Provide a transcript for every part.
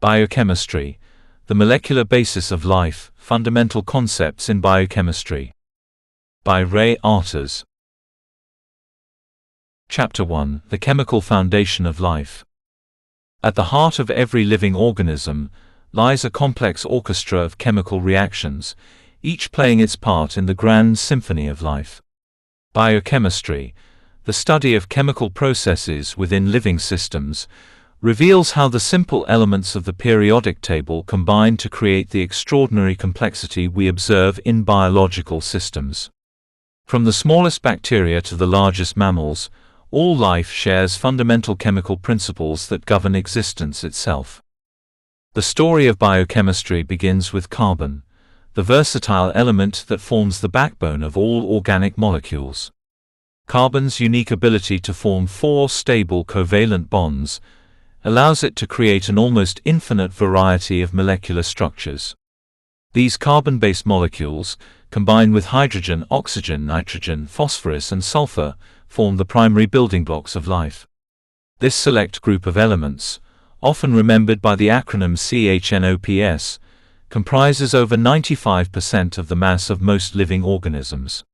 Biochemistry, the molecular basis of life, fundamental concepts in biochemistry. By Ray Arters. Chapter 1: The Chemical Foundation of Life. At the heart of every living organism lies a complex orchestra of chemical reactions, each playing its part in the grand symphony of life. Biochemistry, the study of chemical processes within living systems, reveals how the simple elements of the periodic table combine to create the extraordinary complexity we observe in biological systems. From the smallest bacteria to the largest mammals, all life shares fundamental chemical principles that govern existence itself. The story of biochemistry begins with carbon, the versatile element that forms the backbone of all organic molecules. Carbon's unique ability to form 4 stable covalent bonds allows it to create an almost infinite variety of molecular structures. These carbon-based molecules, combined with hydrogen, oxygen, nitrogen, phosphorus and sulfur, form the primary building blocks of life. This select group of elements, often remembered by the acronym CHNOPS, comprises over 95% of the mass of most living organisms.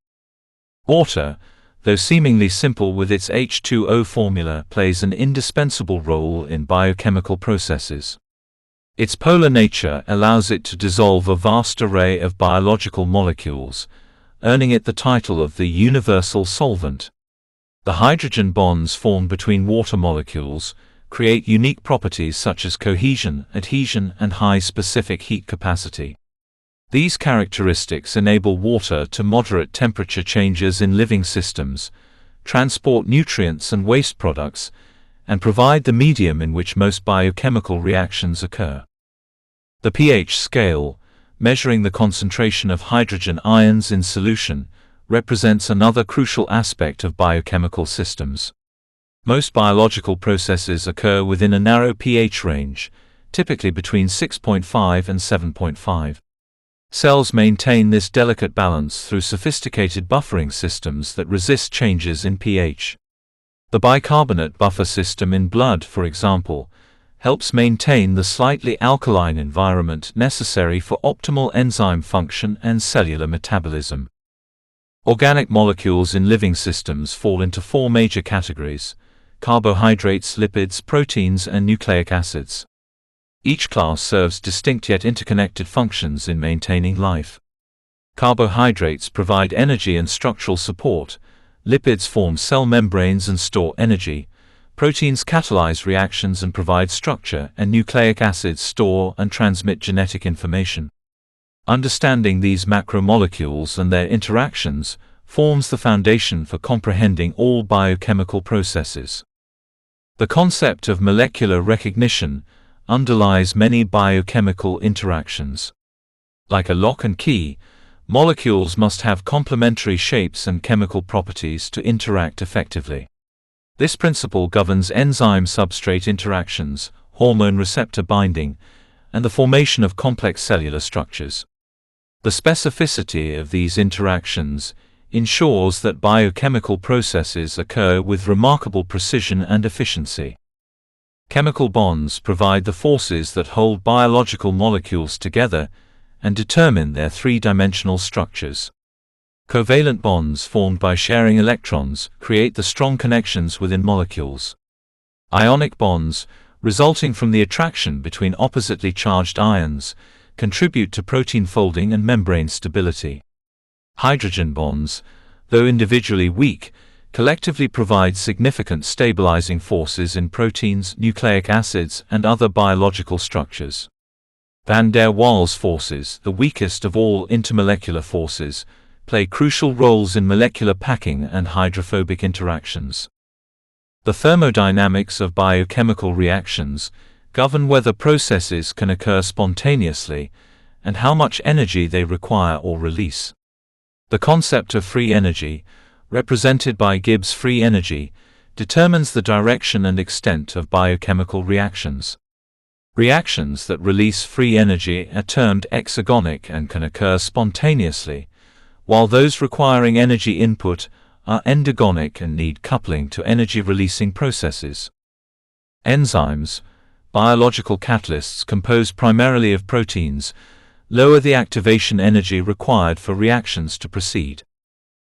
Water, though seemingly simple with its H2O formula, plays an indispensable role in biochemical processes. Its polar nature allows it to dissolve a vast array of biological molecules, earning it the title of the universal solvent. The hydrogen bonds formed between water molecules create unique properties such as cohesion, adhesion, and high specific heat capacity. These characteristics enable water to moderate temperature changes in living systems, transport nutrients and waste products, and provide the medium in which most biochemical reactions occur. The pH scale, measuring the concentration of hydrogen ions in solution, represents another crucial aspect of biochemical systems. Most biological processes occur within a narrow pH range, typically between 6.5 and 7.5. Cells maintain this delicate balance through sophisticated buffering systems that resist changes in pH. The bicarbonate buffer system in blood, for example, helps maintain the slightly alkaline environment necessary for optimal enzyme function and cellular metabolism. Organic molecules in living systems fall into 4 major categories: carbohydrates, lipids, proteins, and nucleic acids. Each class serves distinct yet interconnected functions in maintaining life. Carbohydrates provide energy and structural support, lipids form cell membranes and store energy, proteins catalyze reactions and provide structure, and nucleic acids store and transmit genetic information. Understanding these macromolecules and their interactions forms the foundation for comprehending all biochemical processes. The concept of molecular recognition underlies many biochemical interactions. Like a lock and key, molecules must have complementary shapes and chemical properties to interact effectively. This principle governs enzyme-substrate interactions, hormone receptor binding, and the formation of complex cellular structures. The specificity of these interactions ensures that biochemical processes occur with remarkable precision and efficiency. Chemical bonds provide the forces that hold biological molecules together and determine their 3-dimensional structures. Covalent bonds formed by sharing electrons create the strong connections within molecules. Ionic bonds, resulting from the attraction between oppositely charged ions, contribute to protein folding and membrane stability. Hydrogen bonds, though individually weak, collectively provide significant stabilizing forces in proteins, nucleic acids, and other biological structures. Van der Waals forces, the weakest of all intermolecular forces, play crucial roles in molecular packing and hydrophobic interactions. The thermodynamics of biochemical reactions govern whether processes can occur spontaneously and how much energy they require or release. The concept of free energy, represented by Gibbs free energy, determines the direction and extent of biochemical reactions. Reactions that release free energy are termed exergonic and can occur spontaneously, while those requiring energy input are endergonic and need coupling to energy-releasing processes. Enzymes, biological catalysts composed primarily of proteins, lower the activation energy required for reactions to proceed.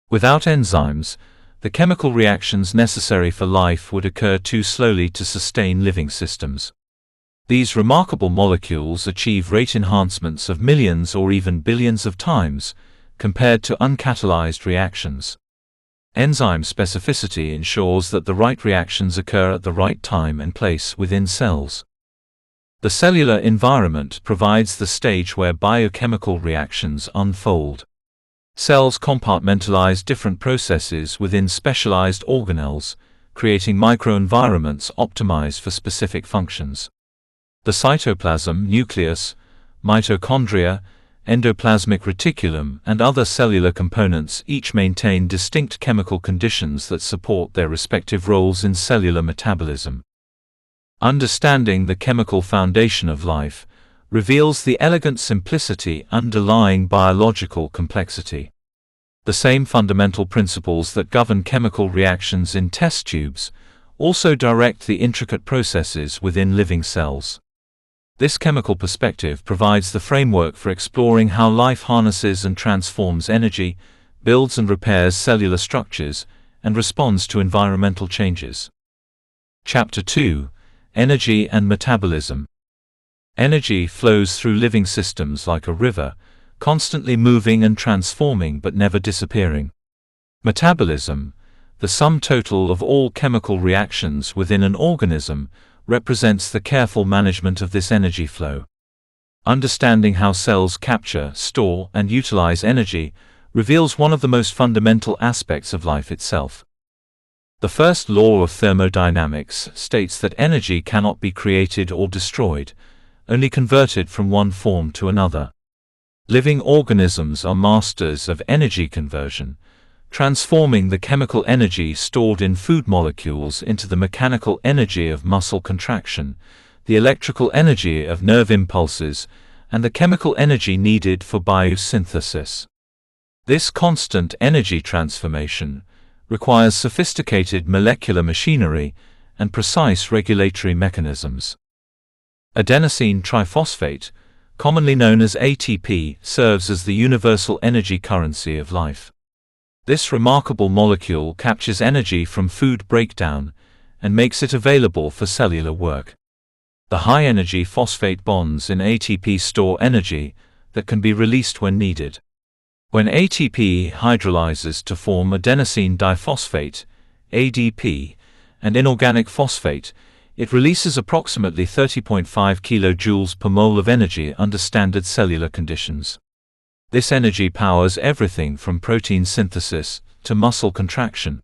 Without enzymes, the chemical reactions necessary for life would occur too slowly to sustain living systems. These remarkable molecules achieve rate enhancements of millions or even billions of times, compared to uncatalyzed reactions. Enzyme specificity ensures that the right reactions occur at the right time and place within cells. The cellular environment provides the stage where biochemical reactions unfold. Cells compartmentalize different processes within specialized organelles, creating microenvironments optimized for specific functions. The cytoplasm, nucleus, mitochondria, endoplasmic reticulum, and other cellular components each maintain distinct chemical conditions that support their respective roles in cellular metabolism. Understanding the chemical foundation of life reveals the elegant simplicity underlying biological complexity. The same fundamental principles that govern chemical reactions in test tubes also direct the intricate processes within living cells. This chemical perspective provides the framework for exploring how life harnesses and transforms energy, builds and repairs cellular structures, and responds to environmental changes. Chapter 2: Energy and Metabolism. Energy flows through living systems like a river, constantly moving and transforming but never disappearing. Metabolism, the sum total of all chemical reactions within an organism, represents the careful management of this energy flow. Understanding how cells capture, store, and utilize energy reveals one of the most fundamental aspects of life itself. The first law of thermodynamics states that energy cannot be created or destroyed, only converted from one form to another. Living organisms are masters of energy conversion, transforming the chemical energy stored in food molecules into the mechanical energy of muscle contraction, the electrical energy of nerve impulses, and the chemical energy needed for biosynthesis. This constant energy transformation requires sophisticated molecular machinery and precise regulatory mechanisms. Adenosine triphosphate, commonly known as ATP, serves as the universal energy currency of life. This remarkable molecule captures energy from food breakdown and makes it available for cellular work. The high-energy phosphate bonds in ATP store energy that can be released when needed. When ATP hydrolyzes to form adenosine diphosphate, ADP, and inorganic phosphate, it releases approximately 30.5 kJ per mole of energy under standard cellular conditions. This energy powers everything from protein synthesis to muscle contraction.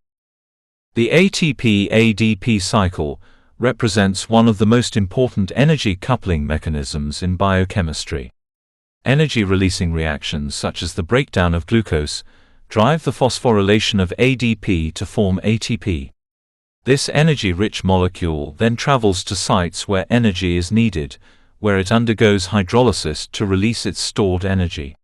The ATP-ADP cycle represents one of the most important energy coupling mechanisms in biochemistry. Energy-releasing reactions such as the breakdown of glucose drive the phosphorylation of ADP to form ATP. This energy-rich molecule then travels to sites where energy is needed, where it undergoes hydrolysis to release its stored energy.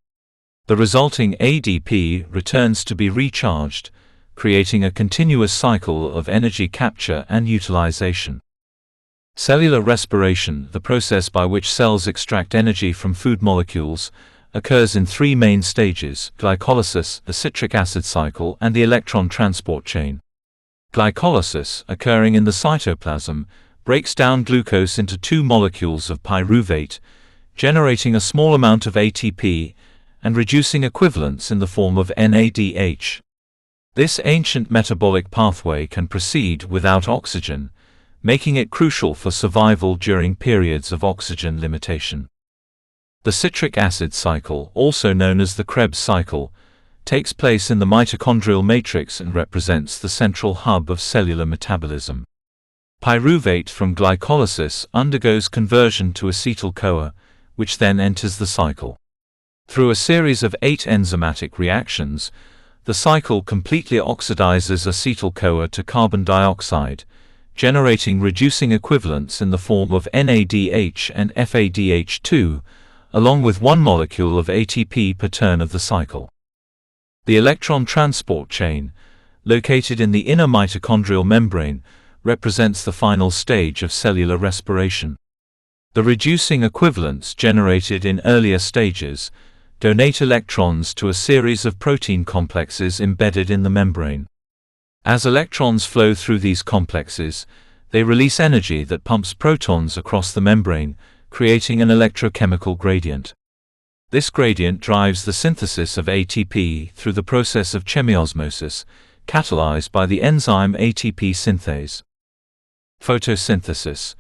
The resulting ADP returns to be recharged, creating a continuous cycle of energy capture and utilization. Cellular respiration, the process by which cells extract energy from food molecules, occurs in three main stages: glycolysis, the citric acid cycle, and the electron transport chain. Glycolysis, occurring in the cytoplasm, breaks down glucose into two molecules of pyruvate, generating a small amount of ATP and reducing equivalents in the form of NADH. This ancient metabolic pathway can proceed without oxygen, making it crucial for survival during periods of oxygen limitation. The citric acid cycle, also known as the Krebs cycle, takes place in the mitochondrial matrix and represents the central hub of cellular metabolism. Pyruvate from glycolysis undergoes conversion to acetyl-CoA, which then enters the cycle. Through a series of 8 enzymatic reactions, the cycle completely oxidizes acetyl-CoA to carbon dioxide, generating reducing equivalents in the form of NADH and FADH2, along with one molecule of ATP per turn of the cycle. The electron transport chain, located in the inner mitochondrial membrane, represents the final stage of cellular respiration. The reducing equivalents generated in earlier stages donate electrons to a series of protein complexes embedded in the membrane. As electrons flow through these complexes, they release energy that pumps protons across the membrane, creating an electrochemical gradient. This gradient drives the synthesis of ATP through the process of chemiosmosis, catalyzed by the enzyme ATP synthase. Photosynthesis,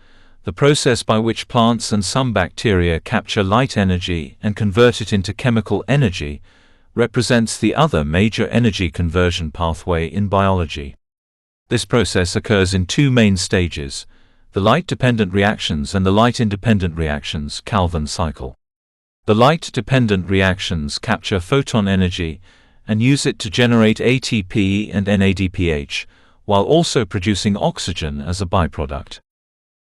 the process by which plants and some bacteria capture light energy and convert it into chemical energy, represents the other major energy conversion pathway in biology. This process occurs in two main stages: the light-dependent reactions and the light-independent reactions Calvin cycle. The light-dependent reactions capture photon energy and use it to generate ATP and NADPH, while also producing oxygen as a byproduct.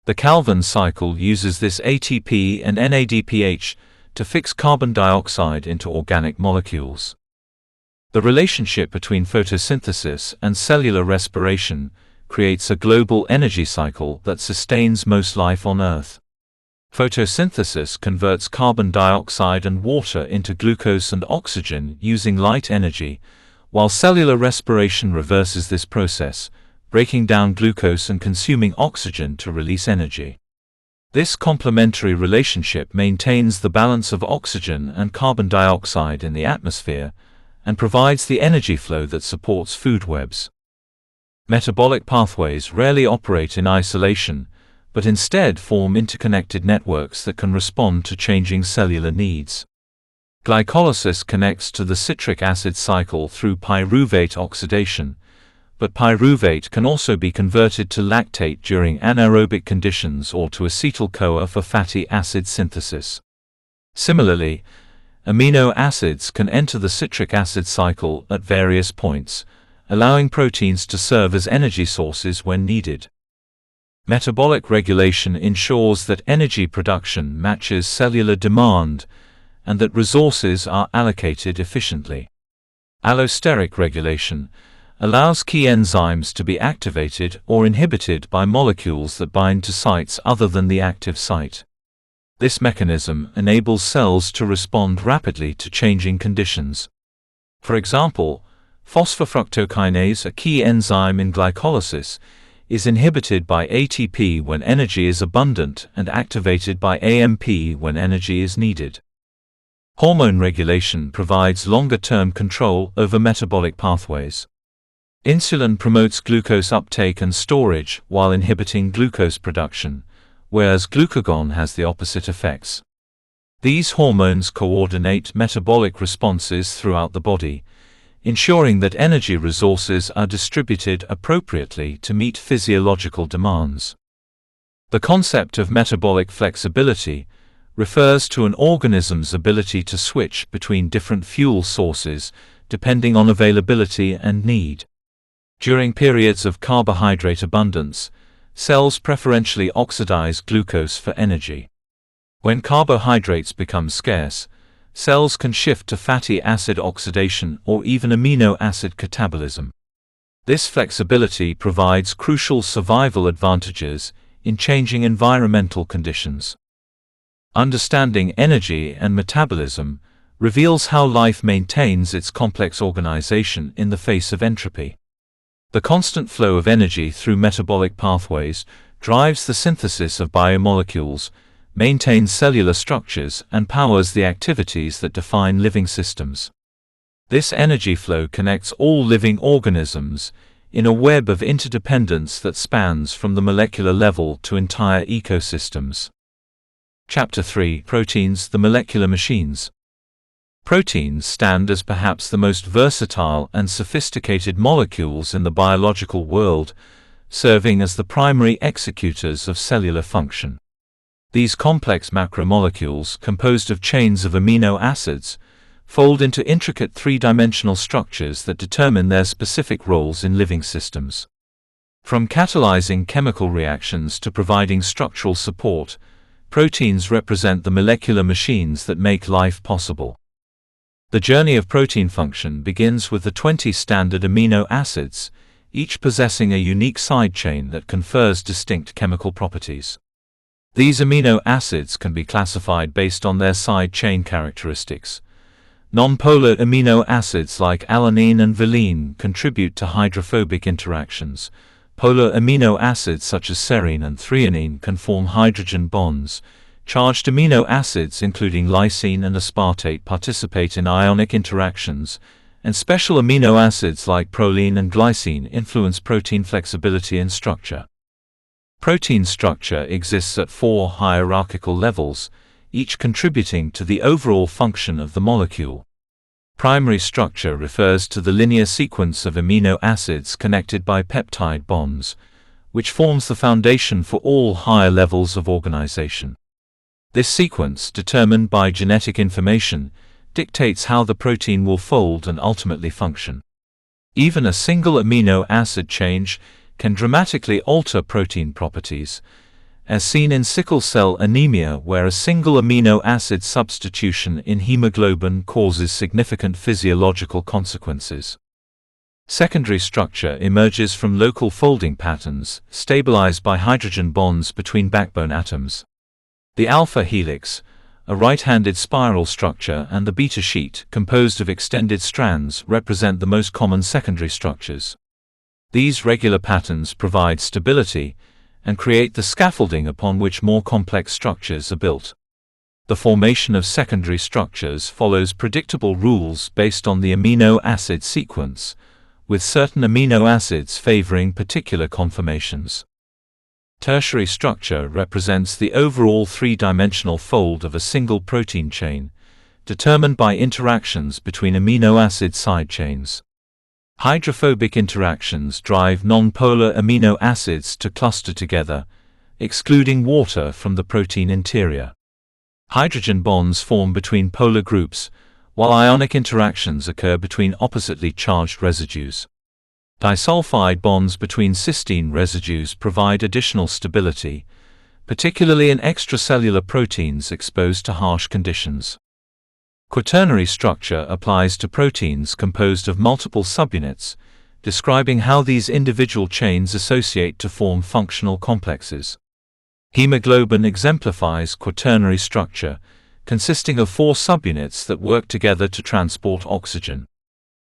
The Calvin cycle uses this ATP and NADPH to fix carbon dioxide into organic molecules. The relationship between photosynthesis and cellular respiration creates a global energy cycle that sustains most life on Earth. Photosynthesis converts carbon dioxide and water into glucose and oxygen using light energy, while cellular respiration reverses this process, breaking down glucose and consuming oxygen to release energy. This complementary relationship maintains the balance of oxygen and carbon dioxide in the atmosphere and provides the energy flow that supports food webs. Metabolic pathways rarely operate in isolation, but instead form interconnected networks that can respond to changing cellular needs. Glycolysis connects to the citric acid cycle through pyruvate oxidation, but pyruvate can also be converted to lactate during anaerobic conditions or to acetyl-CoA for fatty acid synthesis. Similarly, amino acids can enter the citric acid cycle at various points, allowing proteins to serve as energy sources when needed. Metabolic regulation ensures that energy production matches cellular demand and that resources are allocated efficiently. Allosteric regulation allows key enzymes to be activated or inhibited by molecules that bind to sites other than the active site. This mechanism enables cells to respond rapidly to changing conditions. For example, phosphofructokinase, a key enzyme in glycolysis, is inhibited by ATP when energy is abundant and activated by AMP when energy is needed. Hormone regulation provides longer-term control over metabolic pathways. Insulin promotes glucose uptake and storage while inhibiting glucose production, whereas glucagon has the opposite effects. These hormones coordinate metabolic responses throughout the body, ensuring that energy resources are distributed appropriately to meet physiological demands. The concept of metabolic flexibility refers to an organism's ability to switch between different fuel sources depending on availability and need. During periods of carbohydrate abundance, cells preferentially oxidize glucose for energy. When carbohydrates become scarce, cells can shift to fatty acid oxidation or even amino acid catabolism. This flexibility provides crucial survival advantages in changing environmental conditions. Understanding energy and metabolism reveals how life maintains its complex organization in the face of entropy. The constant flow of energy through metabolic pathways drives the synthesis of biomolecules, maintains cellular structures, and powers the activities that define living systems. This energy flow connects all living organisms in a web of interdependence that spans from the molecular level to entire ecosystems. Chapter 3: Proteins, the molecular machines. Proteins stand as perhaps the most versatile and sophisticated molecules in the biological world, serving as the primary executors of cellular function. These complex macromolecules, composed of chains of amino acids, fold into intricate three-dimensional structures that determine their specific roles in living systems. From catalyzing chemical reactions to providing structural support, proteins represent the molecular machines that make life possible. The journey of protein function begins with the 20 standard amino acids, each possessing a unique side chain that confers distinct chemical properties. These amino acids can be classified based on their side chain characteristics. Non-polar amino acids like alanine and valine contribute to hydrophobic interactions. Polar amino acids such as serine and threonine can form hydrogen bonds. Charged amino acids including lysine and aspartate participate in ionic interactions, and special amino acids like proline and glycine influence protein flexibility and structure. Protein structure exists at 4 hierarchical levels, each contributing to the overall function of the molecule. Primary structure refers to the linear sequence of amino acids connected by peptide bonds, which forms the foundation for all higher levels of organization. This sequence, determined by genetic information, dictates how the protein will fold and ultimately function. Even a single amino acid change can dramatically alter protein properties, as seen in sickle cell anemia, where a single amino acid substitution in hemoglobin causes significant physiological consequences. Secondary structure emerges from local folding patterns, stabilized by hydrogen bonds between backbone atoms. The alpha helix, a right-handed spiral structure, and the beta sheet, composed of extended strands, represent the most common secondary structures. These regular patterns provide stability and create the scaffolding upon which more complex structures are built. The formation of secondary structures follows predictable rules based on the amino acid sequence, with certain amino acids favoring particular conformations. Tertiary structure represents the overall three-dimensional fold of a single protein chain, determined by interactions between amino acid side chains. Hydrophobic interactions drive non-polar amino acids to cluster together, excluding water from the protein interior. Hydrogen bonds form between polar groups, while ionic interactions occur between oppositely charged residues. Disulfide bonds between cysteine residues provide additional stability, particularly in extracellular proteins exposed to harsh conditions. Quaternary structure applies to proteins composed of multiple subunits, describing how these individual chains associate to form functional complexes. Hemoglobin exemplifies quaternary structure, consisting of 4 subunits that work together to transport oxygen.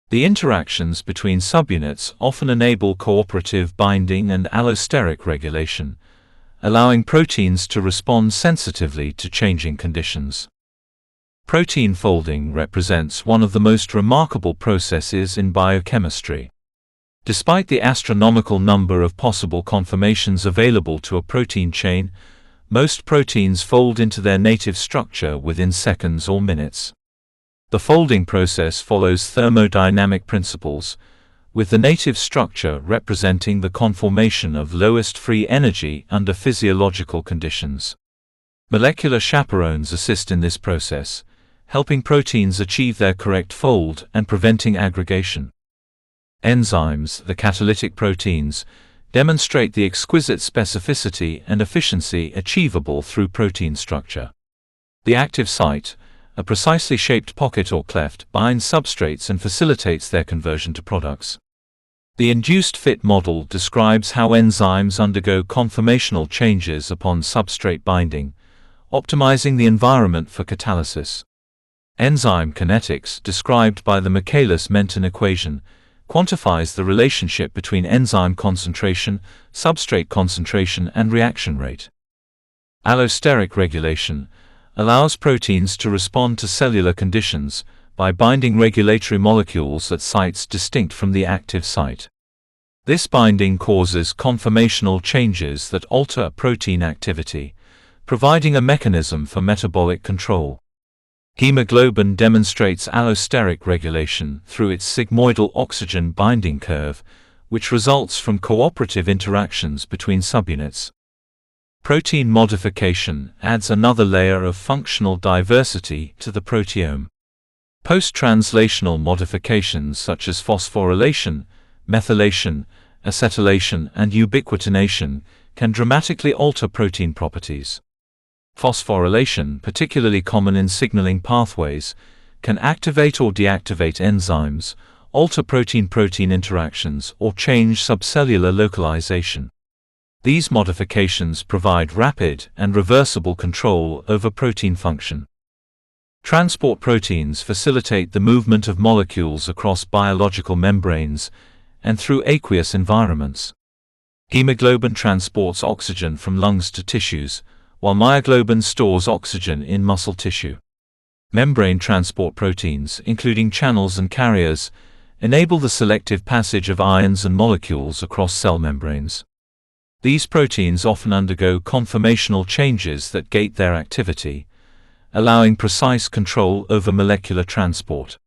The interactions between subunits often enable cooperative binding and allosteric regulation, allowing proteins to respond sensitively to changing conditions. Protein folding represents one of the most remarkable processes in biochemistry. Despite the astronomical number of possible conformations available to a protein chain, most proteins fold into their native structure within seconds or minutes. The folding process follows thermodynamic principles, with the native structure representing the conformation of lowest free energy under physiological conditions. Molecular chaperones assist in this process, helping proteins achieve their correct fold and preventing aggregation. Enzymes, the catalytic proteins, demonstrate the exquisite specificity and efficiency achievable through protein structure. The active site, a precisely shaped pocket or cleft, binds substrates and facilitates their conversion to products. The induced fit model describes how enzymes undergo conformational changes upon substrate binding, optimizing the environment for catalysis. Enzyme kinetics, described by the Michaelis-Menten equation, quantifies the relationship between enzyme concentration, substrate concentration, and reaction rate. Allosteric regulation allows proteins to respond to cellular conditions by binding regulatory molecules at sites distinct from the active site. This binding causes conformational changes that alter protein activity, providing a mechanism for metabolic control. Hemoglobin demonstrates allosteric regulation through its sigmoidal oxygen binding curve, which results from cooperative interactions between subunits. Protein modification adds another layer of functional diversity to the proteome. Post-translational modifications such as phosphorylation, methylation, acetylation, and ubiquitination can dramatically alter protein properties. Phosphorylation, particularly common in signaling pathways, can activate or deactivate enzymes, alter protein-protein interactions, or change subcellular localization. These modifications provide rapid and reversible control over protein function. Transport proteins facilitate the movement of molecules across biological membranes and through aqueous environments. Hemoglobin transports oxygen from lungs to tissues, while myoglobin stores oxygen in muscle tissue. Membrane transport proteins, including channels and carriers, enable the selective passage of ions and molecules across cell membranes. These proteins often undergo conformational changes that gate their activity, allowing precise control over molecular transport.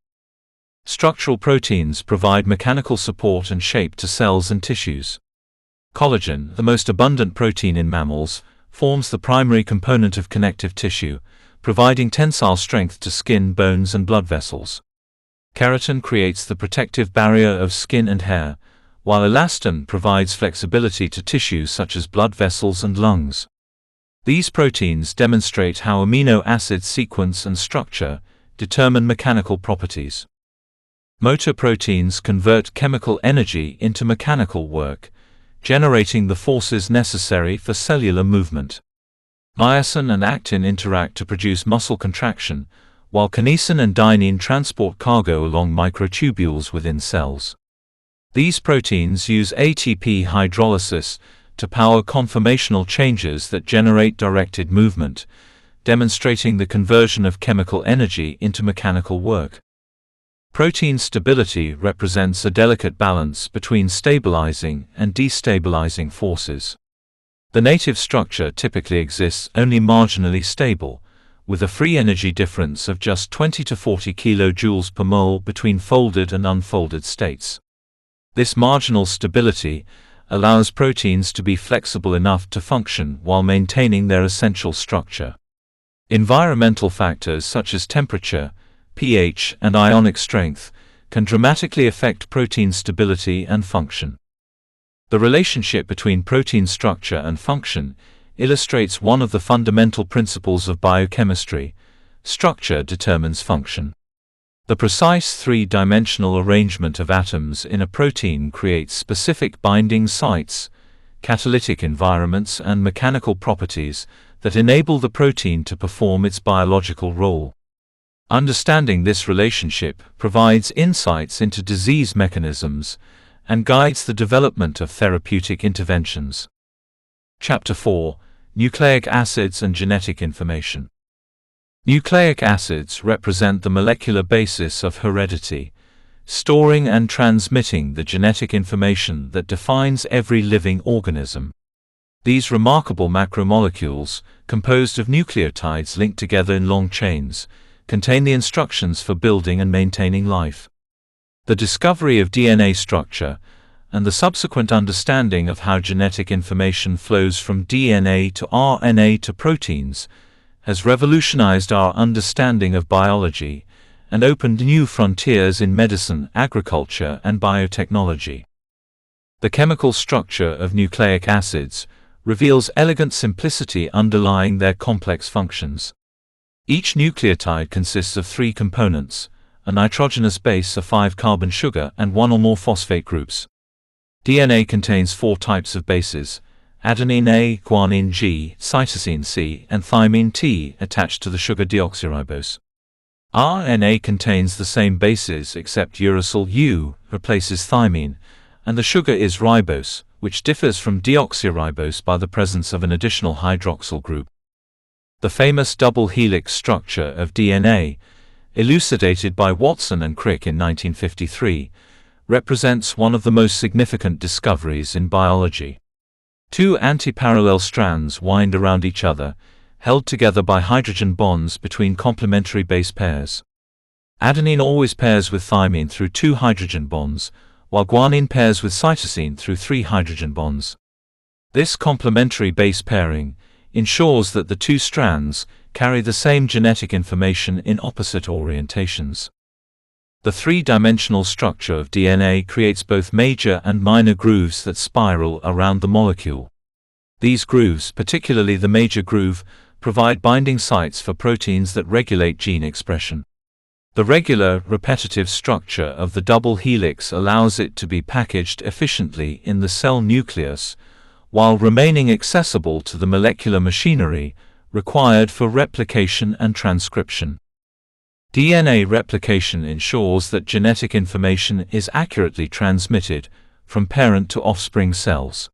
Structural proteins provide mechanical support and shape to cells and tissues. Collagen, the most abundant protein in mammals, forms the primary component of connective tissue, providing tensile strength to skin, bones, and blood vessels. Keratin creates the protective barrier of skin and hair, while elastin provides flexibility to tissues such as blood vessels and lungs. These proteins demonstrate how amino acid sequence and structure determine mechanical properties. Motor proteins convert chemical energy into mechanical work, generating the forces necessary for cellular movement. Myosin and actin interact to produce muscle contraction, while kinesin and dynein transport cargo along microtubules within cells. These proteins use ATP hydrolysis to power conformational changes that generate directed movement, demonstrating the conversion of chemical energy into mechanical work. Protein stability represents a delicate balance between stabilizing and destabilizing forces. The native structure typically exists only marginally stable, with a free energy difference of just 20 to 40 kJ per mole between folded and unfolded states. This marginal stability allows proteins to be flexible enough to function while maintaining their essential structure. Environmental factors such as temperature, pH, and ionic strength can dramatically affect protein stability and function. The relationship between protein structure and function illustrates one of the fundamental principles of biochemistry: structure determines function. The precise three-dimensional arrangement of atoms in a protein creates specific binding sites, catalytic environments, and mechanical properties that enable the protein to perform its biological role. Understanding this relationship provides insights into disease mechanisms and guides the development of therapeutic interventions. Chapter 4: Nucleic acids and genetic information. Nucleic acids represent the molecular basis of heredity, storing and transmitting the genetic information that defines every living organism. These remarkable macromolecules, composed of nucleotides linked together in long chains, contain the instructions for building and maintaining life. The discovery of DNA structure and the subsequent understanding of how genetic information flows from DNA to RNA to proteins has revolutionized our understanding of biology and opened new frontiers in medicine, agriculture, and biotechnology. The chemical structure of nucleic acids reveals elegant simplicity underlying their complex functions. Each nucleotide consists of three components: a nitrogenous base, a 5-carbon sugar, and one or more phosphate groups. DNA contains 4 types of bases: adenine A, guanine G, cytosine C, and thymine T attached to the sugar deoxyribose. RNA contains the same bases except uracil U replaces thymine, and the sugar is ribose, which differs from deoxyribose by the presence of an additional hydroxyl group. The famous double helix structure of DNA, elucidated by Watson and Crick in 1953, represents one of the most significant discoveries in biology. 2 antiparallel strands wind around each other, held together by hydrogen bonds between complementary base pairs. Adenine always pairs with thymine through 2 hydrogen bonds, while guanine pairs with cytosine through 3 hydrogen bonds. This complementary base pairing ensures that the 2 strands carry the same genetic information in opposite orientations. The 3-dimensional structure of DNA creates both major and minor grooves that spiral around the molecule. These grooves, particularly the major groove, provide binding sites for proteins that regulate gene expression. The regular, repetitive structure of the double helix allows it to be packaged efficiently in the cell nucleus, while remaining accessible to the molecular machinery required for replication and transcription. DNA replication ensures that genetic information is accurately transmitted from parent to offspring cells.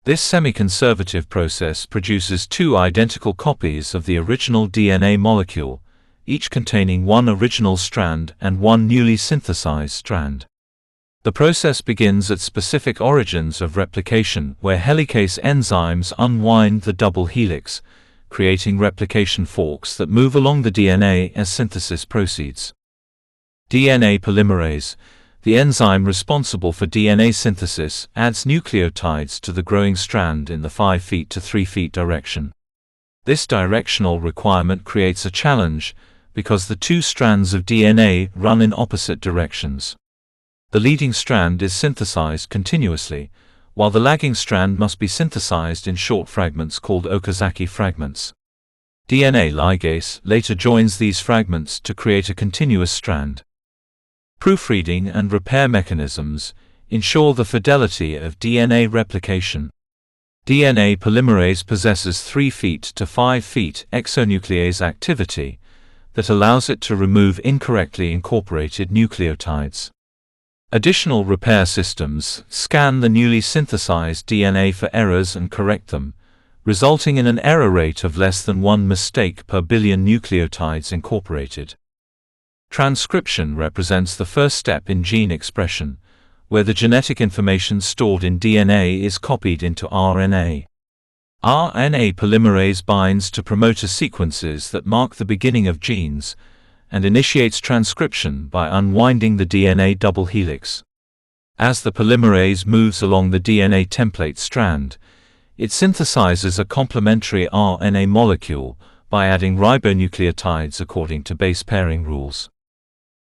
This semi-conservative process produces two identical copies of the original DNA molecule, each containing one original strand and one newly synthesized strand. The process begins at specific origins of replication where helicase enzymes unwind the double helix, creating replication forks that move along the DNA as synthesis proceeds. DNA polymerase, the enzyme responsible for DNA synthesis, adds nucleotides to the growing strand in the 5' to 3' direction. This directional requirement creates a challenge because the two strands of DNA run in opposite directions. The leading strand is synthesized continuously, while the lagging strand must be synthesized in short fragments called Okazaki fragments. DNA ligase later joins these fragments to create a continuous strand. Proofreading and repair mechanisms ensure the fidelity of DNA replication. DNA polymerase possesses 3' to 5' exonuclease activity that allows it to remove incorrectly incorporated nucleotides. Additional repair systems scan the newly synthesized DNA for errors and correct them, resulting in an error rate of less than one mistake per billion nucleotides incorporated. Transcription represents the first step in gene expression, where the genetic information stored in DNA is copied into RNA. RNA polymerase binds to promoter sequences that mark the beginning of genes, and initiates transcription by unwinding the DNA double helix. As the polymerase moves along the DNA template strand, it synthesizes a complementary RNA molecule by adding ribonucleotides according to base pairing rules.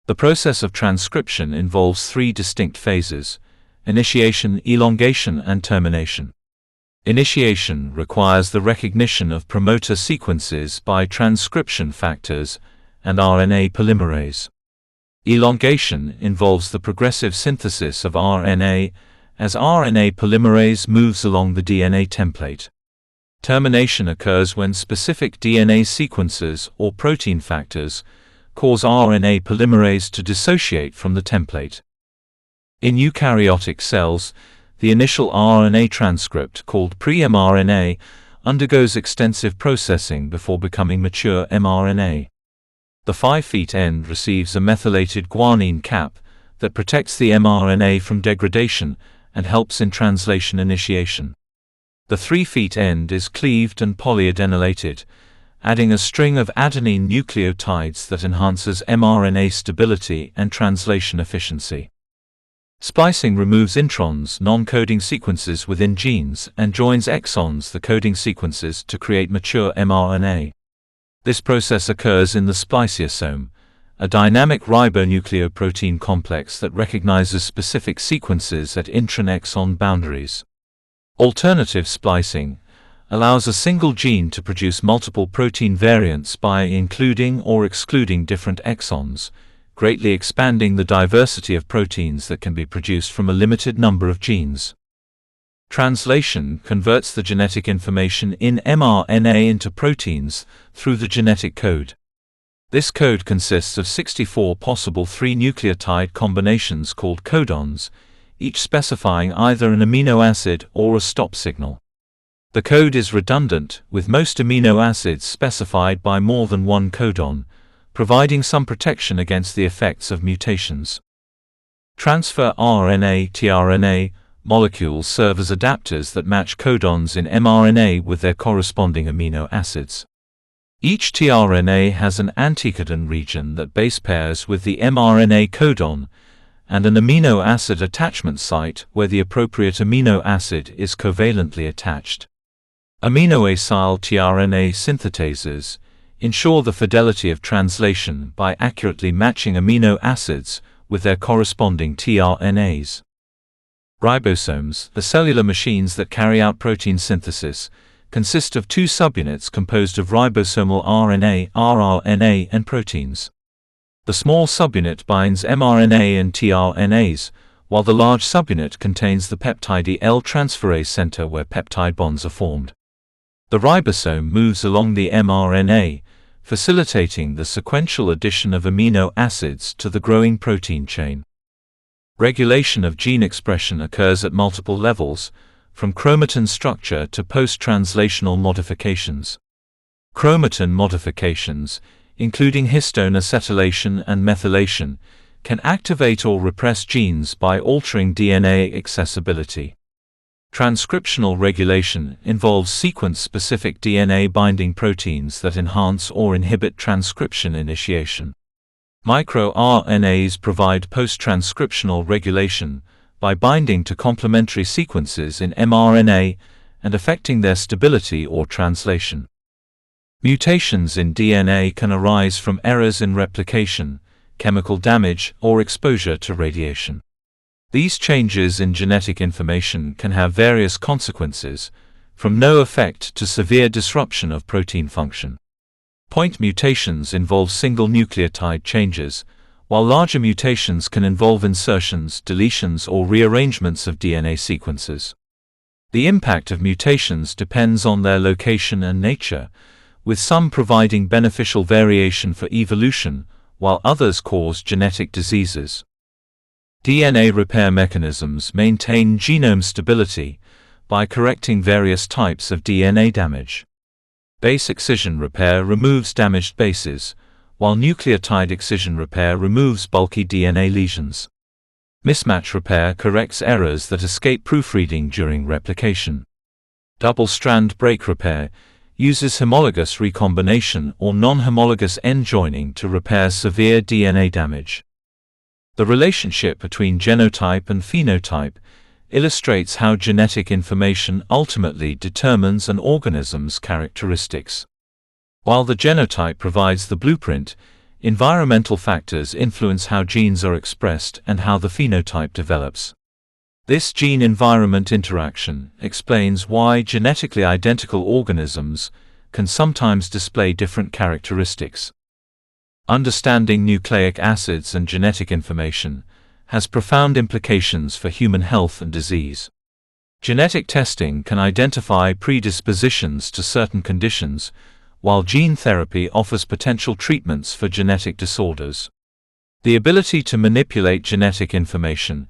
The process of transcription involves three distinct phases: initiation, elongation, and termination. Initiation requires the recognition of promoter sequences by transcription factors and RNA polymerase. Elongation involves the progressive synthesis of RNA as RNA polymerase moves along the DNA template. Termination occurs when specific DNA sequences or protein factors cause RNA polymerase to dissociate from the template. In eukaryotic cells, the initial RNA transcript, called pre-mRNA, undergoes extensive processing before becoming mature mRNA. The 5' end receives a methylated guanine cap that protects the mRNA from degradation and helps in translation initiation. The 3' end is cleaved and polyadenylated, adding a string of adenine nucleotides that enhances mRNA stability and translation efficiency. Splicing removes introns, non-coding sequences within genes, and joins exons, the coding sequences, to create mature mRNA. This process occurs in the spliceosome, a dynamic ribonucleoprotein complex that recognizes specific sequences at intron-exon boundaries. Alternative splicing allows a single gene to produce multiple protein variants by including or excluding different exons, greatly expanding the diversity of proteins that can be produced from a limited number of genes. Translation converts the genetic information in mRNA into proteins through the genetic code. This code consists of 64 possible 3-nucleotide combinations called codons, each specifying either an amino acid or a stop signal. The code is redundant, with most amino acids specified by more than one codon, providing some protection against the effects of mutations. Transfer RNA, tRNA molecules serve as adapters that match codons in mRNA with their corresponding amino acids. Each tRNA has an anticodon region that base pairs with the mRNA codon, and an amino acid attachment site where the appropriate amino acid is covalently attached. Aminoacyl tRNA synthetases ensure the fidelity of translation by accurately matching amino acids with their corresponding tRNAs. Ribosomes, the cellular machines that carry out protein synthesis, consist of two subunits composed of ribosomal RNA, rRNA, and proteins. The small subunit binds mRNA and tRNAs, while the large subunit contains the peptide L-transferase center where peptide bonds are formed. The ribosome moves along the mRNA, facilitating the sequential addition of amino acids to the growing protein chain. Regulation of gene expression occurs at multiple levels, from chromatin structure to post-translational modifications. Chromatin modifications, including histone acetylation and methylation, can activate or repress genes by altering DNA accessibility. Transcriptional regulation involves sequence-specific DNA-binding proteins that enhance or inhibit transcription initiation. MicroRNAs provide post-transcriptional regulation by binding to complementary sequences in mRNA and affecting their stability or translation. Mutations in DNA can arise from errors in replication, chemical damage, or exposure to radiation. These changes in genetic information can have various consequences, from no effect to severe disruption of protein function. Point mutations involve single nucleotide changes, while larger mutations can involve insertions, deletions, or rearrangements of DNA sequences. The impact of mutations depends on their location and nature, with some providing beneficial variation for evolution, while others cause genetic diseases. DNA repair mechanisms maintain genome stability by correcting various types of DNA damage. Base excision repair removes damaged bases, while nucleotide excision repair removes bulky DNA lesions. Mismatch repair corrects errors that escape proofreading during replication. Double-strand break repair uses homologous recombination or non-homologous end joining to repair severe DNA damage. The relationship between genotype and phenotype illustrates how genetic information ultimately determines an organism's characteristics. While the genotype provides the blueprint, environmental factors influence how genes are expressed and how the phenotype develops. This gene-environment interaction explains why genetically identical organisms can sometimes display different characteristics. Understanding nucleic acids and genetic information has profound implications for human health and disease. Genetic testing can identify predispositions to certain conditions, while gene therapy offers potential treatments for genetic disorders. The ability to manipulate genetic information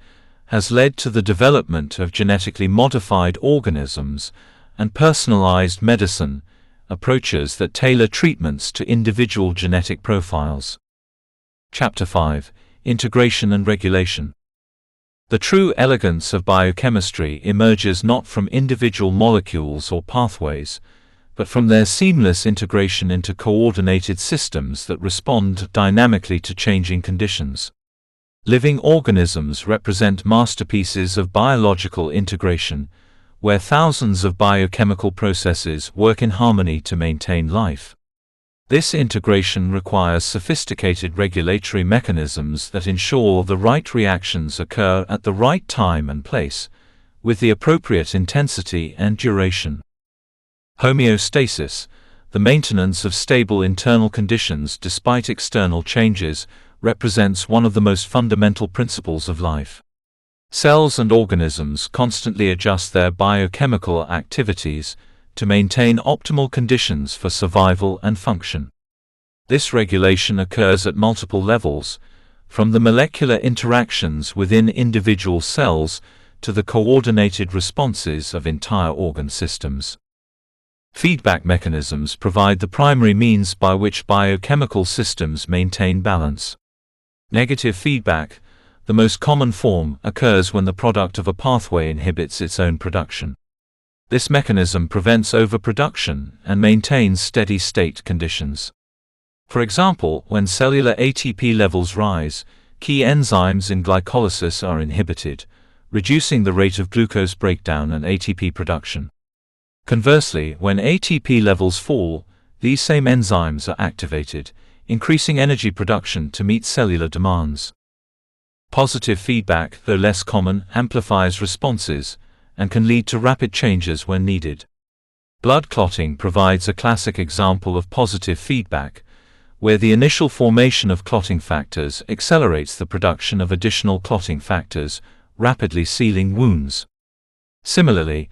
has led to the development of genetically modified organisms and personalized medicine, approaches that tailor treatments to individual genetic profiles. Chapter 5: Integration and Regulation. The true elegance of biochemistry emerges not from individual molecules or pathways, but from their seamless integration into coordinated systems that respond dynamically to changing conditions. Living organisms represent masterpieces of biological integration, where thousands of biochemical processes work in harmony to maintain life. This integration requires sophisticated regulatory mechanisms that ensure the right reactions occur at the right time and place, with the appropriate intensity and duration. Homeostasis, the maintenance of stable internal conditions despite external changes, represents one of the most fundamental principles of life. Cells and organisms constantly adjust their biochemical activities to maintain optimal conditions for survival and function. This regulation occurs at multiple levels, from the molecular interactions within individual cells to the coordinated responses of entire organ systems. Feedback mechanisms provide the primary means by which biochemical systems maintain balance. Negative feedback, the most common form, occurs when the product of a pathway inhibits its own production. This mechanism prevents overproduction and maintains steady-state conditions. For example, when cellular ATP levels rise, key enzymes in glycolysis are inhibited, reducing the rate of glucose breakdown and ATP production. Conversely, when ATP levels fall, these same enzymes are activated, increasing energy production to meet cellular demands. Positive feedback, though less common, amplifies responses and can lead to rapid changes when needed. Blood clotting provides a classic example of positive feedback, where the initial formation of clotting factors accelerates the production of additional clotting factors, rapidly sealing wounds. Similarly,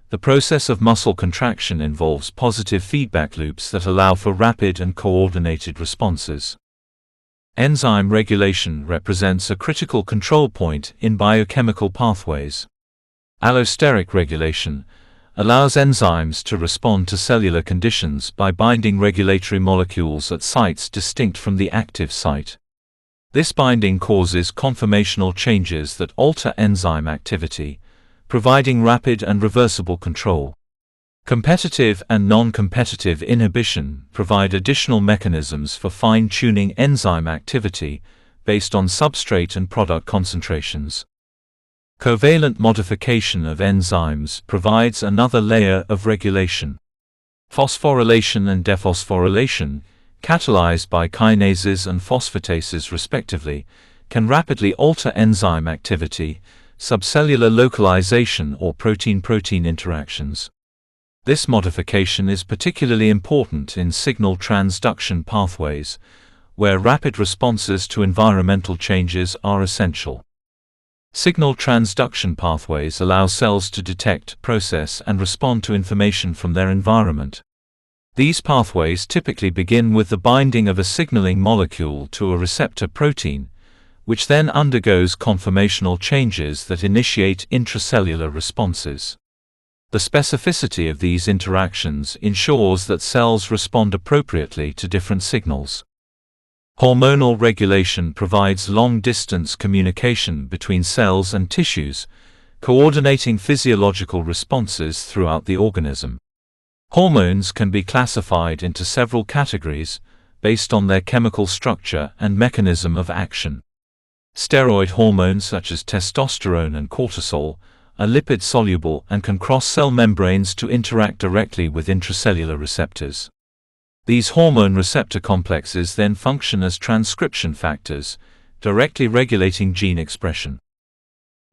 the process of muscle contraction involves positive feedback loops that allow for rapid and coordinated responses. Enzyme regulation represents a critical control point in biochemical pathways. Allosteric regulation allows enzymes to respond to cellular conditions by binding regulatory molecules at sites distinct from the active site. This binding causes conformational changes that alter enzyme activity, providing rapid and reversible control. Competitive and non-competitive inhibition provide additional mechanisms for fine-tuning enzyme activity based on substrate and product concentrations. Covalent modification of enzymes provides another layer of regulation. Phosphorylation and dephosphorylation, catalyzed by kinases and phosphatases respectively, can rapidly alter enzyme activity, subcellular localization or protein-protein interactions. This modification is particularly important in signal transduction pathways, where rapid responses to environmental changes are essential. Signal transduction pathways allow cells to detect, process, and respond to information from their environment. These pathways typically begin with the binding of a signaling molecule to a receptor protein, which then undergoes conformational changes that initiate intracellular responses. The specificity of these interactions ensures that cells respond appropriately to different signals. Hormonal regulation provides long-distance communication between cells and tissues, coordinating physiological responses throughout the organism. Hormones can be classified into several categories based on their chemical structure and mechanism of action. Steroid hormones such as testosterone and cortisol are lipid-soluble and can cross cell membranes to interact directly with intracellular receptors. These hormone receptor complexes then function as transcription factors, directly regulating gene expression.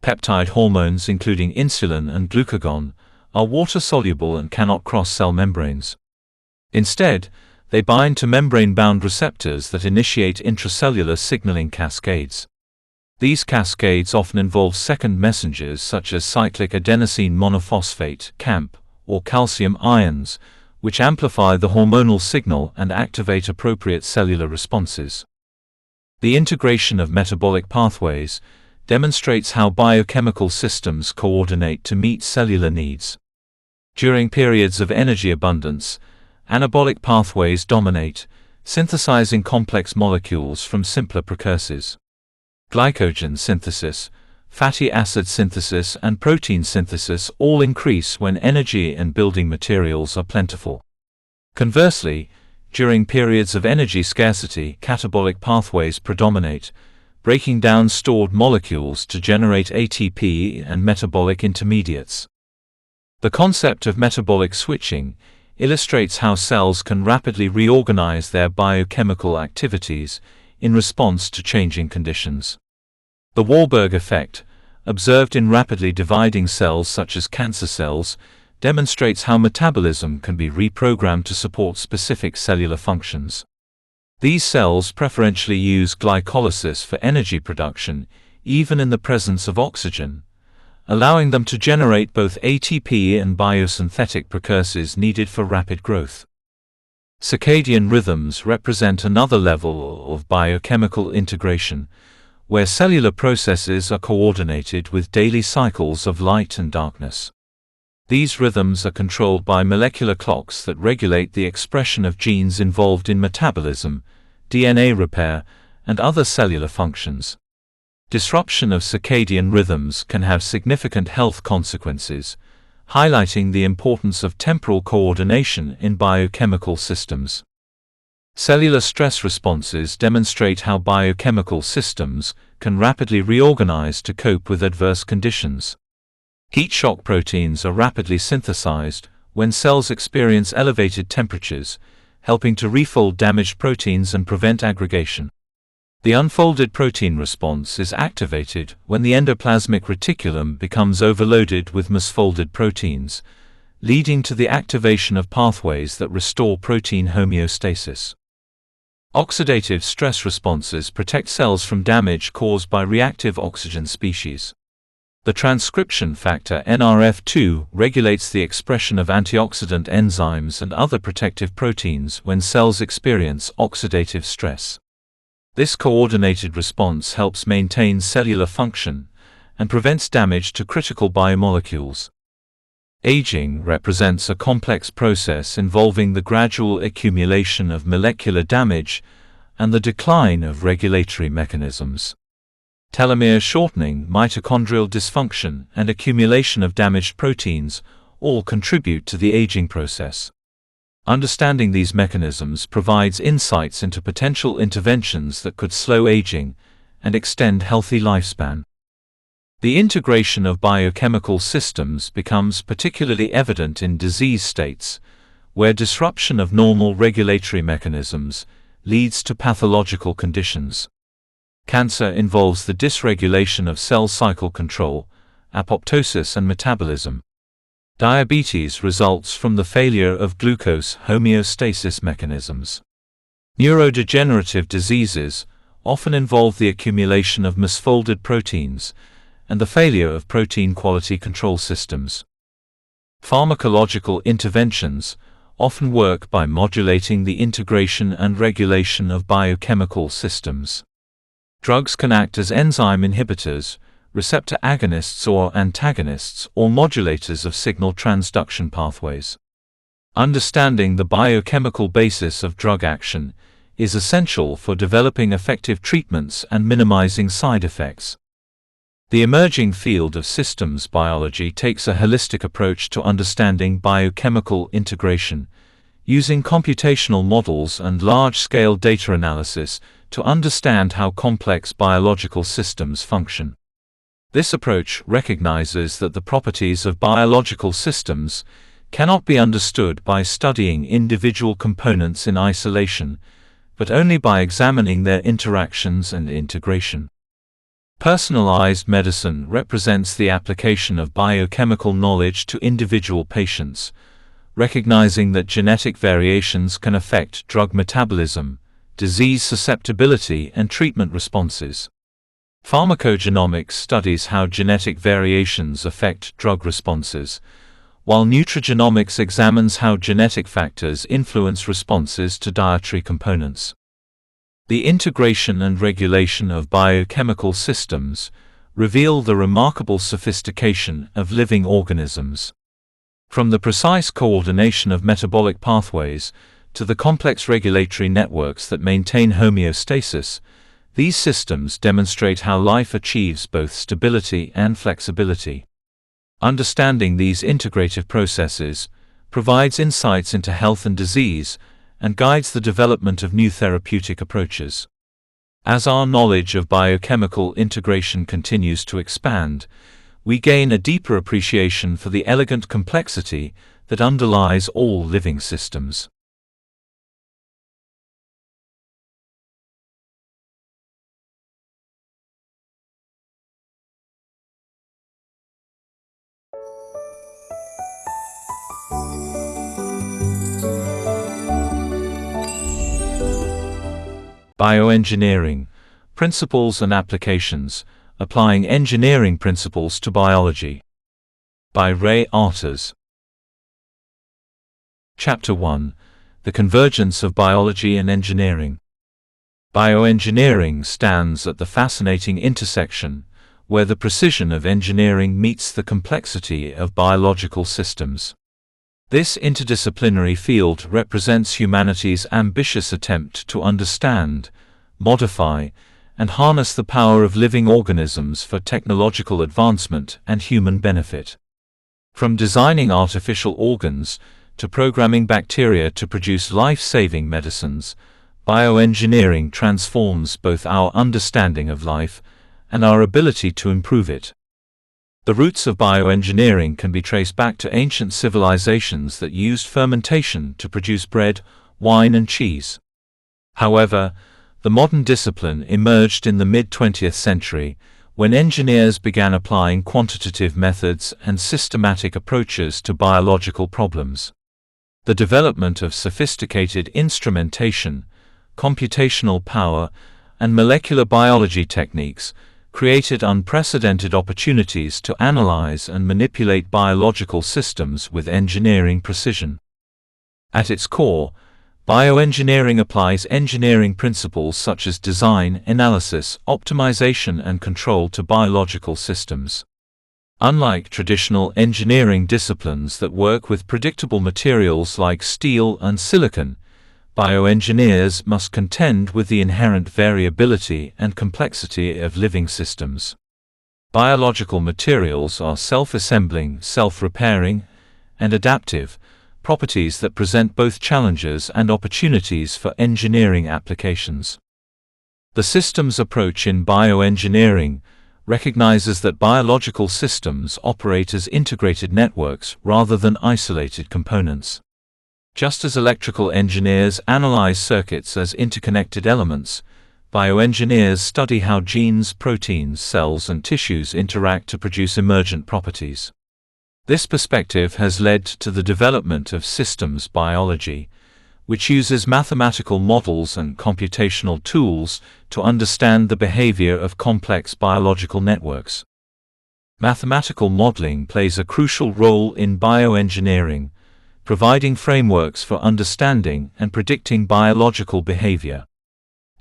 Peptide hormones including insulin and glucagon are water-soluble and cannot cross cell membranes. Instead, they bind to membrane-bound receptors that initiate intracellular signaling cascades. These cascades often involve second messengers such as cyclic adenosine monophosphate (CAMP) or calcium ions, which amplify the hormonal signal and activate appropriate cellular responses. The integration of metabolic pathways demonstrates how biochemical systems coordinate to meet cellular needs. During periods of energy abundance, anabolic pathways dominate, synthesizing complex molecules from simpler precursors. Glycogen synthesis, fatty acid synthesis, and protein synthesis all increase when energy and building materials are plentiful. Conversely, during periods of energy scarcity, catabolic pathways predominate, breaking down stored molecules to generate ATP and metabolic intermediates. The concept of metabolic switching illustrates how cells can rapidly reorganize their biochemical activities in response to changing conditions. The Warburg effect, observed in rapidly dividing cells such as cancer cells, demonstrates how metabolism can be reprogrammed to support specific cellular functions. These cells preferentially use glycolysis for energy production, even in the presence of oxygen, allowing them to generate both ATP and biosynthetic precursors needed for rapid growth. Circadian rhythms represent another level of biochemical integration, where cellular processes are coordinated with daily cycles of light and darkness. These rhythms are controlled by molecular clocks that regulate the expression of genes involved in metabolism, DNA repair, and other cellular functions. Disruption of circadian rhythms can have significant health consequences, highlighting the importance of temporal coordination in biochemical systems. Cellular stress responses demonstrate how biochemical systems can rapidly reorganize to cope with adverse conditions. Heat shock proteins are rapidly synthesized when cells experience elevated temperatures, helping to refold damaged proteins and prevent aggregation. The unfolded protein response is activated when the endoplasmic reticulum becomes overloaded with misfolded proteins, leading to the activation of pathways that restore protein homeostasis. Oxidative stress responses protect cells from damage caused by reactive oxygen species. The transcription factor NRF2 regulates the expression of antioxidant enzymes and other protective proteins when cells experience oxidative stress. This coordinated response helps maintain cellular function and prevents damage to critical biomolecules. Aging represents a complex process involving the gradual accumulation of molecular damage and the decline of regulatory mechanisms. Telomere shortening, mitochondrial dysfunction, and accumulation of damaged proteins all contribute to the aging process. Understanding these mechanisms provides insights into potential interventions that could slow aging and extend healthy lifespan. The integration of biochemical systems becomes particularly evident in disease states, where disruption of normal regulatory mechanisms leads to pathological conditions. Cancer involves the dysregulation of cell cycle control, apoptosis and metabolism. Diabetes results from the failure of glucose homeostasis mechanisms. Neurodegenerative diseases often involve the accumulation of misfolded proteins and the failure of protein quality control systems. Pharmacological interventions often work by modulating the integration and regulation of biochemical systems. Drugs can act as enzyme inhibitors, receptor agonists or antagonists, or modulators of signal transduction pathways. Understanding the biochemical basis of drug action is essential for developing effective treatments and minimizing side effects. The emerging field of systems biology takes a holistic approach to understanding biochemical integration, using computational models and large-scale data analysis to understand how complex biological systems function. This approach recognizes that the properties of biological systems cannot be understood by studying individual components in isolation, but only by examining their interactions and integration. Personalized medicine represents the application of biochemical knowledge to individual patients, recognizing that genetic variations can affect drug metabolism, disease susceptibility, and treatment responses. Pharmacogenomics studies how genetic variations affect drug responses, while nutrigenomics examines how genetic factors influence responses to dietary components. The integration and regulation of biochemical systems reveal the remarkable sophistication of living organisms. From the precise coordination of metabolic pathways to the complex regulatory networks that maintain homeostasis, these systems demonstrate how life achieves both stability and flexibility. Understanding these integrative processes provides insights into health and disease and guides the development of new therapeutic approaches. As our knowledge of biochemical integration continues to expand, we gain a deeper appreciation for the elegant complexity that underlies all living systems. Bioengineering, Principles and Applications, Applying Engineering Principles to Biology. By Ray Arters. Chapter 1. The Convergence of Biology and Engineering. Bioengineering stands at the fascinating intersection, where the precision of engineering meets the complexity of biological systems. This interdisciplinary field represents humanity's ambitious attempt to understand, modify, and harness the power of living organisms for technological advancement and human benefit. From designing artificial organs to programming bacteria to produce life-saving medicines, bioengineering transforms both our understanding of life and our ability to improve it. The roots of bioengineering can be traced back to ancient civilizations that used fermentation to produce bread, wine, and cheese. However, the modern discipline emerged in the mid-20th century, when engineers began applying quantitative methods and systematic approaches to biological problems. The development of sophisticated instrumentation, computational power, and molecular biology techniques created unprecedented opportunities to analyze and manipulate biological systems with engineering precision. At its core, bioengineering applies engineering principles such as design, analysis, optimization, and control to biological systems. Unlike traditional engineering disciplines that work with predictable materials like steel and silicon, bioengineers must contend with the inherent variability and complexity of living systems. Biological materials are self-assembling, self-repairing, and adaptive, properties that present both challenges and opportunities for engineering applications. The systems approach in bioengineering recognizes that biological systems operate as integrated networks rather than isolated components. Just as electrical engineers analyze circuits as interconnected elements, bioengineers study how genes, proteins, cells, and tissues interact to produce emergent properties. This perspective has led to the development of systems biology, which uses mathematical models and computational tools to understand the behavior of complex biological networks. Mathematical modeling plays a crucial role in bioengineering, providing frameworks for understanding and predicting biological behavior.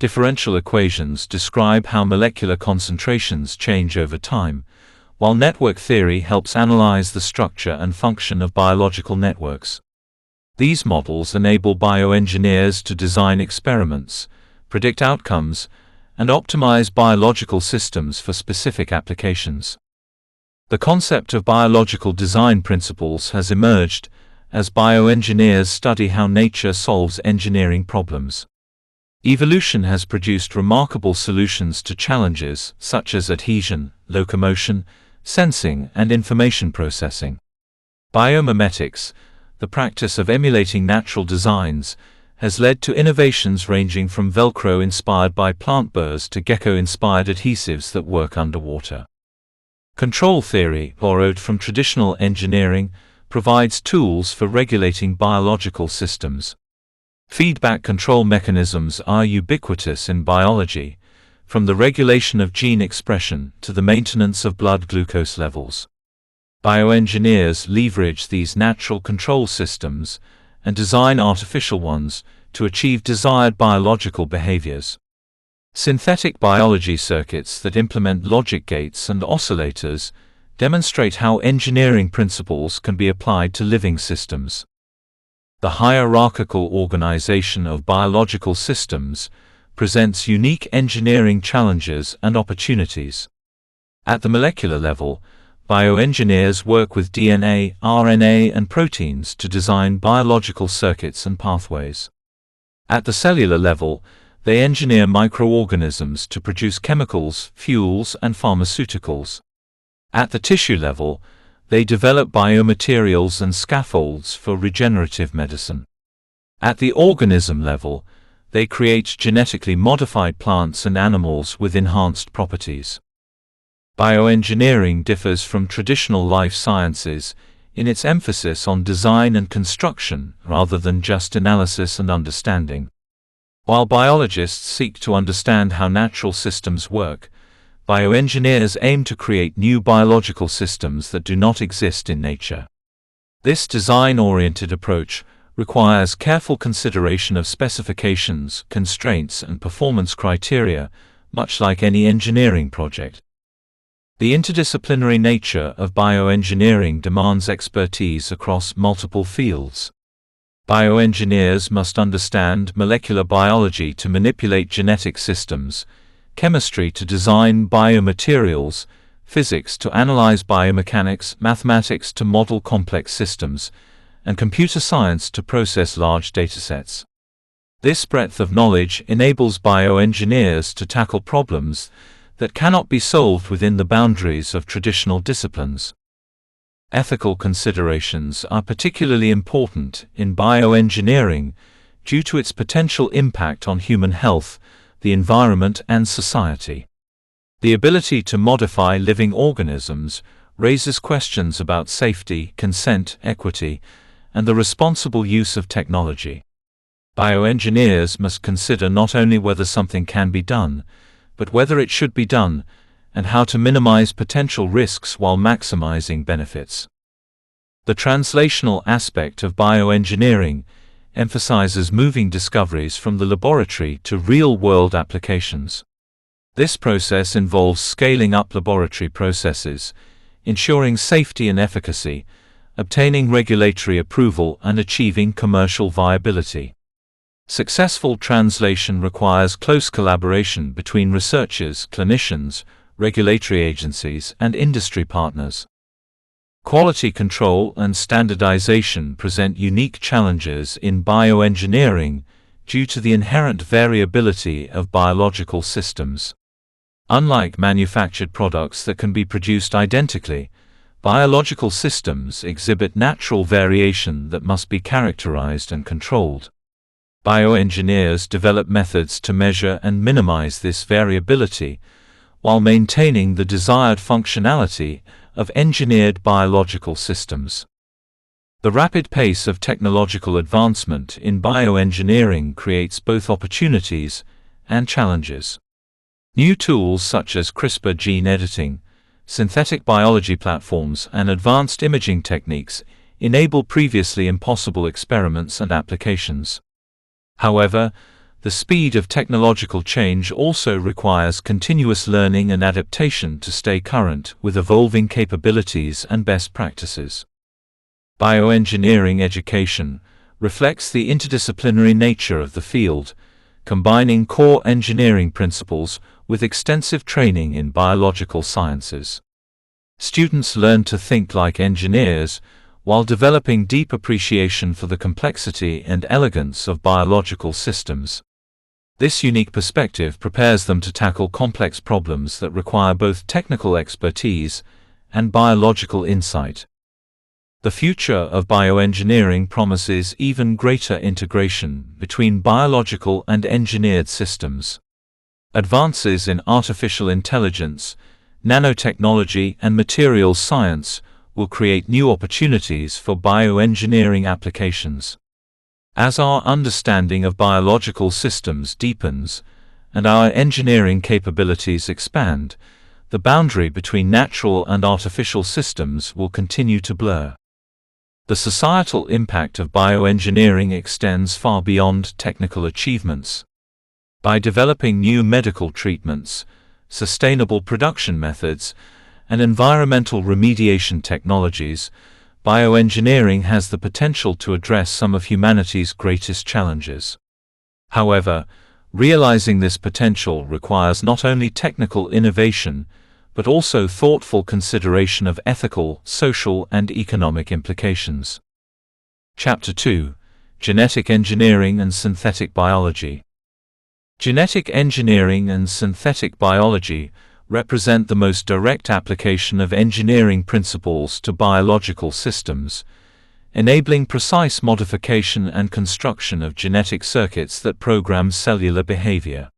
Differential equations describe how molecular concentrations change over time, while network theory helps analyze the structure and function of biological networks. These models enable bioengineers to design experiments, predict outcomes, and optimize biological systems for specific applications. The concept of biological design principles has emerged as bioengineers study how nature solves engineering problems. Evolution has produced remarkable solutions to challenges such as adhesion, locomotion, sensing, and information processing. Biomimetics, the practice of emulating natural designs, has led to innovations ranging from Velcro inspired by plant burrs to gecko-inspired adhesives that work underwater. Control theory, borrowed from traditional engineering, provides tools for regulating biological systems. Feedback control mechanisms are ubiquitous in biology, from the regulation of gene expression to the maintenance of blood glucose levels. Bioengineers leverage these natural control systems and design artificial ones to achieve desired biological behaviors. Synthetic biology circuits that implement logic gates and oscillators demonstrate how engineering principles can be applied to living systems. The hierarchical organization of biological systems presents unique engineering challenges and opportunities. At the molecular level, bioengineers work with DNA, RNA, and proteins to design biological circuits and pathways. At the cellular level, they engineer microorganisms to produce chemicals, fuels, and pharmaceuticals. At the tissue level, they develop biomaterials and scaffolds for regenerative medicine. At the organism level, they create genetically modified plants and animals with enhanced properties. Bioengineering differs from traditional life sciences in its emphasis on design and construction rather than just analysis and understanding. While biologists seek to understand how natural systems work, bioengineers aim to create new biological systems that do not exist in nature. This design-oriented approach requires careful consideration of specifications, constraints, and performance criteria, much like any engineering project. The interdisciplinary nature of bioengineering demands expertise across multiple fields. Bioengineers must understand molecular biology to manipulate genetic systems, chemistry to design biomaterials, physics to analyze biomechanics, mathematics to model complex systems, and computer science to process large datasets. This breadth of knowledge enables bioengineers to tackle problems that cannot be solved within the boundaries of traditional disciplines. Ethical considerations are particularly important in bioengineering due to its potential impact on human health, the environment, and society. The ability to modify living organisms raises questions about safety, consent, equity, and the responsible use of technology. Bioengineers must consider not only whether something can be done, but whether it should be done, and how to minimize potential risks while maximizing benefits. The translational aspect of bioengineering emphasizes moving discoveries from the laboratory to real-world applications. This process involves scaling up laboratory processes, ensuring safety and efficacy, obtaining regulatory approval, and achieving commercial viability. Successful translation requires close collaboration between researchers, clinicians, regulatory agencies, and industry partners. Quality control and standardization present unique challenges in bioengineering due to the inherent variability of biological systems. Unlike manufactured products that can be produced identically, biological systems exhibit natural variation that must be characterized and controlled. Bioengineers develop methods to measure and minimize this variability, while maintaining the desired functionality of engineered biological systems. The rapid pace of technological advancement in bioengineering creates both opportunities and challenges. New tools such as CRISPR gene editing, synthetic biology platforms, and advanced imaging techniques enable previously impossible experiments and applications. However, the speed of technological change also requires continuous learning and adaptation to stay current with evolving capabilities and best practices. Bioengineering education reflects the interdisciplinary nature of the field, combining core engineering principles with extensive training in biological sciences. Students learn to think like engineers, while developing deep appreciation for the complexity and elegance of biological systems. This unique perspective prepares them to tackle complex problems that require both technical expertise and biological insight. The future of bioengineering promises even greater integration between biological and engineered systems. Advances in artificial intelligence, nanotechnology, and materials science will create new opportunities for bioengineering applications. As our understanding of biological systems deepens and our engineering capabilities expand, the boundary between natural and artificial systems will continue to blur. The societal impact of bioengineering extends far beyond technical achievements. By developing new medical treatments, sustainable production methods, and environmental remediation technologies, bioengineering has the potential to address some of humanity's greatest challenges. However, realizing this potential requires not only technical innovation, but also thoughtful consideration of ethical, social, and economic implications. Chapter 2: Genetic Engineering and Synthetic Biology. Genetic engineering and synthetic biology represent the most direct application of engineering principles to biological systems, enabling precise modification and construction of genetic circuits that program cellular behavior.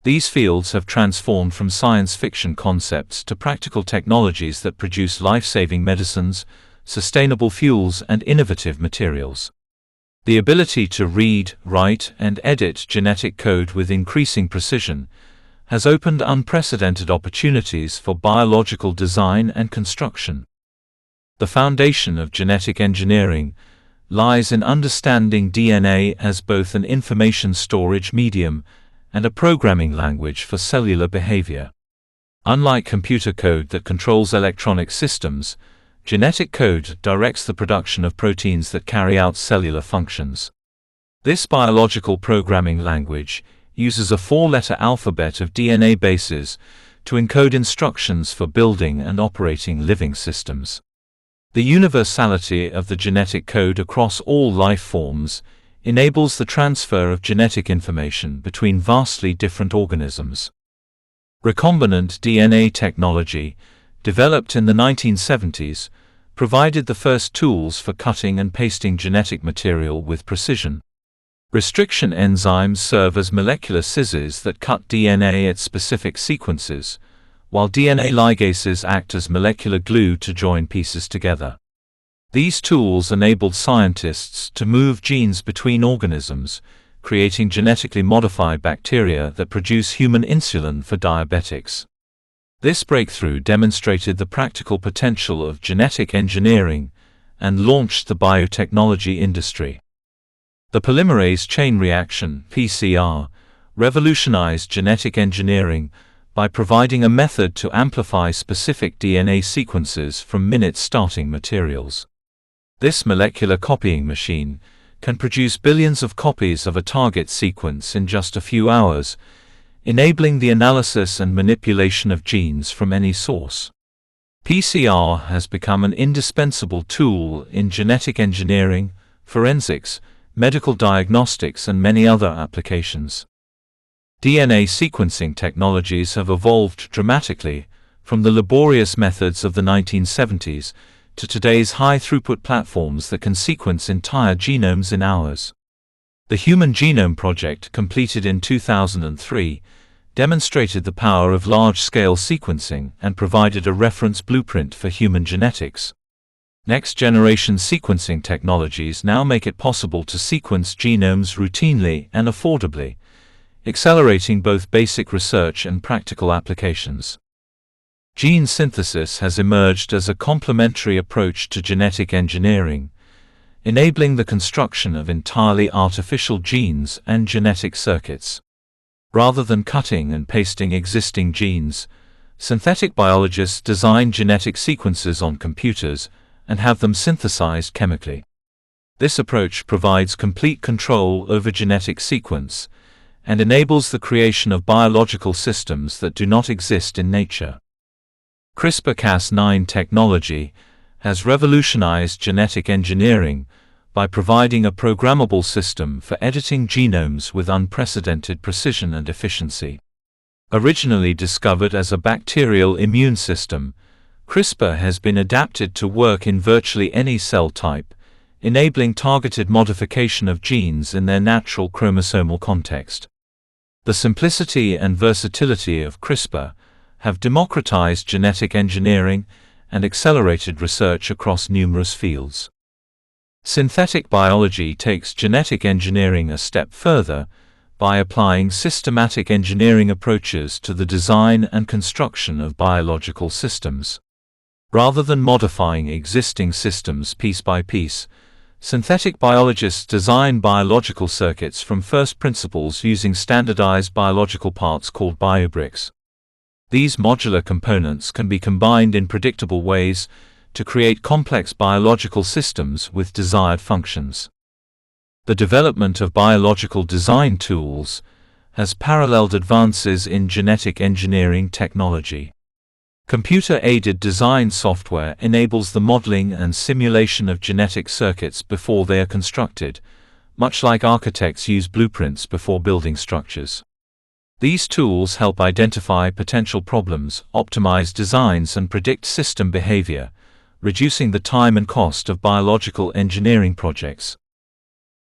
These fields have transformed from science fiction concepts to practical technologies that produce life-saving medicines, sustainable fuels, and innovative materials. The ability to read, write, and edit genetic code with increasing precision has opened unprecedented opportunities for biological design and construction. The foundation of genetic engineering lies in understanding DNA as both an information storage medium and a programming language for cellular behavior. Unlike computer code that controls electronic systems, genetic code directs the production of proteins that carry out cellular functions. This biological programming language uses a 4-letter alphabet of DNA bases to encode instructions for building and operating living systems. The universality of the genetic code across all life forms enables the transfer of genetic information between vastly different organisms. Recombinant DNA technology, developed in the 1970s, provided the first tools for cutting and pasting genetic material with precision. Restriction enzymes serve as molecular scissors that cut DNA at specific sequences, while DNA ligases act as molecular glue to join pieces together. These tools enabled scientists to move genes between organisms, creating genetically modified bacteria that produce human insulin for diabetics. This breakthrough demonstrated the practical potential of genetic engineering and launched the biotechnology industry. The polymerase chain reaction (PCR) revolutionized genetic engineering by providing a method to amplify specific DNA sequences from minute starting materials. This molecular copying machine can produce billions of copies of a target sequence in just a few hours, enabling the analysis and manipulation of genes from any source. PCR has become an indispensable tool in genetic engineering, forensics, medical diagnostics, and many other applications. DNA sequencing technologies have evolved dramatically, from the laborious methods of the 1970s to today's high-throughput platforms that can sequence entire genomes in hours. The Human Genome Project, completed in 2003, demonstrated the power of large-scale sequencing and provided a reference blueprint for human genetics. Next-generation sequencing technologies now make it possible to sequence genomes routinely and affordably, accelerating both basic research and practical applications. Gene synthesis has emerged as a complementary approach to genetic engineering, enabling the construction of entirely artificial genes and genetic circuits. Rather than cutting and pasting existing genes, synthetic biologists design genetic sequences on computers and have them synthesized chemically. This approach provides complete control over genetic sequence and enables the creation of biological systems that do not exist in nature. CRISPR-Cas9 technology has revolutionized genetic engineering by providing a programmable system for editing genomes with unprecedented precision and efficiency. Originally discovered as a bacterial immune system, CRISPR has been adapted to work in virtually any cell type, enabling targeted modification of genes in their natural chromosomal context. The simplicity and versatility of CRISPR have democratized genetic engineering and accelerated research across numerous fields. Synthetic biology takes genetic engineering a step further by applying systematic engineering approaches to the design and construction of biological systems. Rather than modifying existing systems piece by piece, synthetic biologists design biological circuits from first principles using standardized biological parts called biobricks. These modular components can be combined in predictable ways to create complex biological systems with desired functions. The development of biological design tools has paralleled advances in genetic engineering technology. Computer-aided design software enables the modeling and simulation of genetic circuits before they are constructed, much like architects use blueprints before building structures. These tools help identify potential problems, optimize designs, and predict system behavior, reducing the time and cost of biological engineering projects.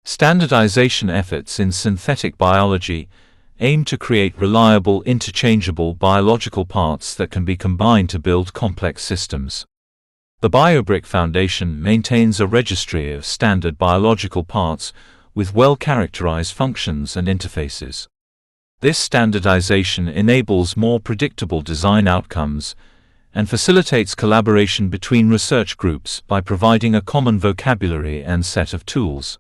Standardization efforts in synthetic biology aim to create reliable, interchangeable biological parts that can be combined to build complex systems. The BioBrick Foundation maintains a registry of standard biological parts with well-characterized functions and interfaces. This standardization enables more predictable design outcomes and facilitates collaboration between research groups by providing a common vocabulary and set of tools.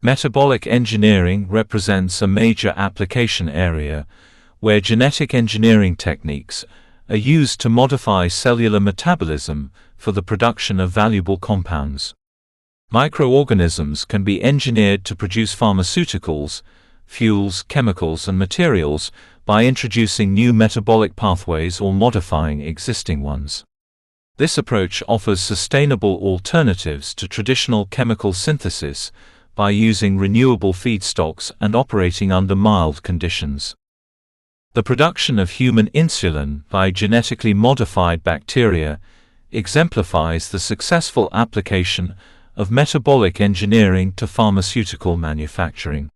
Metabolic engineering represents a major application area where genetic engineering techniques are used to modify cellular metabolism for the production of valuable compounds. Microorganisms can be engineered to produce pharmaceuticals, fuels, chemicals, and materials by introducing new metabolic pathways or modifying existing ones. This approach offers sustainable alternatives to traditional chemical synthesis by using renewable feedstocks and operating under mild conditions. The production of human insulin by genetically modified bacteria exemplifies the successful application of metabolic engineering to pharmaceutical manufacturing.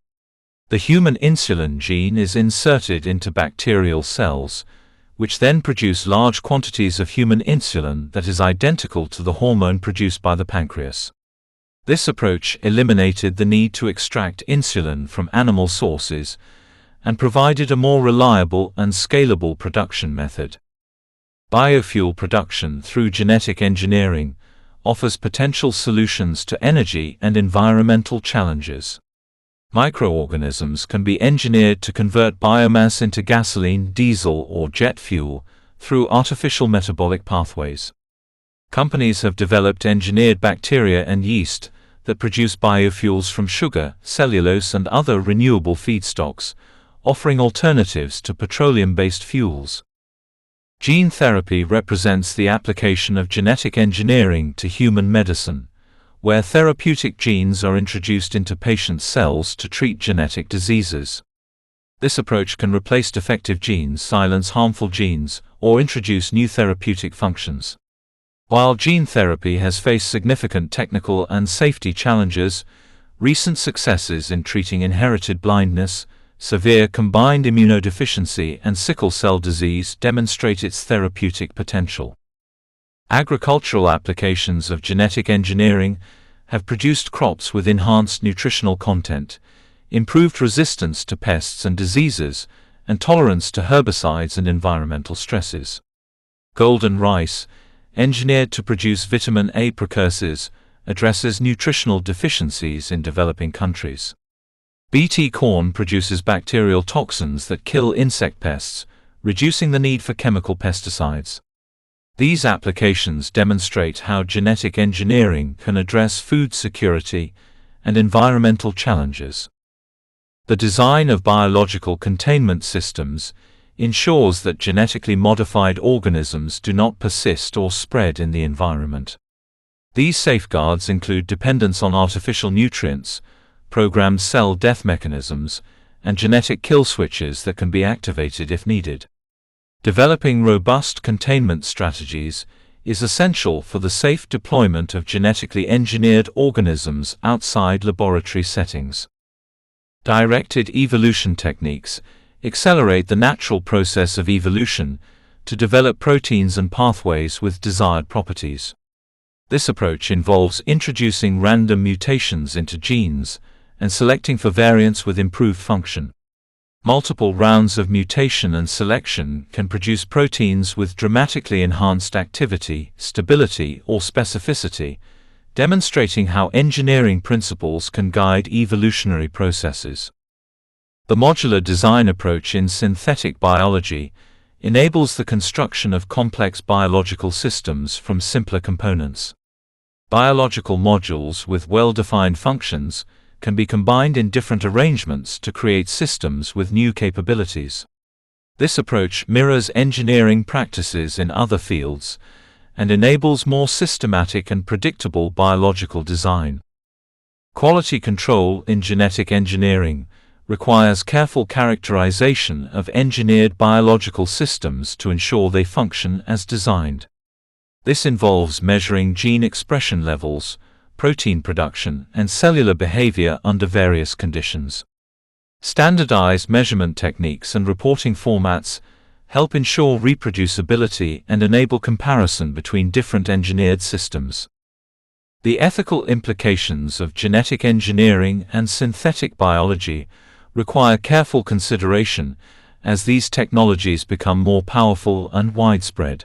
The human insulin gene is inserted into bacterial cells, which then produce large quantities of human insulin that is identical to the hormone produced by the pancreas. This approach eliminated the need to extract insulin from animal sources and provided a more reliable and scalable production method. Biofuel production through genetic engineering offers potential solutions to energy and environmental challenges. Microorganisms can be engineered to convert biomass into gasoline, diesel, or jet fuel through artificial metabolic pathways. Companies have developed engineered bacteria and yeast that produce biofuels from sugar, cellulose, and other renewable feedstocks, offering alternatives to petroleum-based fuels. Gene therapy represents the application of genetic engineering to human medicine, where therapeutic genes are introduced into patient cells to treat genetic diseases. This approach can replace defective genes, silence harmful genes, or introduce new therapeutic functions. While gene therapy has faced significant technical and safety challenges, recent successes in treating inherited blindness, severe combined immunodeficiency, and sickle cell disease demonstrate its therapeutic potential. Agricultural applications of genetic engineering have produced crops with enhanced nutritional content, improved resistance to pests and diseases, and tolerance to herbicides and environmental stresses. Golden rice, engineered to produce vitamin A precursors, addresses nutritional deficiencies in developing countries. Bt corn produces bacterial toxins that kill insect pests, reducing the need for chemical pesticides. These applications demonstrate how genetic engineering can address food security and environmental challenges. The design of biological containment systems ensures that genetically modified organisms do not persist or spread in the environment. These safeguards include dependence on artificial nutrients, programmed cell death mechanisms, and genetic kill switches that can be activated if needed. Developing robust containment strategies is essential for the safe deployment of genetically engineered organisms outside laboratory settings. Directed evolution techniques accelerate the natural process of evolution to develop proteins and pathways with desired properties. This approach involves introducing random mutations into genes and selecting for variants with improved function. Multiple rounds of mutation and selection can produce proteins with dramatically enhanced activity, stability, or specificity, demonstrating how engineering principles can guide evolutionary processes. The modular design approach in synthetic biology enables the construction of complex biological systems from simpler components. Biological modules with well-defined functions can be combined in different arrangements to create systems with new capabilities. This approach mirrors engineering practices in other fields and enables more systematic and predictable biological design. Quality control in genetic engineering requires careful characterization of engineered biological systems to ensure they function as designed. This involves measuring gene expression levels, protein production, and cellular behavior under various conditions. Standardized measurement techniques and reporting formats help ensure reproducibility and enable comparison between different engineered systems. The ethical implications of genetic engineering and synthetic biology require careful consideration as these technologies become more powerful and widespread.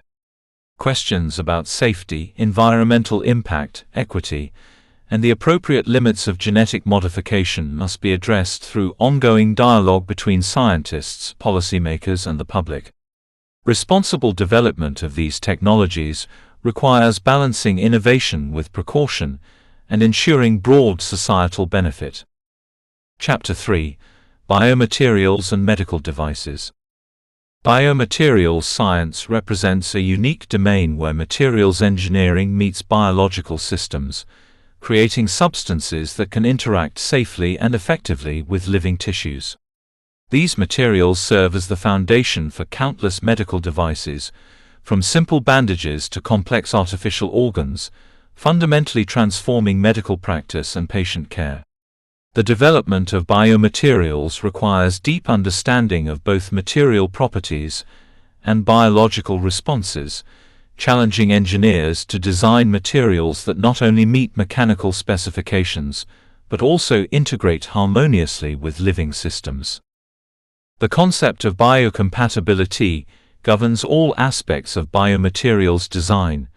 Questions about safety, environmental impact, equity, and the appropriate limits of genetic modification must be addressed through ongoing dialogue between scientists, policymakers, and the public. Responsible development of these technologies requires balancing innovation with precaution and ensuring broad societal benefit. Chapter 3: Biomaterials and Medical Devices. Biomaterials science represents a unique domain where materials engineering meets biological systems, creating substances that can interact safely and effectively with living tissues. These materials serve as the foundation for countless medical devices, from simple bandages to complex artificial organs, fundamentally transforming medical practice and patient care. The development of biomaterials requires deep understanding of both material properties and biological responses, challenging engineers to design materials that not only meet mechanical specifications, but also integrate harmoniously with living systems. The concept of biocompatibility governs all aspects of biomaterials design,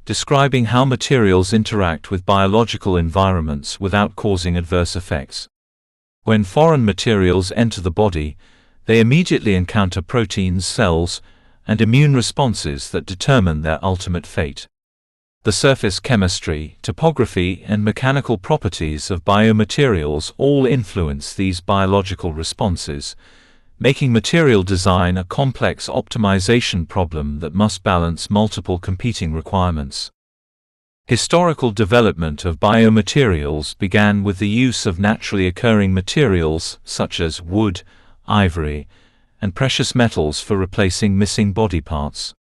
describing how materials interact with biological environments without causing adverse effects. When foreign materials enter the body, they immediately encounter proteins, cells, and immune responses that determine their ultimate fate. The surface chemistry, topography, and mechanical properties of biomaterials all influence these biological responses, making material design a complex optimization problem that must balance multiple competing requirements. Historical development of biomaterials began with the use of naturally occurring materials such as wood, ivory, and precious metals for replacing missing body parts.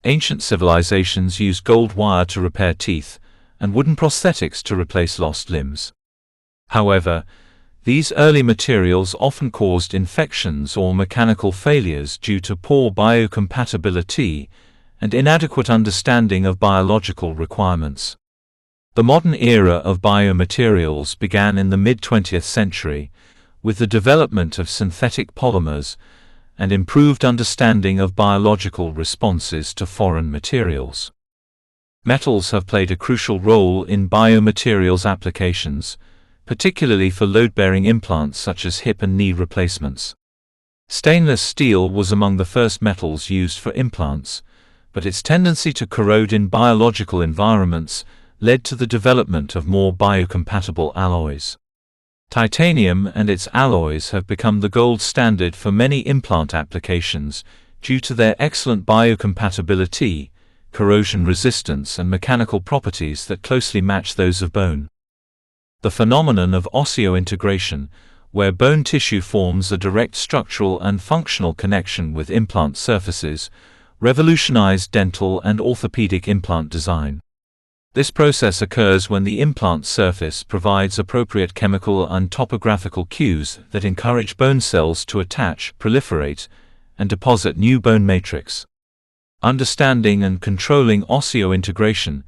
Ancient civilizations used gold wire to repair teeth, and wooden prosthetics to replace lost limbs. However, these early materials often caused infections or mechanical failures due to poor biocompatibility and inadequate understanding of biological requirements. The modern era of biomaterials began in the mid-20th century, with the development of synthetic polymers and improved understanding of biological responses to foreign materials. Metals have played a crucial role in biomaterials applications, particularly for load-bearing implants such as hip and knee replacements. Stainless steel was among the first metals used for implants, but its tendency to corrode in biological environments led to the development of more biocompatible alloys. Titanium and its alloys have become the gold standard for many implant applications due to their excellent biocompatibility, corrosion resistance, and mechanical properties that closely match those of bone. The phenomenon of osseointegration, where bone tissue forms a direct structural and functional connection with implant surfaces, revolutionized dental and orthopedic implant design. This process occurs when the implant surface provides appropriate chemical and topographical cues that encourage bone cells to attach, proliferate, and deposit new bone matrix. Understanding and controlling osseointegration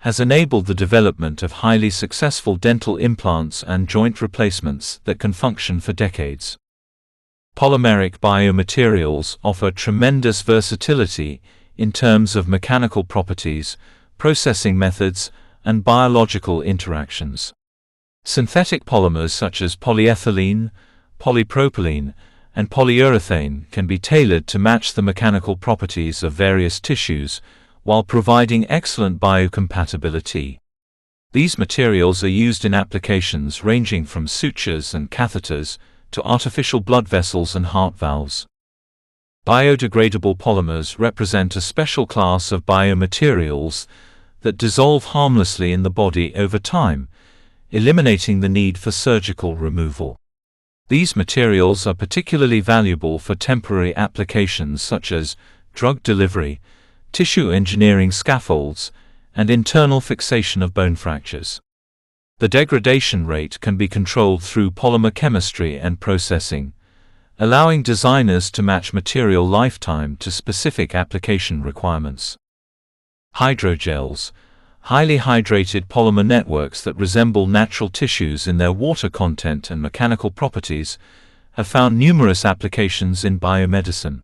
has enabled the development of highly successful dental implants and joint replacements that can function for decades. Polymeric biomaterials offer tremendous versatility in terms of mechanical properties, processing methods, and biological interactions. Synthetic polymers such as polyethylene, polypropylene, and polyurethane can be tailored to match the mechanical properties of various tissues, while providing excellent biocompatibility. These materials are used in applications ranging from sutures and catheters to artificial blood vessels and heart valves. Biodegradable polymers represent a special class of biomaterials that dissolve harmlessly in the body over time, eliminating the need for surgical removal. These materials are particularly valuable for temporary applications such as drug delivery, tissue engineering scaffolds, and internal fixation of bone fractures. The degradation rate can be controlled through polymer chemistry and processing, allowing designers to match material lifetime to specific application requirements. Hydrogels, highly hydrated polymer networks that resemble natural tissues in their water content and mechanical properties, have found numerous applications in biomedicine.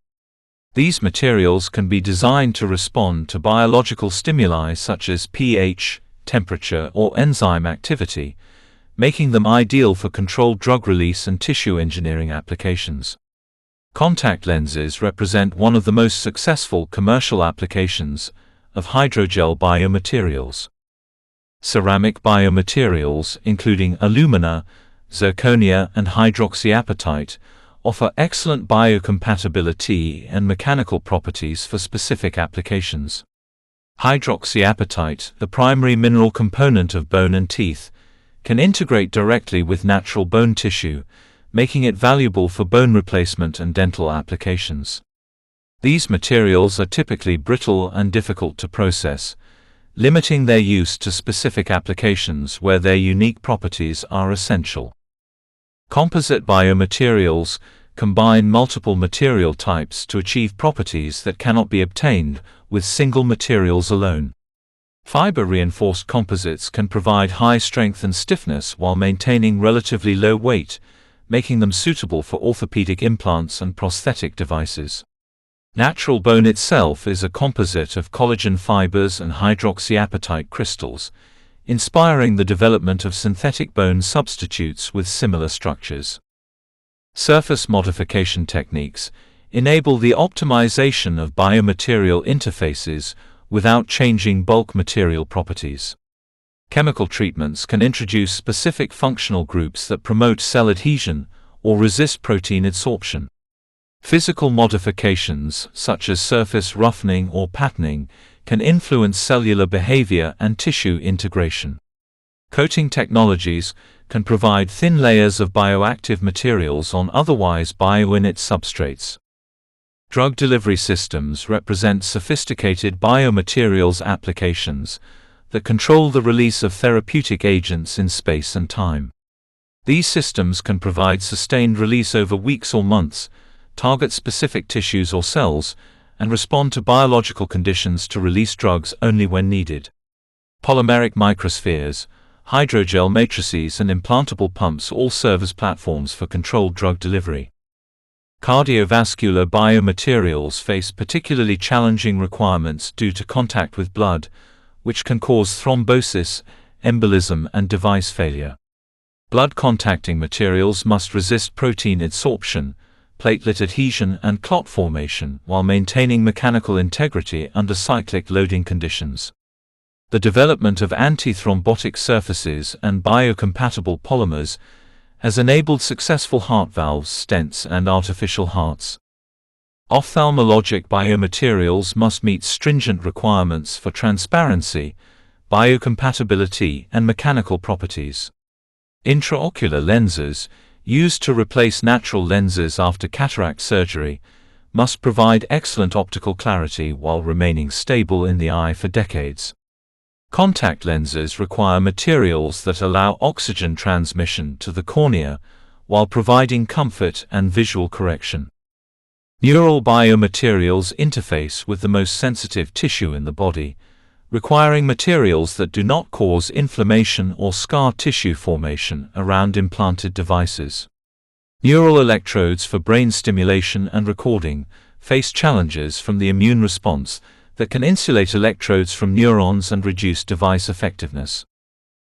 These materials can be designed to respond to biological stimuli such as pH, temperature, or enzyme activity, making them ideal for controlled drug release and tissue engineering applications. Contact lenses represent one of the most successful commercial applications of hydrogel biomaterials. Ceramic biomaterials, including alumina, zirconia, and hydroxyapatite, offer excellent biocompatibility and mechanical properties for specific applications. Hydroxyapatite, the primary mineral component of bone and teeth, can integrate directly with natural bone tissue, making it valuable for bone replacement and dental applications. These materials are typically brittle and difficult to process, limiting their use to specific applications where their unique properties are essential. Composite biomaterials combine multiple material types to achieve properties that cannot be obtained with single materials alone. Fiber-reinforced composites can provide high strength and stiffness while maintaining relatively low weight, making them suitable for orthopedic implants and prosthetic devices. Natural bone itself is a composite of collagen fibers and hydroxyapatite crystals, inspiring the development of synthetic bone substitutes with similar structures. Surface modification techniques enable the optimization of biomaterial interfaces without changing bulk material properties. Chemical treatments can introduce specific functional groups that promote cell adhesion or resist protein adsorption. Physical modifications, such as surface roughening or patterning, can influence cellular behavior and tissue integration. Coating technologies can provide thin layers of bioactive materials on otherwise bioinert substrates. Drug delivery systems represent sophisticated biomaterials applications that control the release of therapeutic agents in space and time. These systems can provide sustained release over weeks or months, target specific tissues or cells, and respond to biological conditions to release drugs only when needed. Polymeric microspheres, hydrogel matrices, and implantable pumps all serve as platforms for controlled drug delivery. Cardiovascular biomaterials face particularly challenging requirements due to contact with blood, which can cause thrombosis, embolism, and device failure. Blood-contacting materials must resist protein adsorption, platelet adhesion, and clot formation while maintaining mechanical integrity under cyclic loading conditions. The development of anti-thrombotic surfaces and biocompatible polymers has enabled successful heart valves, stents, and artificial hearts. Ophthalmologic biomaterials must meet stringent requirements for transparency, biocompatibility, and mechanical properties. Intraocular lenses, used to replace natural lenses after cataract surgery, must provide excellent optical clarity while remaining stable in the eye for decades. Contact lenses require materials that allow oxygen transmission to the cornea while providing comfort and visual correction. Neural biomaterials interface with the most sensitive tissue in the body, requiring materials that do not cause inflammation or scar tissue formation around implanted devices. Neural electrodes for brain stimulation and recording face challenges from the immune response that can insulate electrodes from neurons and reduce device effectiveness.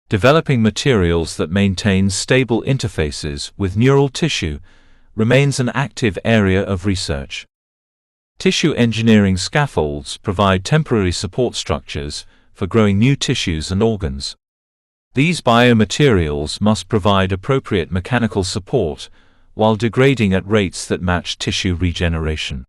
Developing materials that maintain stable interfaces with neural tissue remains an active area of research. Tissue engineering scaffolds provide temporary support structures for growing new tissues and organs. These biomaterials must provide appropriate mechanical support while degrading at rates that match tissue regeneration.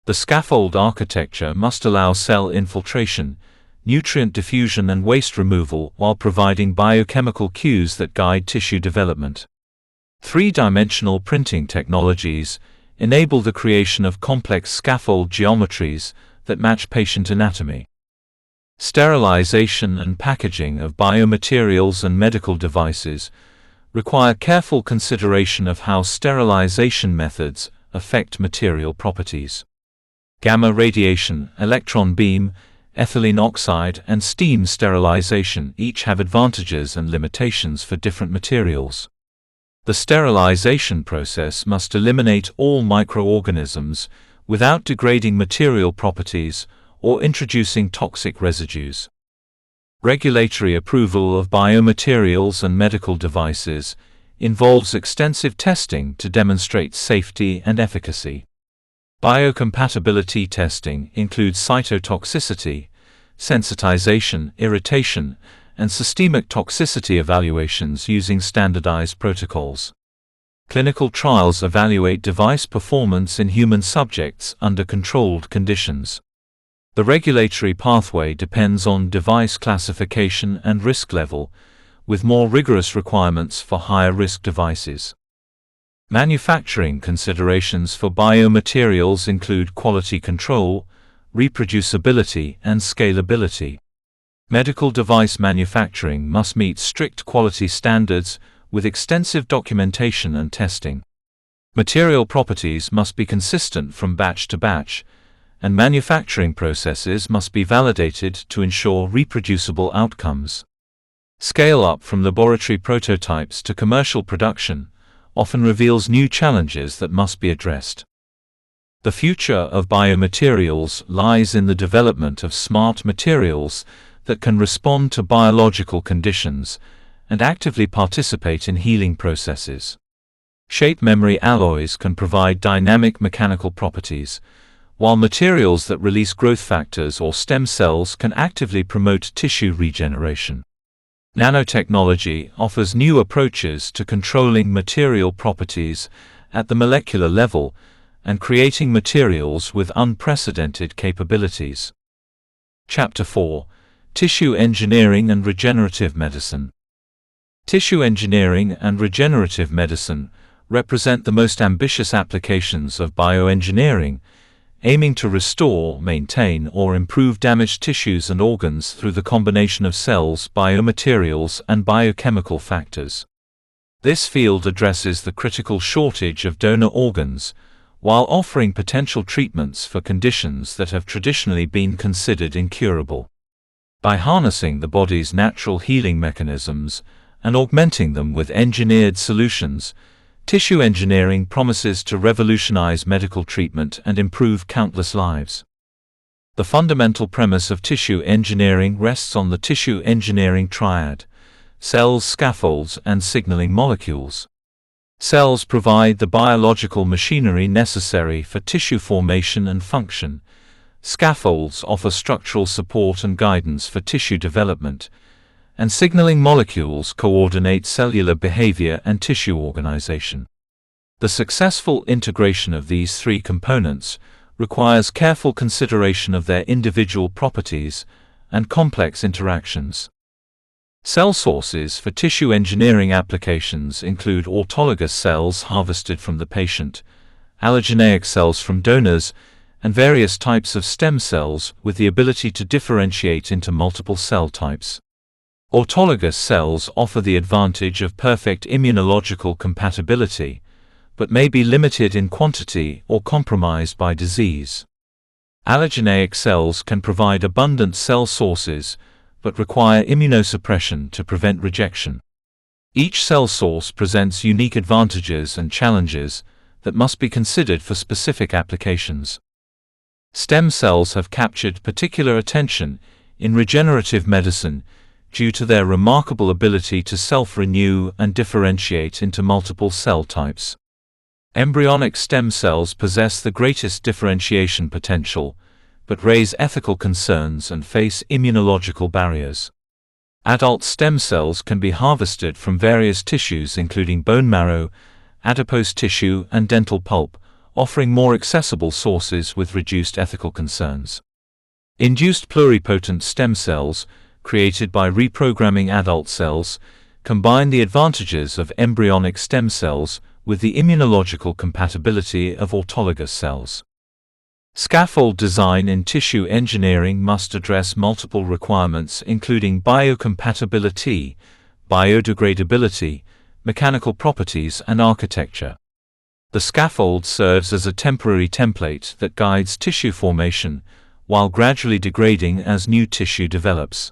The scaffold architecture must allow cell infiltration, nutrient diffusion, and waste removal while providing biochemical cues that guide tissue development. Three-dimensional printing technologies enable the creation of complex scaffold geometries that match patient anatomy. Sterilization and packaging of biomaterials and medical devices require careful consideration of how sterilization methods affect material properties. Gamma radiation, electron beam, ethylene oxide, and steam sterilization each have advantages and limitations for different materials. The sterilization process must eliminate all microorganisms without degrading material properties or introducing toxic residues. Regulatory approval of biomaterials and medical devices involves extensive testing to demonstrate safety and efficacy. Biocompatibility testing includes cytotoxicity, sensitization, irritation, and systemic toxicity evaluations using standardized protocols. Clinical trials evaluate device performance in human subjects under controlled conditions. The regulatory pathway depends on device classification and risk level, with more rigorous requirements for higher-risk devices. Manufacturing considerations for biomaterials include quality control, reproducibility, and scalability. Medical device manufacturing must meet strict quality standards with extensive documentation and testing. Material properties must be consistent from batch to batch, and manufacturing processes must be validated to ensure reproducible outcomes. Scale-up from laboratory prototypes to commercial production often reveals new challenges that must be addressed. The future of biomaterials lies in the development of smart materials that can respond to biological conditions and actively participate in healing processes. Shape memory alloys can provide dynamic mechanical properties, while materials that release growth factors or stem cells can actively promote tissue regeneration. Nanotechnology offers new approaches to controlling material properties at the molecular level and creating materials with unprecedented capabilities. Chapter 4: Tissue Engineering and Regenerative Medicine. Tissue engineering and regenerative medicine represent the most ambitious applications of bioengineering, aiming to restore, maintain, or improve damaged tissues and organs through the combination of cells, biomaterials, and biochemical factors. This field addresses the critical shortage of donor organs, while offering potential treatments for conditions that have traditionally been considered incurable. By harnessing the body's natural healing mechanisms and augmenting them with engineered solutions, tissue engineering promises to revolutionize medical treatment and improve countless lives. The fundamental premise of tissue engineering rests on the tissue engineering triad: cells, scaffolds, and signaling molecules. Cells provide the biological machinery necessary for tissue formation and function. Scaffolds offer structural support and guidance for tissue development, and signaling molecules coordinate cellular behavior and tissue organization. The successful integration of these three components requires careful consideration of their individual properties and complex interactions. Cell sources for tissue engineering applications include autologous cells harvested from the patient, allogeneic cells from donors, and various types of stem cells with the ability to differentiate into multiple cell types. Autologous cells offer the advantage of perfect immunological compatibility, but may be limited in quantity or compromised by disease. Allogeneic cells can provide abundant cell sources, but require immunosuppression to prevent rejection. Each cell source presents unique advantages and challenges that must be considered for specific applications. Stem cells have captured particular attention in regenerative medicine due to their remarkable ability to self-renew and differentiate into multiple cell types. Embryonic stem cells possess the greatest differentiation potential, but raise ethical concerns and face immunological barriers. Adult stem cells can be harvested from various tissues including bone marrow, adipose tissue, and dental pulp, offering more accessible sources with reduced ethical concerns. Induced pluripotent stem cells, created by reprogramming adult cells, combine the advantages of embryonic stem cells with the immunological compatibility of autologous cells. Scaffold design in tissue engineering must address multiple requirements including biocompatibility, biodegradability, mechanical properties, and architecture. The scaffold serves as a temporary template that guides tissue formation while gradually degrading as new tissue develops.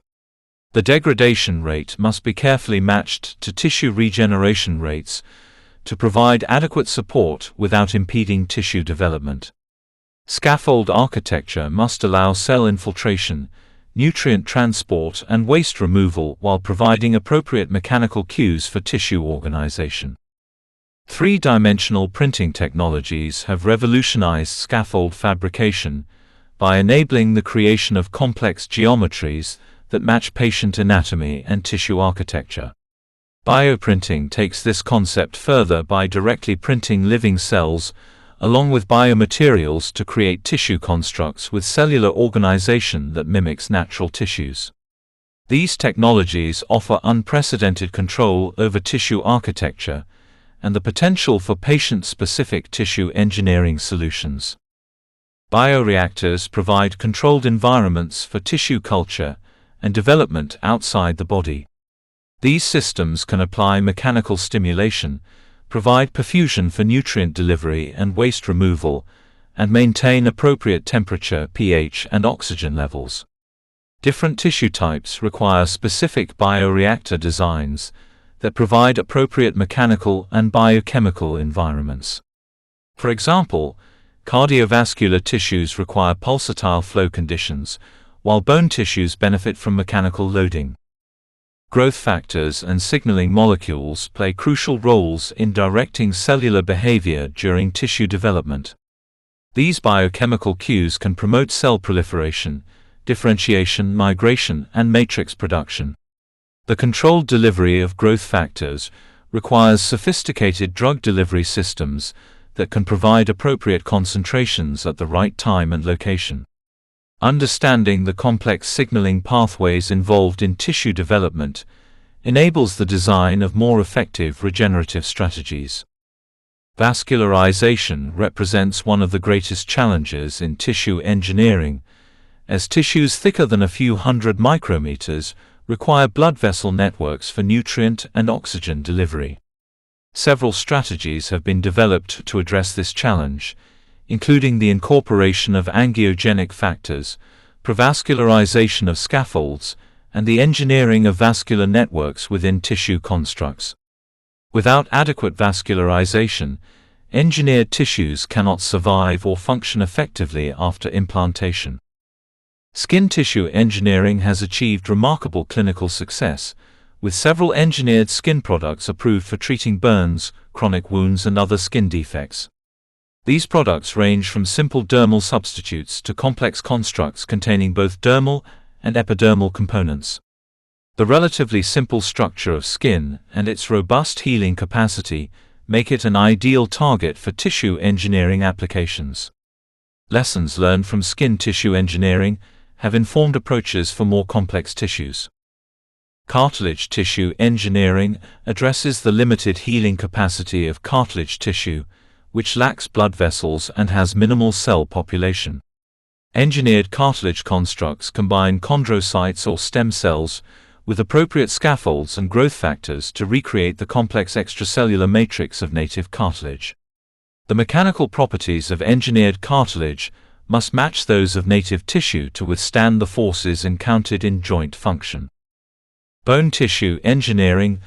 The degradation rate must be carefully matched to tissue regeneration rates to provide adequate support without impeding tissue development. Scaffold architecture must allow cell infiltration, nutrient transport, and waste removal while providing appropriate mechanical cues for tissue organization. Three-dimensional printing technologies have revolutionized scaffold fabrication by enabling the creation of complex geometries that match patient anatomy and tissue architecture. Bioprinting takes this concept further by directly printing living cells along with biomaterials to create tissue constructs with cellular organization that mimics natural tissues. These technologies offer unprecedented control over tissue architecture and the potential for patient-specific tissue engineering solutions. Bioreactors provide controlled environments for tissue culture and development outside the body. These systems can apply mechanical stimulation, provide perfusion for nutrient delivery and waste removal, and maintain appropriate temperature, pH, and oxygen levels. Different tissue types require specific bioreactor designs that provide appropriate mechanical and biochemical environments. For example, cardiovascular tissues require pulsatile flow conditions, while bone tissues benefit from mechanical loading. Growth factors and signaling molecules play crucial roles in directing cellular behavior during tissue development. These biochemical cues can promote cell proliferation, differentiation, migration, and matrix production. The controlled delivery of growth factors requires sophisticated drug delivery systems that can provide appropriate concentrations at the right time and location. Understanding the complex signaling pathways involved in tissue development enables the design of more effective regenerative strategies. Vascularization represents one of the greatest challenges in tissue engineering, as tissues thicker than a few hundred micrometers require blood vessel networks for nutrient and oxygen delivery. Several strategies have been developed to address this challenge, including the incorporation of angiogenic factors, provascularization of scaffolds, and the engineering of vascular networks within tissue constructs. Without adequate vascularization, engineered tissues cannot survive or function effectively after implantation. Skin tissue engineering has achieved remarkable clinical success, with several engineered skin products approved for treating burns, chronic wounds, and other skin defects. These products range from simple dermal substitutes to complex constructs containing both dermal and epidermal components. The relatively simple structure of skin and its robust healing capacity make it an ideal target for tissue engineering applications. Lessons learned from skin tissue engineering have informed approaches for more complex tissues. Cartilage tissue engineering addresses the limited healing capacity of cartilage tissue, which lacks blood vessels and has minimal cell population. Engineered cartilage constructs combine chondrocytes or stem cells with appropriate scaffolds and growth factors to recreate the complex extracellular matrix of native cartilage. The mechanical properties of engineered cartilage must match those of native tissue to withstand the forces encountered in joint function. Bone tissue engineering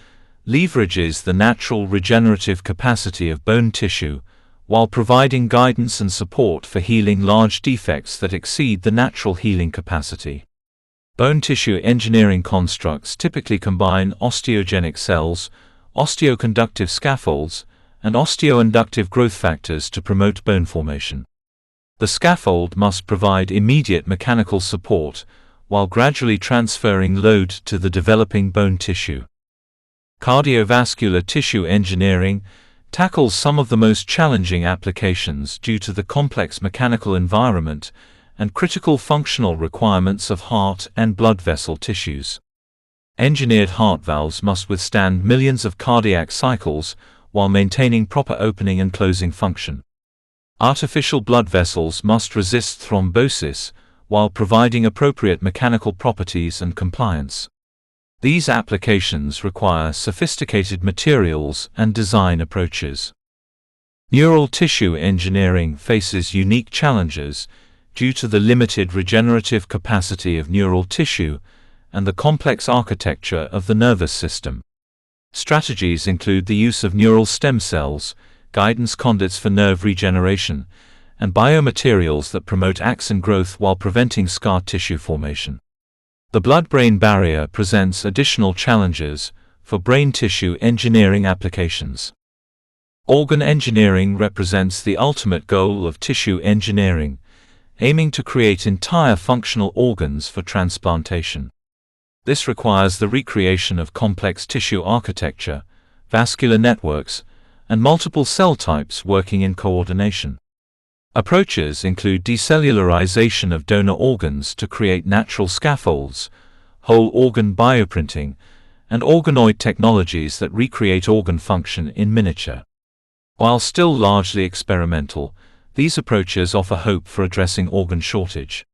leverages the natural regenerative capacity of bone tissue while providing guidance and support for healing large defects that exceed the natural healing capacity. Bone tissue engineering constructs typically combine osteogenic cells, osteoconductive scaffolds, and osteoinductive growth factors to promote bone formation. The scaffold must provide immediate mechanical support while gradually transferring load to the developing bone tissue. Cardiovascular tissue engineering tackles some of the most challenging applications due to the complex mechanical environment and critical functional requirements of heart and blood vessel tissues. Engineered heart valves must withstand millions of cardiac cycles while maintaining proper opening and closing function. Artificial blood vessels must resist thrombosis while providing appropriate mechanical properties and compliance. These applications require sophisticated materials and design approaches. Neural tissue engineering faces unique challenges due to the limited regenerative capacity of neural tissue and the complex architecture of the nervous system. Strategies include the use of neural stem cells, guidance conduits for nerve regeneration, and biomaterials that promote axon growth while preventing scar tissue formation. The blood-brain barrier presents additional challenges for brain tissue engineering applications. Organ engineering represents the ultimate goal of tissue engineering, aiming to create entire functional organs for transplantation. This requires the recreation of complex tissue architecture, vascular networks, and multiple cell types working in coordination. Approaches include decellularization of donor organs to create natural scaffolds, whole organ bioprinting, and organoid technologies that recreate organ function in miniature. While still largely experimental, these approaches offer hope for addressing organ shortage.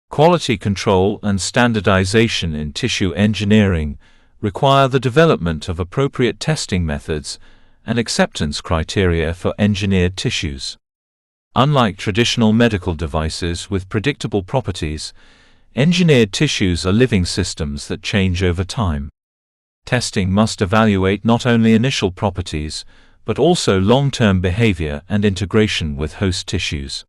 Quality control and standardization in tissue engineering require the development of appropriate testing methods and acceptance criteria for engineered tissues. Unlike traditional medical devices with predictable properties, engineered tissues are living systems that change over time. Testing must evaluate not only initial properties, but also long-term behavior and integration with host tissues.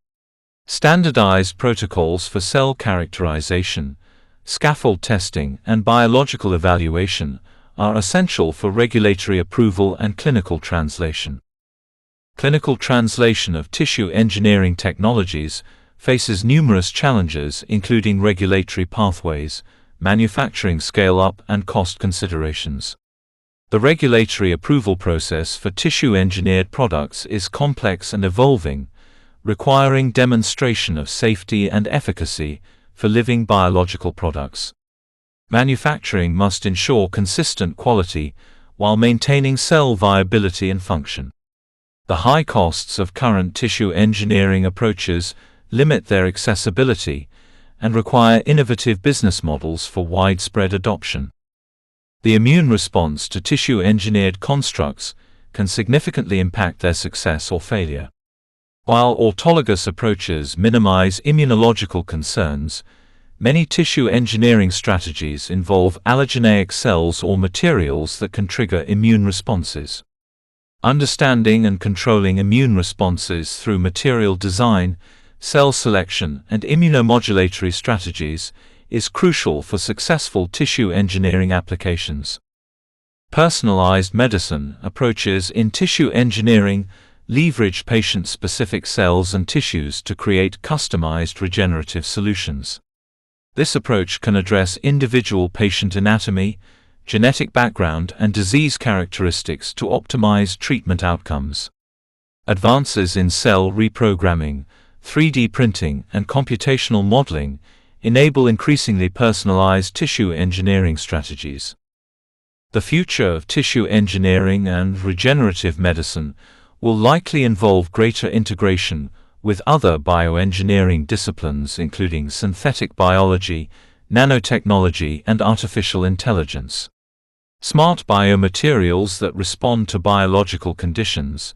Standardized protocols for cell characterization, scaffold testing, and biological evaluation are essential for regulatory approval and clinical translation. Clinical translation of tissue engineering technologies faces numerous challenges, including regulatory pathways, manufacturing scale-up, and cost considerations. The regulatory approval process for tissue-engineered products is complex and evolving, requiring demonstration of safety and efficacy for living biological products. Manufacturing must ensure consistent quality while maintaining cell viability and function. The high costs of current tissue engineering approaches limit their accessibility and require innovative business models for widespread adoption. The immune response to tissue-engineered constructs can significantly impact their success or failure. While autologous approaches minimize immunological concerns, many tissue engineering strategies involve allogeneic cells or materials that can trigger immune responses. Understanding and controlling immune responses through material design, cell selection, and immunomodulatory strategies is crucial for successful tissue engineering applications. Personalized medicine approaches in tissue engineering leverage patient-specific cells and tissues to create customized regenerative solutions. This approach can address individual patient anatomy, genetic background, and disease characteristics to optimize treatment outcomes. Advances in cell reprogramming, 3D printing, and computational modeling enable increasingly personalized tissue engineering strategies. The future of tissue engineering and regenerative medicine will likely involve greater integration with other bioengineering disciplines, including synthetic biology, nanotechnology, and artificial intelligence. Smart biomaterials that respond to biological conditions,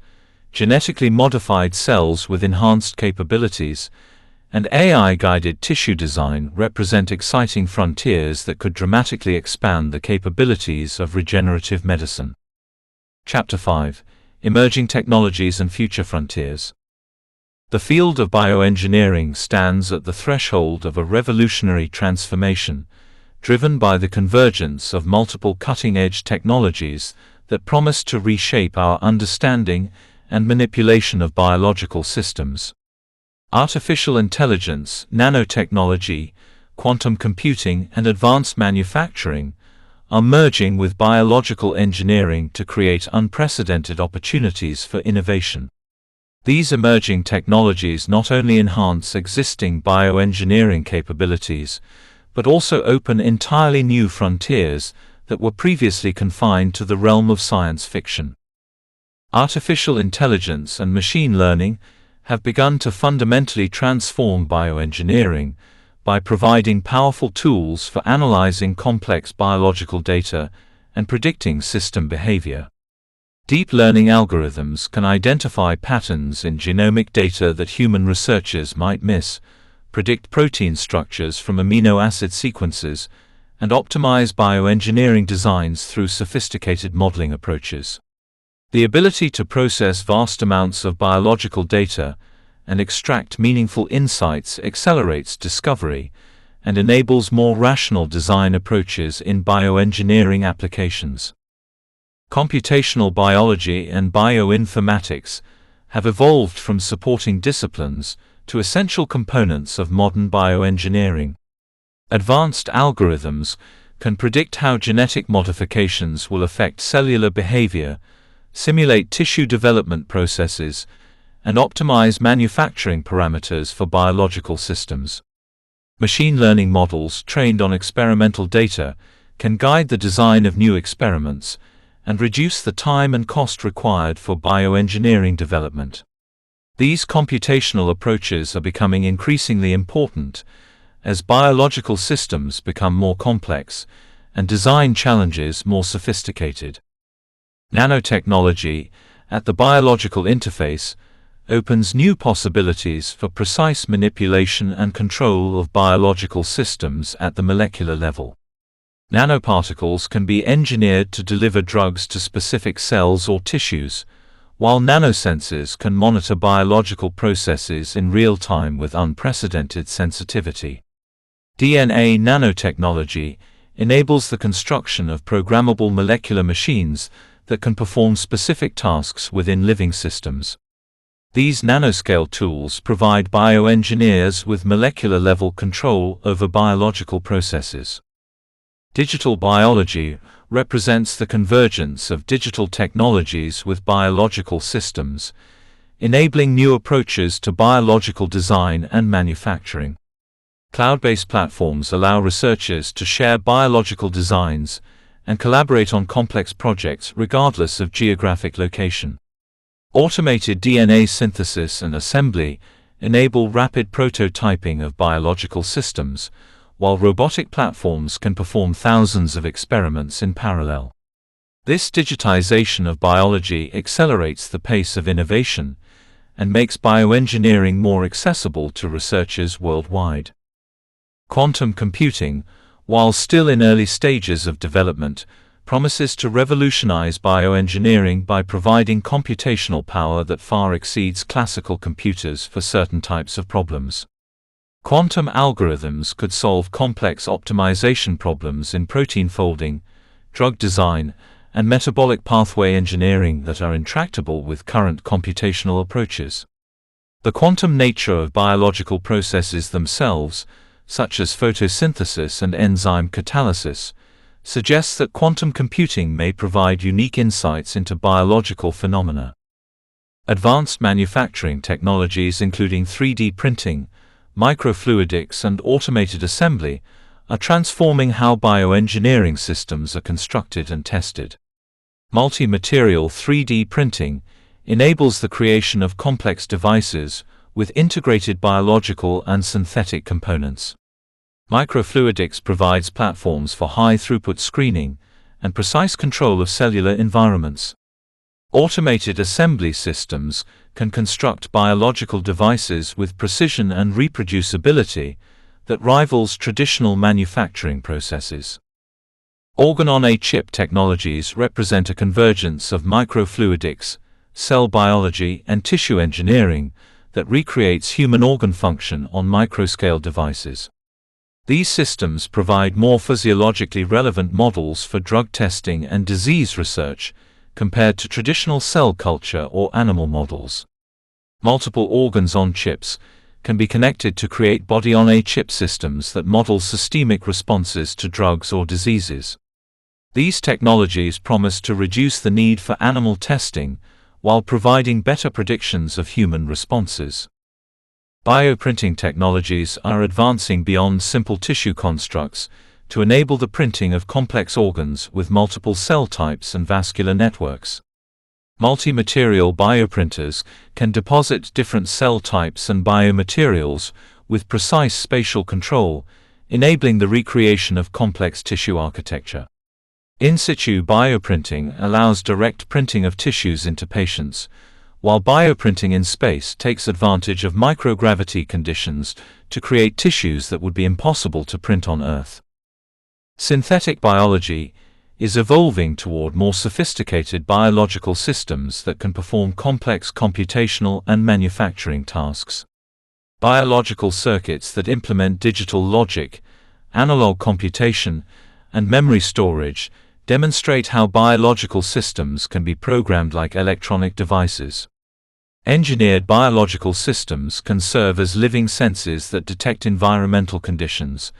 genetically modified cells with enhanced capabilities, and AI-guided tissue design represent exciting frontiers that could dramatically expand the capabilities of regenerative medicine. Chapter 5: Emerging Technologies and Future Frontiers. The field of bioengineering stands at the threshold of a revolutionary transformation, driven by the convergence of multiple cutting-edge technologies that promise to reshape our understanding and manipulation of biological systems. Artificial intelligence, nanotechnology, quantum computing, and advanced manufacturing are merging with biological engineering to create unprecedented opportunities for innovation. These emerging technologies not only enhance existing bioengineering capabilities, but also open entirely new frontiers that were previously confined to the realm of science fiction. Artificial intelligence and machine learning have begun to fundamentally transform bioengineering by providing powerful tools for analyzing complex biological data and predicting system behavior. Deep learning algorithms can identify patterns in genomic data that human researchers might miss, predict protein structures from amino acid sequences, and optimize bioengineering designs through sophisticated modeling approaches. The ability to process vast amounts of biological data and extract meaningful insights accelerates discovery and enables more rational design approaches in bioengineering applications. Computational biology and bioinformatics have evolved from supporting disciplines to essential components of modern bioengineering. Advanced algorithms can predict how genetic modifications will affect cellular behavior, simulate tissue development processes, and optimize manufacturing parameters for biological systems. Machine learning models trained on experimental data can guide the design of new experiments and reduce the time and cost required for bioengineering development. These computational approaches are becoming increasingly important as biological systems become more complex and design challenges more sophisticated. Nanotechnology, at the biological interface, opens new possibilities for precise manipulation and control of biological systems at the molecular level. Nanoparticles can be engineered to deliver drugs to specific cells or tissues, while nanosensors can monitor biological processes in real time with unprecedented sensitivity. DNA nanotechnology enables the construction of programmable molecular machines that can perform specific tasks within living systems. These nanoscale tools provide bioengineers with molecular-level control over biological processes. Digital biology represents the convergence of digital technologies with biological systems, enabling new approaches to biological design and manufacturing. Cloud-based platforms allow researchers to share biological designs and collaborate on complex projects regardless of geographic location. Automated DNA synthesis and assembly enable rapid prototyping of biological systems, while robotic platforms can perform thousands of experiments in parallel. This digitization of biology accelerates the pace of innovation and makes bioengineering more accessible to researchers worldwide. Quantum computing, while still in early stages of development, promises to revolutionize bioengineering by providing computational power that far exceeds classical computers for certain types of problems. Quantum algorithms could solve complex optimization problems in protein folding, drug design, and metabolic pathway engineering that are intractable with current computational approaches. The quantum nature of biological processes themselves, such as photosynthesis and enzyme catalysis, suggests that quantum computing may provide unique insights into biological phenomena. Advanced manufacturing technologies including 3D printing, microfluidics, and automated assembly are transforming how bioengineering systems are constructed and tested. Multi-material 3D printing enables the creation of complex devices with integrated biological and synthetic components. Microfluidics provides platforms for high-throughput screening and precise control of cellular environments. Automated assembly systems can construct biological devices with precision and reproducibility that rivals traditional manufacturing processes. Organ-on-a-chip technologies represent a convergence of microfluidics, cell biology, and tissue engineering that recreates human organ function on microscale devices. These systems provide more physiologically relevant models for drug testing and disease research compared to traditional cell culture or animal models. Multiple organs on chips can be connected to create body-on-a-chip systems that model systemic responses to drugs or diseases. These technologies promise to reduce the need for animal testing while providing better predictions of human responses. Bioprinting technologies are advancing beyond simple tissue constructs to enable the printing of complex organs with multiple cell types and vascular networks. Multi-material bioprinters can deposit different cell types and biomaterials with precise spatial control, enabling the recreation of complex tissue architecture. In situ bioprinting allows direct printing of tissues into patients, while bioprinting in space takes advantage of microgravity conditions to create tissues that would be impossible to print on Earth. Synthetic biology is evolving toward more sophisticated biological systems that can perform complex computational and manufacturing tasks. Biological circuits that implement digital logic, analog computation, and memory storage demonstrate how biological systems can be programmed like electronic devices. Engineered biological systems can serve as living sensors that detect environmental conditions,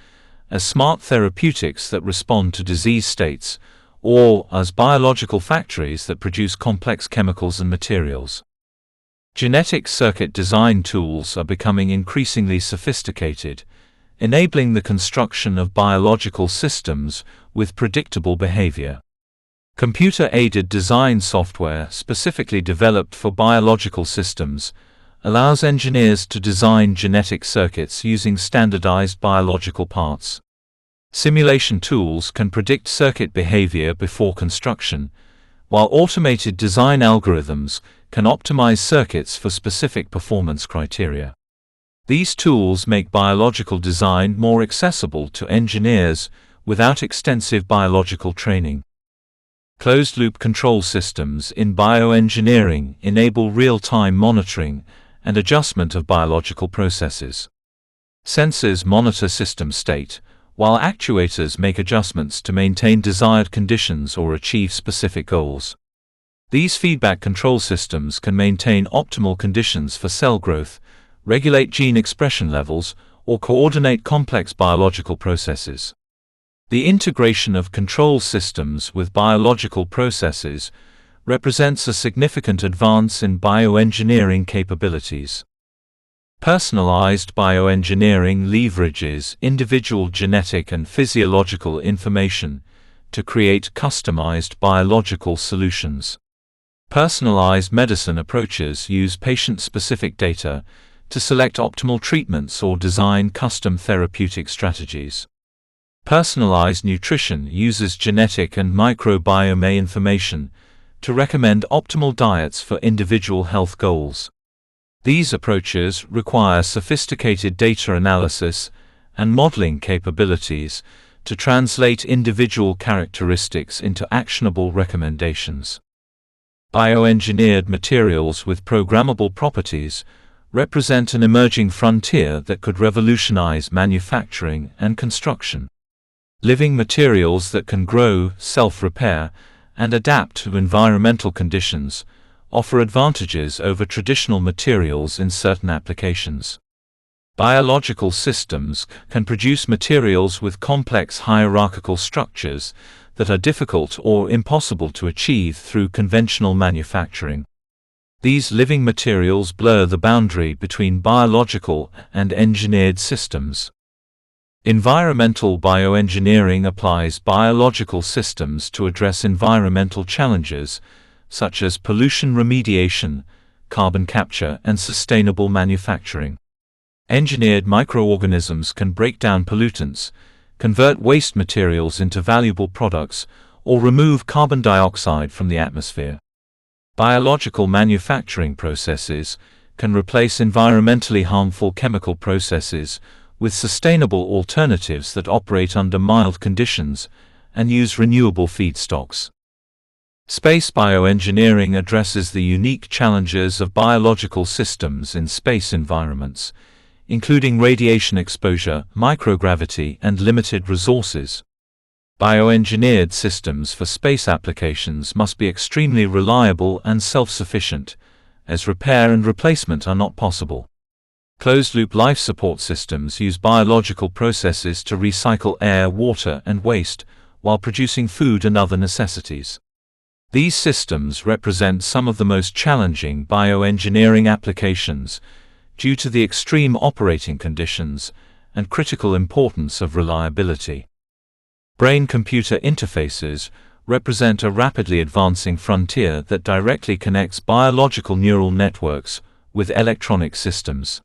as smart therapeutics that respond to disease states, or as biological factories that produce complex chemicals and materials. Genetic circuit design tools are becoming increasingly sophisticated, enabling the construction of biological systems with predictable behavior. Computer-aided design software specifically developed for biological systems allows engineers to design genetic circuits using standardized biological parts. Simulation tools can predict circuit behavior before construction, while automated design algorithms can optimize circuits for specific performance criteria. These tools make biological design more accessible to engineers without extensive biological training. Closed-loop control systems in bioengineering enable real-time monitoring and adjustment of biological processes. Sensors monitor system state, while actuators make adjustments to maintain desired conditions or achieve specific goals. These feedback control systems can maintain optimal conditions for cell growth, regulate gene expression levels, or coordinate complex biological processes. The integration of control systems with biological processes represents a significant advance in bioengineering capabilities. Personalized bioengineering leverages individual genetic and physiological information to create customized biological solutions. Personalized medicine approaches use patient-specific data to select optimal treatments or design custom therapeutic strategies. Personalized nutrition uses genetic and microbiome information to recommend optimal diets for individual health goals. These approaches require sophisticated data analysis and modeling capabilities to translate individual characteristics into actionable recommendations. Bioengineered materials with programmable properties represent an emerging frontier that could revolutionize manufacturing and construction. Living materials that can grow, self-repair, and adapt to environmental conditions offer advantages over traditional materials in certain applications. Biological systems can produce materials with complex hierarchical structures that are difficult or impossible to achieve through conventional manufacturing. These living materials blur the boundary between biological and engineered systems. Environmental bioengineering applies biological systems to address environmental challenges such as pollution remediation, carbon capture, and sustainable manufacturing. Engineered microorganisms can break down pollutants, convert waste materials into valuable products, or remove carbon dioxide from the atmosphere. Biological manufacturing processes can replace environmentally harmful chemical processes with sustainable alternatives that operate under mild conditions and use renewable feedstocks. Space bioengineering addresses the unique challenges of biological systems in space environments, including radiation exposure, microgravity, and limited resources. Bioengineered systems for space applications must be extremely reliable and self-sufficient, as repair and replacement are not possible. Closed-loop life support systems use biological processes to recycle air, water, and waste, while producing food and other necessities. These systems represent some of the most challenging bioengineering applications due to the extreme operating conditions and critical importance of reliability. Brain-computer interfaces represent a rapidly advancing frontier that directly connects biological neural networks with electronic systems.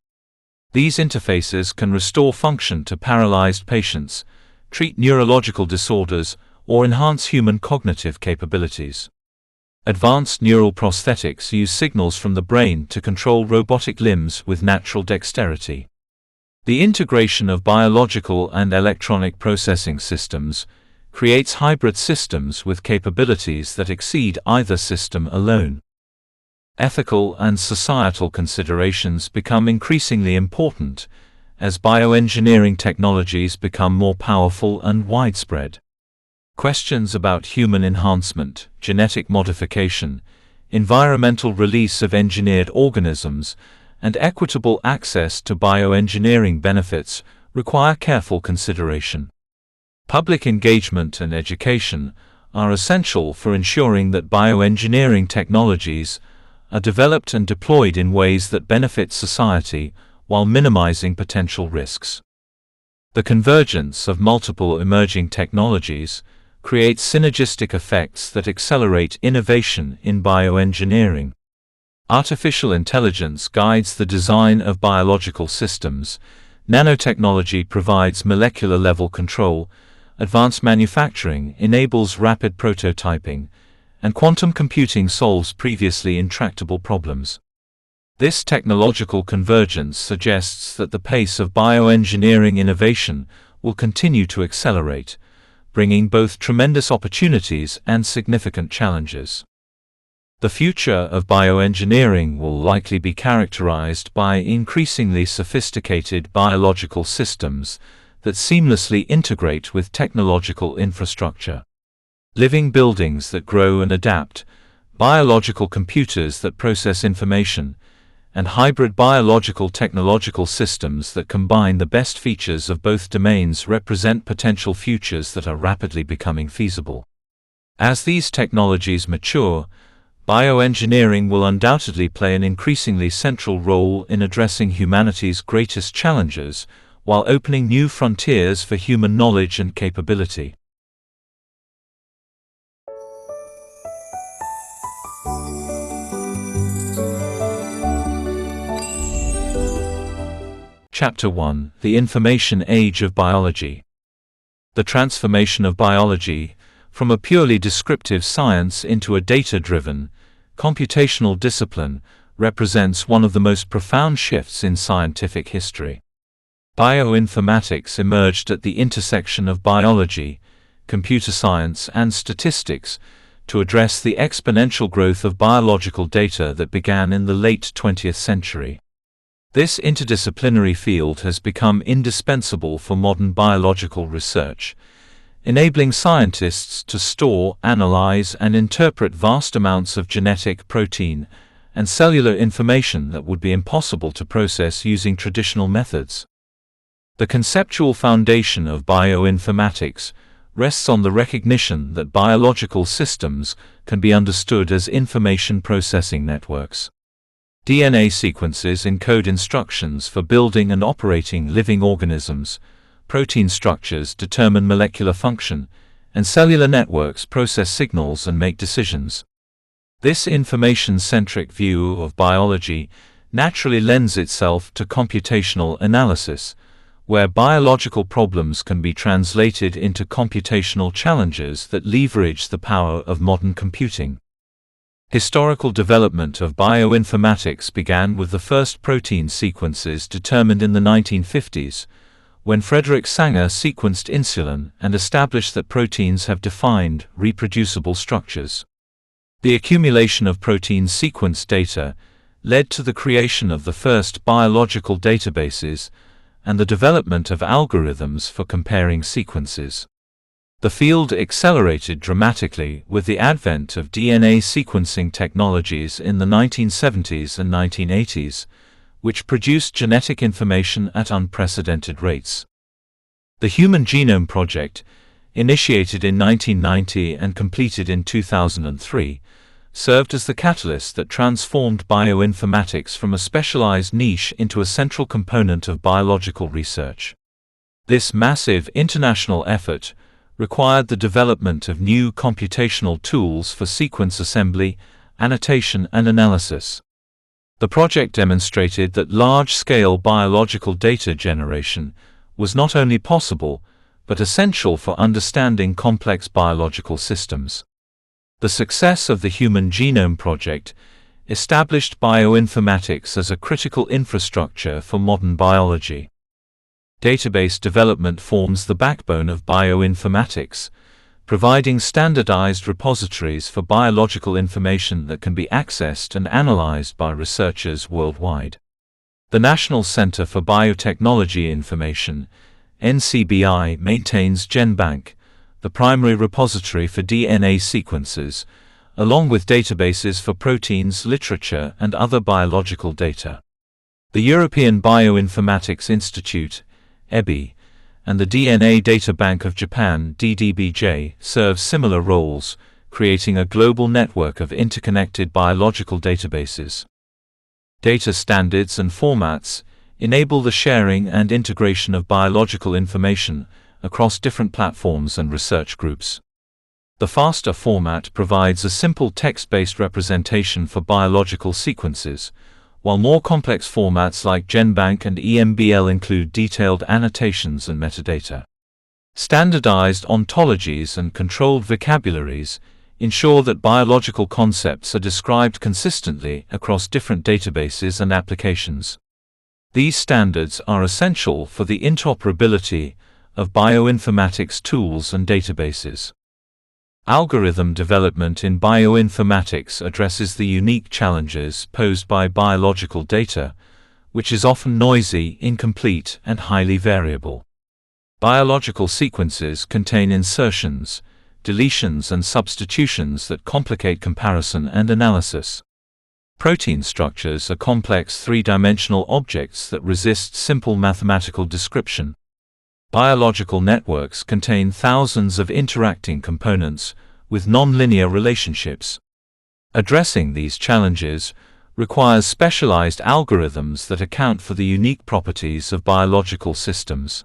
These interfaces can restore function to paralyzed patients, treat neurological disorders, or enhance human cognitive capabilities. Advanced neural prosthetics use signals from the brain to control robotic limbs with natural dexterity. The integration of biological and electronic processing systems creates hybrid systems with capabilities that exceed either system alone. Ethical and societal considerations become increasingly important as bioengineering technologies become more powerful and widespread. Questions about human enhancement, genetic modification, environmental release of engineered organisms, and equitable access to bioengineering benefits require careful consideration. Public engagement and education are essential for ensuring that bioengineering technologies are developed and deployed in ways that benefit society while minimizing potential risks. The convergence of multiple emerging technologies creates synergistic effects that accelerate innovation in bioengineering. Artificial intelligence guides the design of biological systems, nanotechnology provides molecular-level control, advanced manufacturing enables rapid prototyping, and quantum computing solves previously intractable problems. This technological convergence suggests that the pace of bioengineering innovation will continue to accelerate, bringing both tremendous opportunities and significant challenges. The future of bioengineering will likely be characterized by increasingly sophisticated biological systems that seamlessly integrate with technological infrastructure. Living buildings that grow and adapt, biological computers that process information, and hybrid biological-technological systems that combine the best features of both domains represent potential futures that are rapidly becoming feasible. As these technologies mature, bioengineering will undoubtedly play an increasingly central role in addressing humanity's greatest challenges, while opening new frontiers for human knowledge and capability. Chapter 1: The Information Age of Biology. The transformation of biology, from a purely descriptive science into a data-driven, computational discipline, represents one of the most profound shifts in scientific history. Bioinformatics emerged at the intersection of biology, computer science, and statistics to address the exponential growth of biological data that began in the late 20th century. This interdisciplinary field has become indispensable for modern biological research, enabling scientists to store, analyze, and interpret vast amounts of genetic, protein, and cellular information that would be impossible to process using traditional methods. The conceptual foundation of bioinformatics rests on the recognition that biological systems can be understood as information processing networks. DNA sequences encode instructions for building and operating living organisms, protein structures determine molecular function, and cellular networks process signals and make decisions. This information-centric view of biology naturally lends itself to computational analysis, where biological problems can be translated into computational challenges that leverage the power of modern computing. Historical development of bioinformatics began with the first protein sequences determined in the 1950s, when Frederick Sanger sequenced insulin and established that proteins have defined, reproducible structures. The accumulation of protein sequence data led to the creation of the first biological databases and the development of algorithms for comparing sequences. The field accelerated dramatically with the advent of DNA sequencing technologies in the 1970s and 1980s, which produced genetic information at unprecedented rates. The Human Genome Project, initiated in 1990 and completed in 2003, served as the catalyst that transformed bioinformatics from a specialized niche into a central component of biological research. This massive international effort required the development of new computational tools for sequence assembly, annotation, and analysis. The project demonstrated that large-scale biological data generation was not only possible, but essential for understanding complex biological systems. The success of the Human Genome Project established bioinformatics as a critical infrastructure for modern biology. Database development forms the backbone of bioinformatics, providing standardized repositories for biological information that can be accessed and analyzed by researchers worldwide. The National Center for Biotechnology Information, NCBI, maintains GenBank, the primary repository for DNA sequences, along with databases for proteins, literature, and other biological data. The European Bioinformatics Institute, EBI, and the DNA Data Bank of Japan, DDBJ, serve similar roles, creating a global network of interconnected biological databases. Data standards and formats enable the sharing and integration of biological information across different platforms and research groups. The FASTA format provides a simple text-based representation for biological sequences, while more complex formats like GenBank and EMBL include detailed annotations and metadata. Standardized ontologies and controlled vocabularies ensure that biological concepts are described consistently across different databases and applications. These standards are essential for the interoperability of bioinformatics tools and databases. Algorithm development in bioinformatics addresses the unique challenges posed by biological data, which is often noisy, incomplete, and highly variable. Biological sequences contain insertions, deletions, and substitutions that complicate comparison and analysis. Protein structures are complex three-dimensional objects that resist simple mathematical description. Biological networks contain thousands of interacting components with nonlinear relationships. Addressing these challenges requires specialized algorithms that account for the unique properties of biological systems.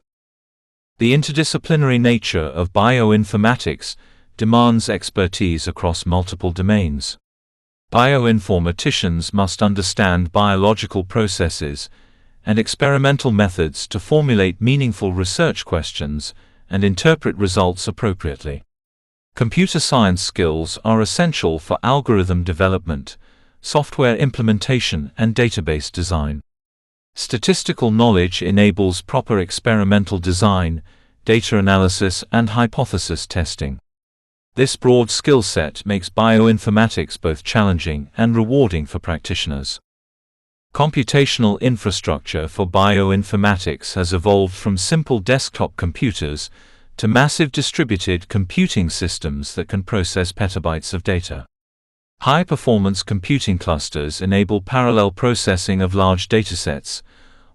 The interdisciplinary nature of bioinformatics demands expertise across multiple domains. Bioinformaticians must understand biological processes and experimental methods to formulate meaningful research questions and interpret results appropriately. Computer science skills are essential for algorithm development, software implementation, and database design. Statistical knowledge enables proper experimental design, data analysis, and hypothesis testing. This broad skill set makes bioinformatics both challenging and rewarding for practitioners. Computational infrastructure for bioinformatics has evolved from simple desktop computers to massive distributed computing systems that can process petabytes of data. High-performance computing clusters enable parallel processing of large datasets,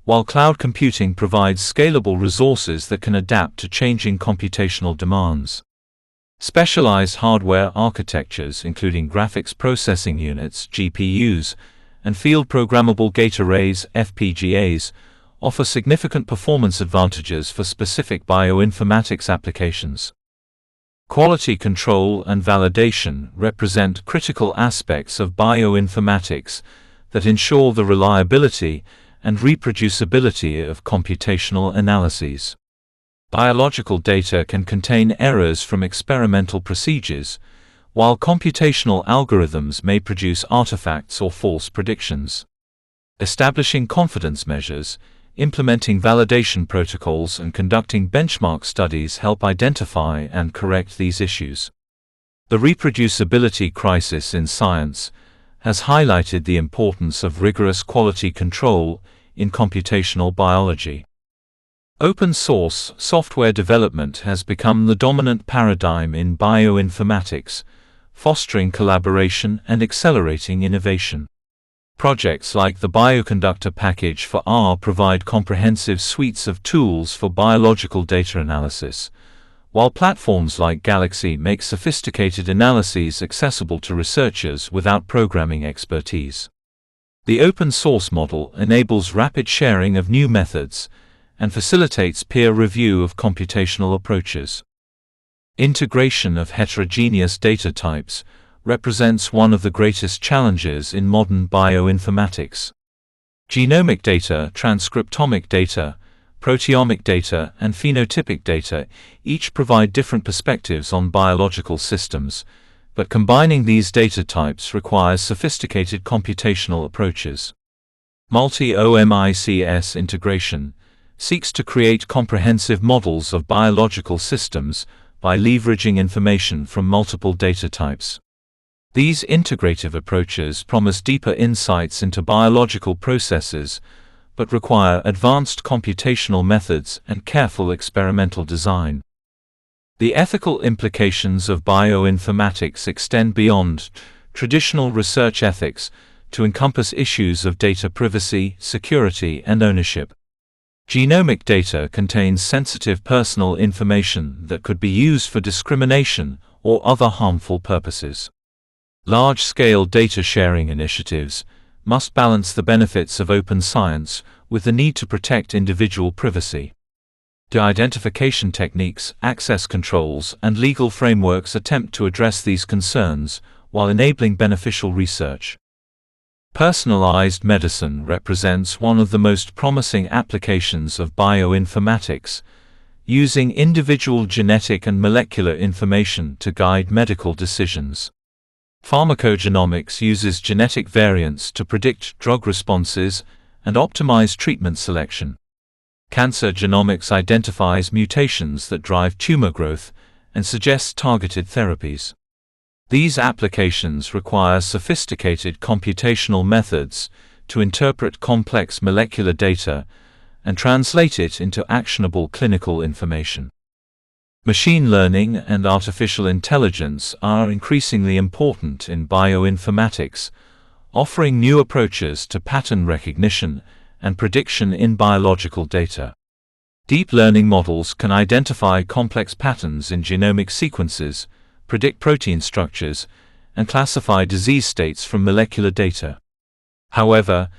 while cloud computing provides scalable resources that can adapt to changing computational demands. Specialized hardware architectures, including graphics processing units (GPUs) and field programmable gate arrays (FPGAs), offer significant performance advantages for specific bioinformatics applications. Quality control and validation represent critical aspects of bioinformatics that ensure the reliability and reproducibility of computational analyses. Biological data can contain errors from experimental procedures, while computational algorithms may produce artifacts or false predictions. Establishing confidence measures, implementing validation protocols, and conducting benchmark studies help identify and correct these issues. The reproducibility crisis in science has highlighted the importance of rigorous quality control in computational biology. Open source software development has become the dominant paradigm in bioinformatics, fostering collaboration and accelerating innovation. Projects like the Bioconductor package for R provide comprehensive suites of tools for biological data analysis, while platforms like Galaxy make sophisticated analyses accessible to researchers without programming expertise. The open source model enables rapid sharing of new methods and facilitates peer review of computational approaches. Integration of heterogeneous data types represents one of the greatest challenges in modern bioinformatics. Genomic data, transcriptomic data, proteomic data, and phenotypic data each provide different perspectives on biological systems, but combining these data types requires sophisticated computational approaches. Multi-omics integration seeks to create comprehensive models of biological systems by leveraging information from multiple data types. These integrative approaches promise deeper insights into biological processes, but require advanced computational methods and careful experimental design. The ethical implications of bioinformatics extend beyond traditional research ethics to encompass issues of data privacy, security, and ownership. Genomic data contains sensitive personal information that could be used for discrimination or other harmful purposes. Large-scale data sharing initiatives must balance the benefits of open science with the need to protect individual privacy. De-identification techniques, access controls, and legal frameworks attempt to address these concerns while enabling beneficial research. Personalized medicine represents one of the most promising applications of bioinformatics, using individual genetic and molecular information to guide medical decisions. Pharmacogenomics uses genetic variants to predict drug responses and optimize treatment selection. Cancer genomics identifies mutations that drive tumor growth and suggests targeted therapies. These applications require sophisticated computational methods to interpret complex molecular data and translate it into actionable clinical information. Machine learning and artificial intelligence are increasingly important in bioinformatics, offering new approaches to pattern recognition and prediction in biological data. Deep learning models can identify complex patterns in genomic sequences, predict protein structures, and classify disease states from molecular data. However,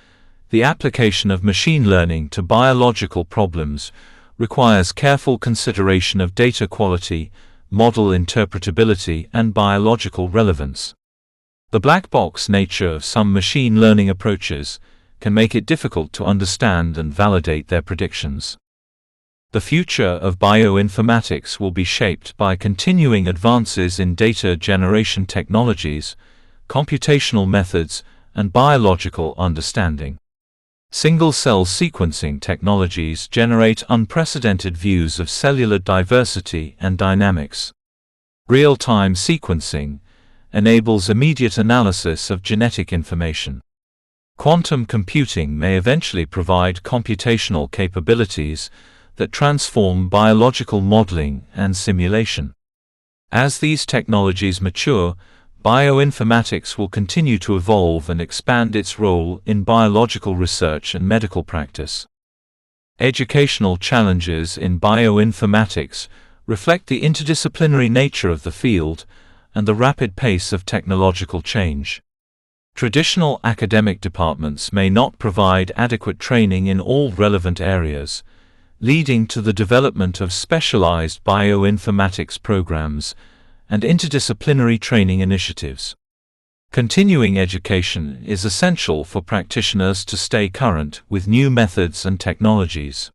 the application of machine learning to biological problems requires careful consideration of data quality, model interpretability, and biological relevance. The black box nature of some machine learning approaches can make it difficult to understand and validate their predictions. The future of bioinformatics will be shaped by continuing advances in data generation technologies, computational methods, and biological understanding. Single-cell sequencing technologies generate unprecedented views of cellular diversity and dynamics. Real-time sequencing enables immediate analysis of genetic information. Quantum computing may eventually provide computational capabilities that transform biological modeling and simulation. As these technologies mature, bioinformatics will continue to evolve and expand its role in biological research and medical practice. Educational challenges in bioinformatics reflect the interdisciplinary nature of the field and the rapid pace of technological change. Traditional academic departments may not provide adequate training in all relevant areas, leading to the development of specialized bioinformatics programs and interdisciplinary training initiatives. Continuing education is essential for practitioners to stay current with new methods and technologies.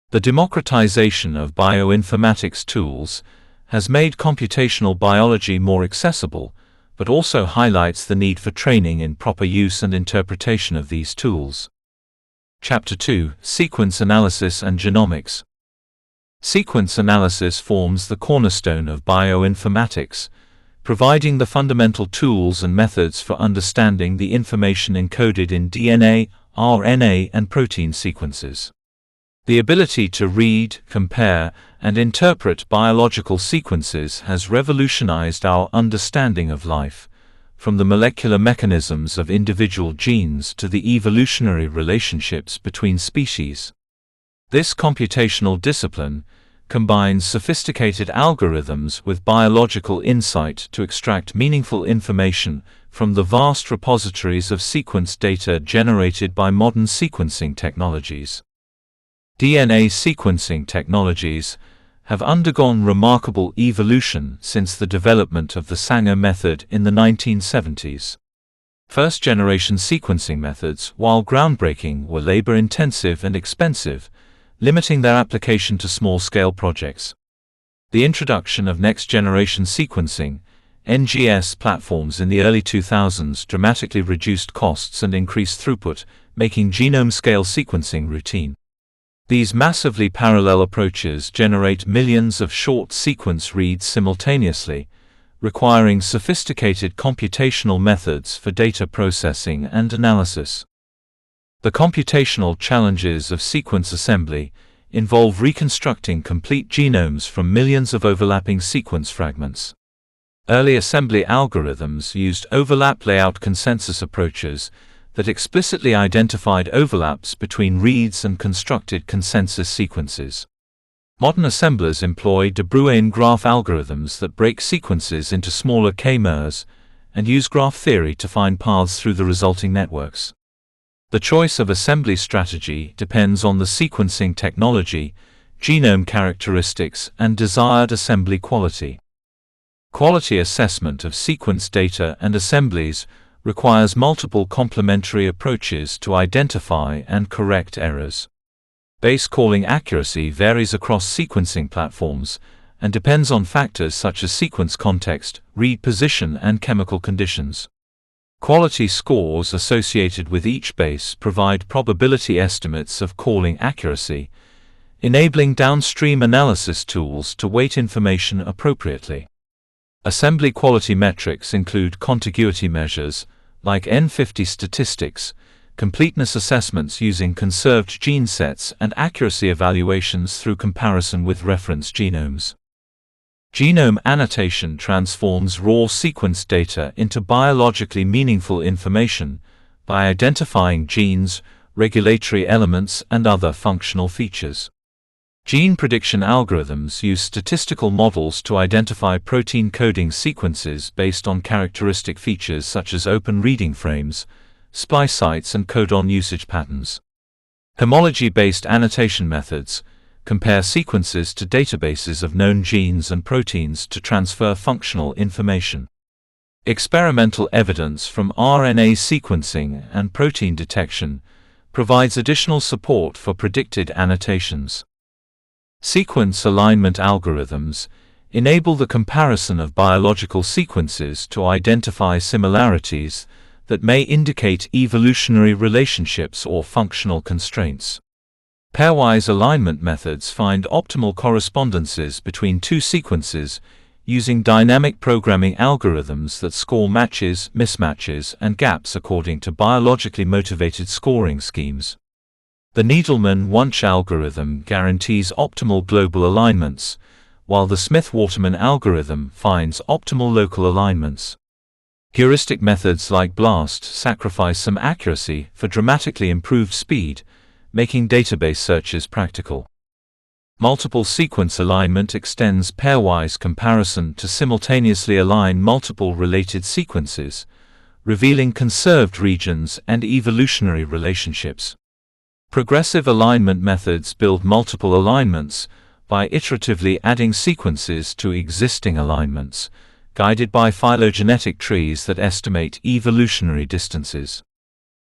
The democratization of bioinformatics tools has made computational biology more accessible, but also highlights the need for training in proper use and interpretation of these tools. Chapter 2: Sequence Analysis and Genomics. Sequence analysis forms the cornerstone of bioinformatics, providing the fundamental tools and methods for understanding the information encoded in DNA, RNA, and protein sequences. The ability to read, compare, and interpret biological sequences has revolutionized our understanding of life, from the molecular mechanisms of individual genes to the evolutionary relationships between species. This computational discipline combines sophisticated algorithms with biological insight to extract meaningful information from the vast repositories of sequence data generated by modern sequencing technologies. DNA sequencing technologies have undergone remarkable evolution since the development of the Sanger method in the 1970s. First-generation sequencing methods, while groundbreaking, were labor-intensive and expensive, limiting their application to small-scale projects. The introduction of next-generation sequencing (NGS) platforms in the early 2000s dramatically reduced costs and increased throughput, making genome-scale sequencing routine. These massively parallel approaches generate millions of short sequence reads simultaneously, requiring sophisticated computational methods for data processing and analysis. The computational challenges of sequence assembly involve reconstructing complete genomes from millions of overlapping sequence fragments. Early assembly algorithms used overlap layout consensus approaches that explicitly identified overlaps between reads and constructed consensus sequences. Modern assemblers employ de Bruijn graph algorithms that break sequences into smaller k-mers and use graph theory to find paths through the resulting networks. The choice of assembly strategy depends on the sequencing technology, genome characteristics, and desired assembly quality. Quality assessment of sequence data and assemblies requires multiple complementary approaches to identify and correct errors. Base calling accuracy varies across sequencing platforms and depends on factors such as sequence context, read position, and chemical conditions. Quality scores associated with each base provide probability estimates of calling accuracy, enabling downstream analysis tools to weight information appropriately. Assembly quality metrics include contiguity measures, like N50 statistics, completeness assessments using conserved gene sets, and accuracy evaluations through comparison with reference genomes. Genome annotation transforms raw sequence data into biologically meaningful information by identifying genes, regulatory elements, and other functional features. Gene prediction algorithms use statistical models to identify protein coding sequences based on characteristic features such as open reading frames, splice sites, and codon usage patterns. Homology-based annotation methods compare sequences to databases of known genes and proteins to transfer functional information. Experimental evidence from RNA sequencing and protein detection provides additional support for predicted annotations. Sequence alignment algorithms enable the comparison of biological sequences to identify similarities that may indicate evolutionary relationships or functional constraints. Pairwise alignment methods find optimal correspondences between two sequences using dynamic programming algorithms that score matches, mismatches, and gaps according to biologically motivated scoring schemes. The Needleman-Wunsch algorithm guarantees optimal global alignments, while the Smith-Waterman algorithm finds optimal local alignments. Heuristic methods like BLAST sacrifice some accuracy for dramatically improved speed, making database searches practical. Multiple sequence alignment extends pairwise comparison to simultaneously align multiple related sequences, revealing conserved regions and evolutionary relationships. Progressive alignment methods build multiple alignments by iteratively adding sequences to existing alignments, guided by phylogenetic trees that estimate evolutionary distances.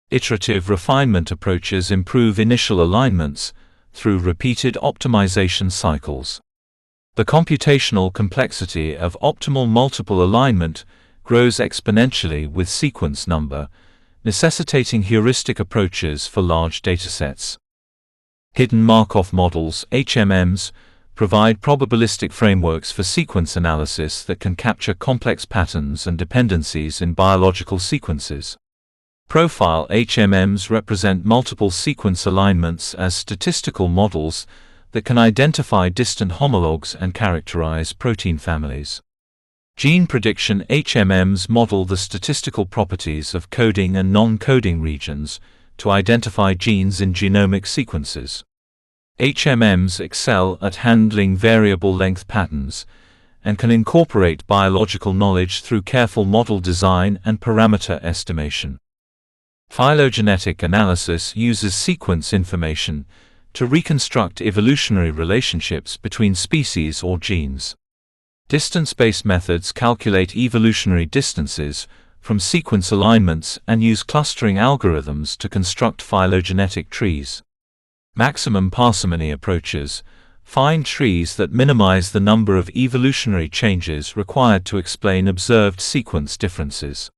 Iterative refinement approaches improve initial alignments through repeated optimization cycles. The computational complexity of optimal multiple alignment grows exponentially with sequence number, necessitating heuristic approaches for large datasets. Hidden Markov models, HMMs, provide probabilistic frameworks for sequence analysis that can capture complex patterns and dependencies in biological sequences. Profile HMMs represent multiple sequence alignments as statistical models that can identify distant homologs and characterize protein families. Gene prediction HMMs model the statistical properties of coding and non-coding regions to identify genes in genomic sequences. HMMs excel at handling variable length patterns and can incorporate biological knowledge through careful model design and parameter estimation. Phylogenetic analysis uses sequence information to reconstruct evolutionary relationships between species or genes. Distance-based methods calculate evolutionary distances from sequence alignments and use clustering algorithms to construct phylogenetic trees. Maximum parsimony approaches find trees that minimize the number of evolutionary changes required to explain observed sequence differences.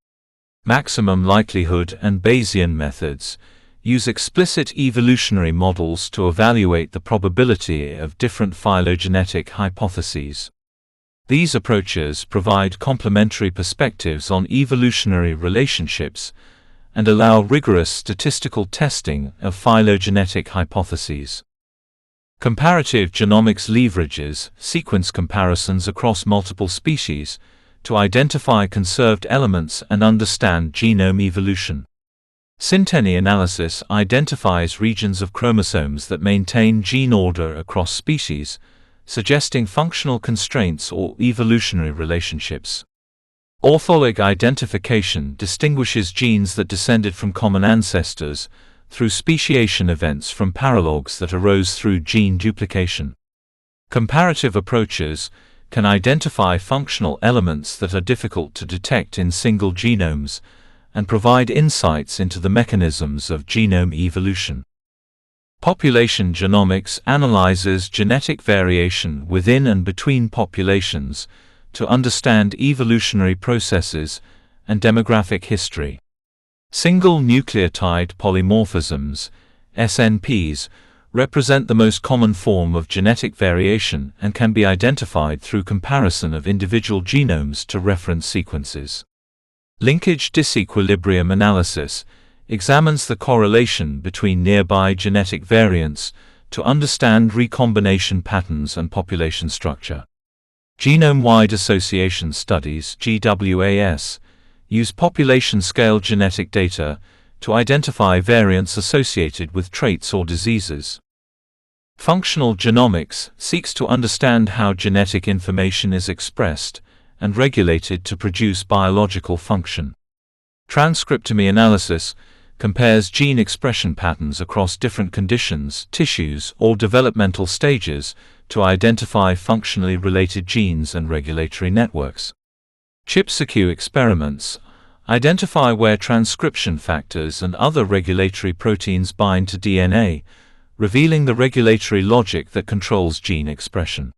Maximum likelihood and Bayesian methods use explicit evolutionary models to evaluate the probability of different phylogenetic hypotheses. These approaches provide complementary perspectives on evolutionary relationships and allow rigorous statistical testing of phylogenetic hypotheses. Comparative genomics leverages sequence comparisons across multiple species to identify conserved elements and understand genome evolution. Synteny analysis identifies regions of chromosomes that maintain gene order across species, suggesting functional constraints or evolutionary relationships. Ortholog identification distinguishes genes that descended from common ancestors through speciation events from paralogs that arose through gene duplication. Comparative approaches can identify functional elements that are difficult to detect in single genomes and provide insights into the mechanisms of genome evolution. Population genomics analyzes genetic variation within and between populations to understand evolutionary processes and demographic history. Single nucleotide polymorphisms, SNPs, represent the most common form of genetic variation and can be identified through comparison of individual genomes to reference sequences. Linkage disequilibrium analysis examines the correlation between nearby genetic variants to understand recombination patterns and population structure. Genome-wide association studies (GWAS) use population-scale genetic data to identify variants associated with traits or diseases. Functional genomics seeks to understand how genetic information is expressed and regulated to produce biological function. Transcriptomy analysis compares gene expression patterns across different conditions, tissues, or developmental stages to identify functionally related genes and regulatory networks. ChIP-seq experiments identify where transcription factors and other regulatory proteins bind to DNA, revealing the regulatory logic that controls gene expression.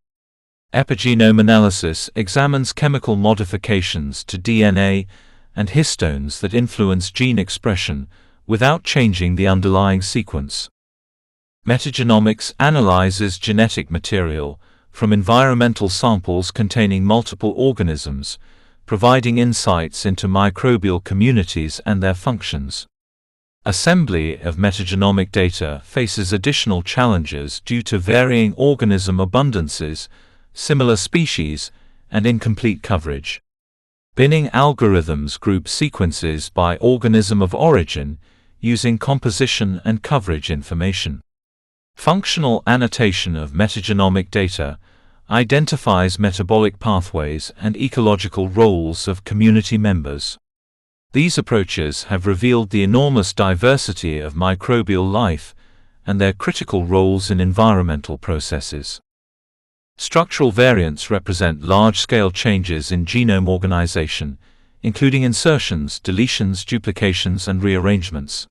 Epigenome analysis examines chemical modifications to DNA and histones that influence gene expression without changing the underlying sequence. Metagenomics analyzes genetic material from environmental samples containing multiple organisms, providing insights into microbial communities and their functions. Assembly of metagenomic data faces additional challenges due to varying organism abundances, similar species, and incomplete coverage. Binning algorithms group sequences by organism of origin using composition and coverage information. Functional annotation of metagenomic data identifies metabolic pathways and ecological roles of community members. These approaches have revealed the enormous diversity of microbial life and their critical roles in environmental processes. Structural variants represent large-scale changes in genome organization, including insertions, deletions, duplications, and rearrangements.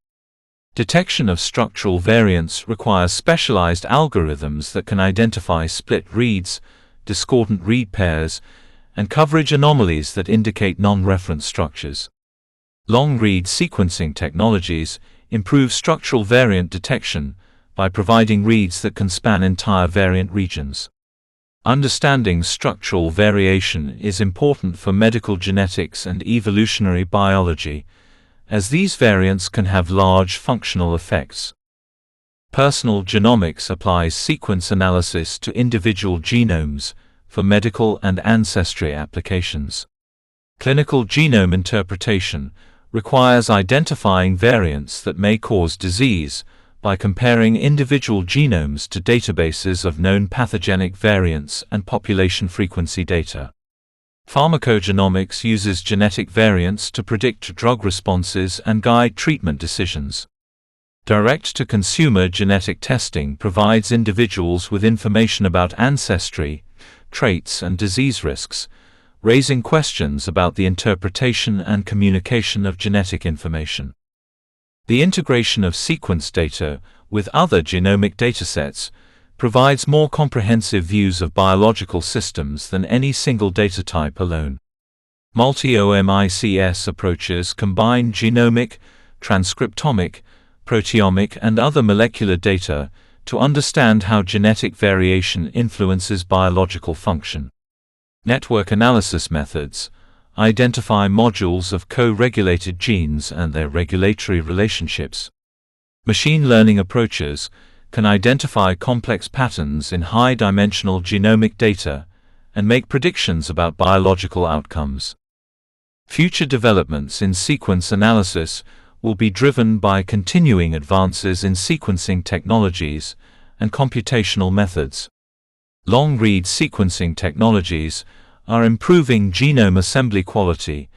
Detection of structural variants requires specialized algorithms that can identify split reads, discordant read pairs, and coverage anomalies that indicate non-reference structures. Long-read sequencing technologies improve structural variant detection by providing reads that can span entire variant regions. Understanding structural variation is important for medical genetics and evolutionary biology, as these variants can have large functional effects. Personal genomics applies sequence analysis to individual genomes for medical and ancestry applications. Clinical genome interpretation requires identifying variants that may cause disease by comparing individual genomes to databases of known pathogenic variants and population frequency data. Pharmacogenomics uses genetic variants to predict drug responses and guide treatment decisions. Direct-to-consumer genetic testing provides individuals with information about ancestry, traits, and disease risks, raising questions about the interpretation and communication of genetic information. The integration of sequence data with other genomic datasets provides more comprehensive views of biological systems than any single data type alone. Multi-omics approaches combine genomic, transcriptomic, proteomic, and other molecular data to understand how genetic variation influences biological function. Network analysis methods identify modules of co-regulated genes and their regulatory relationships. Machine learning approaches can identify complex patterns in high-dimensional genomic data and make predictions about biological outcomes. Future developments in sequence analysis will be driven by continuing advances in sequencing technologies and computational methods. Long-read sequencing technologies are improving genome assembly quality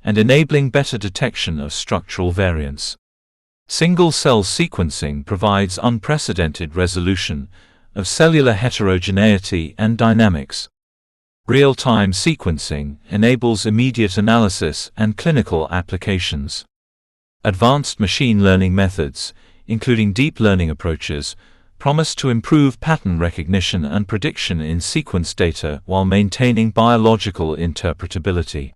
and enabling better detection of structural variants. Single-cell sequencing provides unprecedented resolution of cellular heterogeneity and dynamics. Real-time sequencing enables immediate analysis and clinical applications. Advanced machine learning methods including deep learning approaches, promise to improve pattern recognition and prediction in sequence data while maintaining biological interpretability.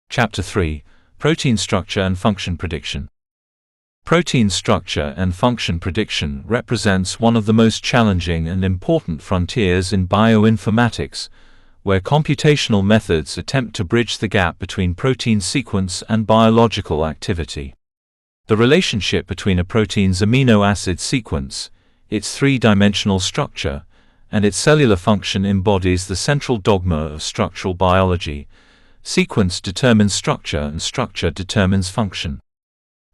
Chapter 3: Protein Structure and Function Prediction. Protein structure and function prediction represents one of the most challenging and important frontiers in bioinformatics, where computational methods attempt to bridge the gap between protein sequence and biological activity. The relationship between a protein's amino acid sequence, its three-dimensional structure, and its cellular function embodies the central dogma of structural biology. Sequence determines structure and structure determines function.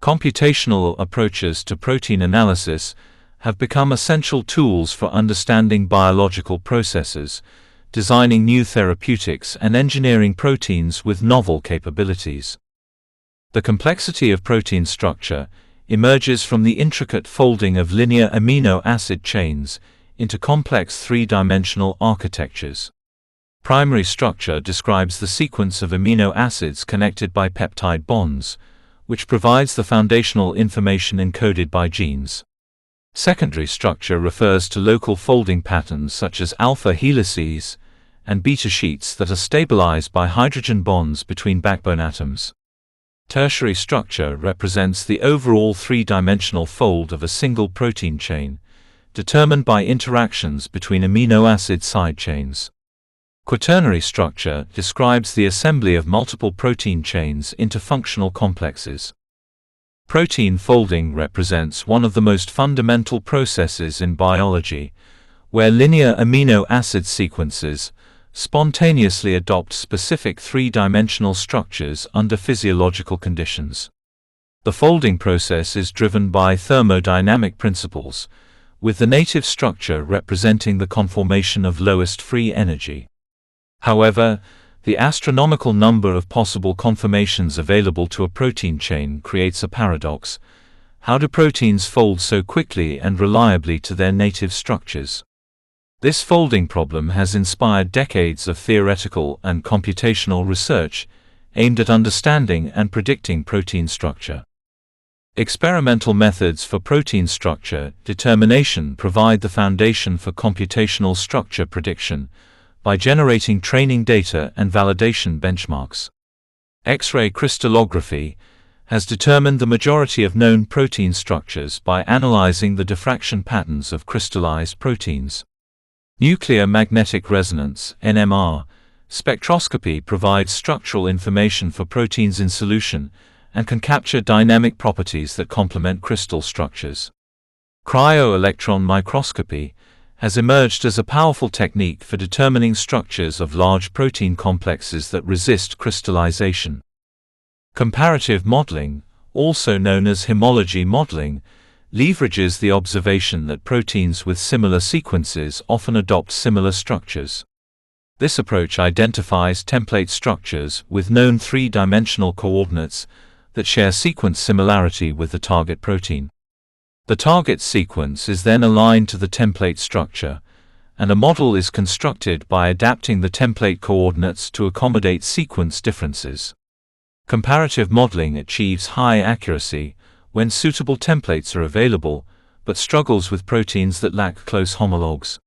Computational approaches to protein analysis have become essential tools for understanding biological processes, designing new therapeutics, and engineering proteins with novel capabilities. The complexity of protein structure emerges from the intricate folding of linear amino acid chains into complex three-dimensional architectures. Primary structure describes the sequence of amino acids connected by peptide bonds, which provides the foundational information encoded by genes. Secondary structure refers to local folding patterns such as alpha helices and beta sheets that are stabilized by hydrogen bonds between backbone atoms. Tertiary structure represents the overall three-dimensional fold of a single protein chain, determined by interactions between amino acid side chains. Quaternary structure describes the assembly of multiple protein chains into functional complexes. Protein folding represents one of the most fundamental processes in biology, where linear amino acid sequences spontaneously adopt specific three-dimensional structures under physiological conditions. The folding process is driven by thermodynamic principles, with the native structure representing the conformation of lowest free energy. However, the astronomical number of possible conformations available to a protein chain creates a paradox. How do proteins fold so quickly and reliably to their native structures? This folding problem has inspired decades of theoretical and computational research aimed at understanding and predicting protein structure. Experimental methods for protein structure determination provide the foundation for computational structure prediction by generating training data and validation benchmarks. X-ray crystallography has determined the majority of known protein structures by analyzing the diffraction patterns of crystallized proteins. Nuclear magnetic resonance (NMR) spectroscopy provides structural information for proteins in solution and can capture dynamic properties that complement crystal structures. Cryo-electron microscopy has emerged as a powerful technique for determining structures of large protein complexes that resist crystallization. Comparative modeling, also known as homology modeling, leverages the observation that proteins with similar sequences often adopt similar structures. This approach identifies template structures with known three-dimensional coordinates that share sequence similarity with the target protein. The target sequence is then aligned to the template structure, and a model is constructed by adapting the template coordinates to accommodate sequence differences. Comparative modeling achieves high accuracy when suitable templates are available, but struggles with proteins that lack close homologs.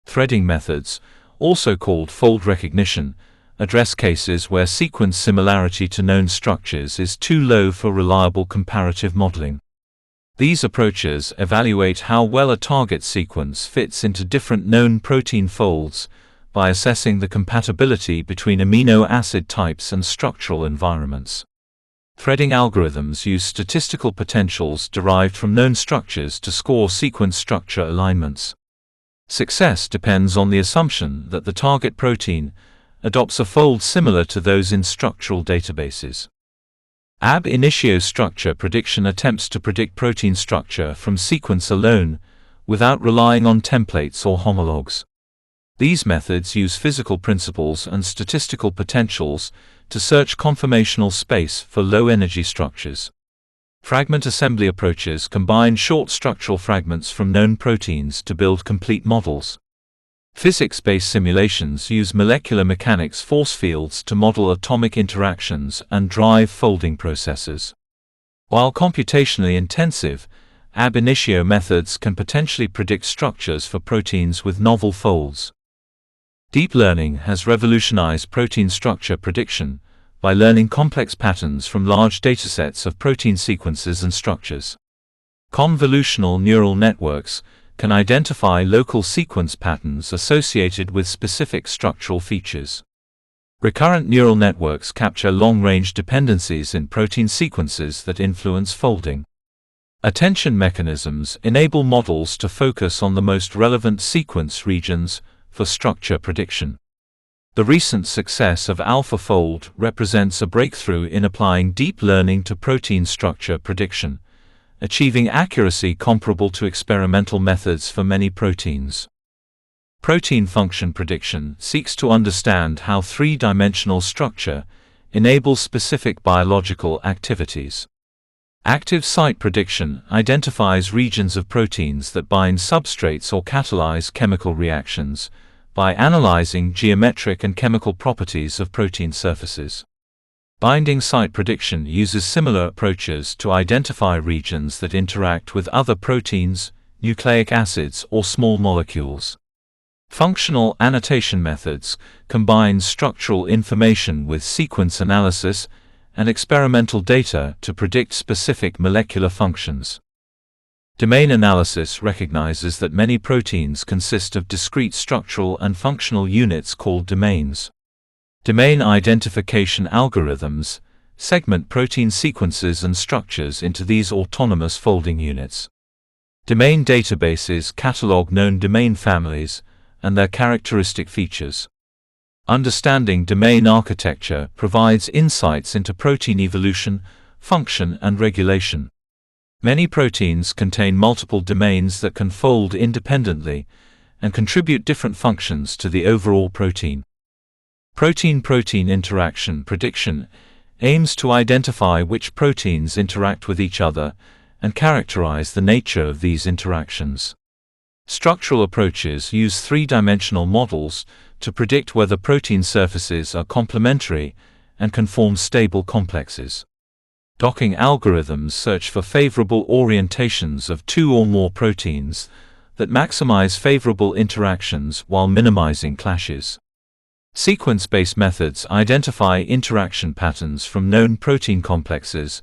Threading methods, also called fold recognition, address cases where sequence similarity to known structures is too low for reliable comparative modeling. These approaches evaluate how well a target sequence fits into different known protein folds by assessing the compatibility between amino acid types and structural environments. Threading algorithms use statistical potentials derived from known structures to score sequence structure alignments. Success depends on the assumption that the target protein adopts a fold similar to those in structural databases. Ab initio structure prediction attempts to predict protein structure from sequence alone, without relying on templates or homologs. These methods use physical principles and statistical potentials to search conformational space for low-energy structures. Fragment assembly approaches combine short structural fragments from known proteins to build complete models. Physics-based simulations use molecular mechanics force fields to model atomic interactions and drive folding processes. While computationally intensive, ab initio methods can potentially predict structures for proteins with novel folds. Deep learning has revolutionized protein structure prediction by learning complex patterns from large datasets of protein sequences and structures. Convolutional neural networks can identify local sequence patterns associated with specific structural features. Recurrent neural networks capture long-range dependencies in protein sequences that influence folding. Attention mechanisms enable models to focus on the most relevant sequence regions for structure prediction. The recent success of AlphaFold represents a breakthrough in applying deep learning to protein structure prediction, achieving accuracy comparable to experimental methods for many proteins. Protein function prediction seeks to understand how three-dimensional structure enables specific biological activities. Active site prediction identifies regions of proteins that bind substrates or catalyze chemical reactions by analyzing geometric and chemical properties of protein surfaces. Binding site prediction uses similar approaches to identify regions that interact with other proteins, nucleic acids, or small molecules. Functional annotation methods combine structural information with sequence analysis and experimental data to predict specific molecular functions. Domain analysis recognizes that many proteins consist of discrete structural and functional units called domains. Domain identification algorithms segment protein sequences and structures into these autonomous folding units. Domain databases catalog known domain families and their characteristic features. Understanding domain architecture provides insights into protein evolution, function, and regulation. Many proteins contain multiple domains that can fold independently and contribute different functions to the overall protein. Protein-protein interaction prediction aims to identify which proteins interact with each other and characterize the nature of these interactions. Structural approaches use three-dimensional models to predict whether protein surfaces are complementary and can form stable complexes. Docking algorithms search for favorable orientations of two or more proteins that maximize favorable interactions while minimizing clashes. Sequence-based methods identify interaction patterns from known protein complexes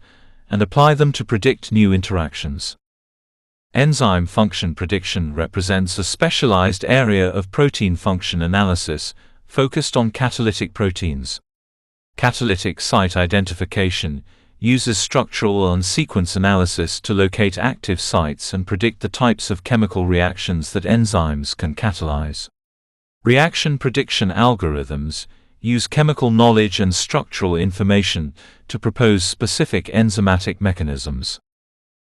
and apply them to predict new interactions. Enzyme function prediction represents a specialized area of protein function analysis focused on catalytic proteins. Catalytic site identification uses structural and sequence analysis to locate active sites and predict the types of chemical reactions that enzymes can catalyze. Reaction prediction algorithms use chemical knowledge and structural information to propose specific enzymatic mechanisms.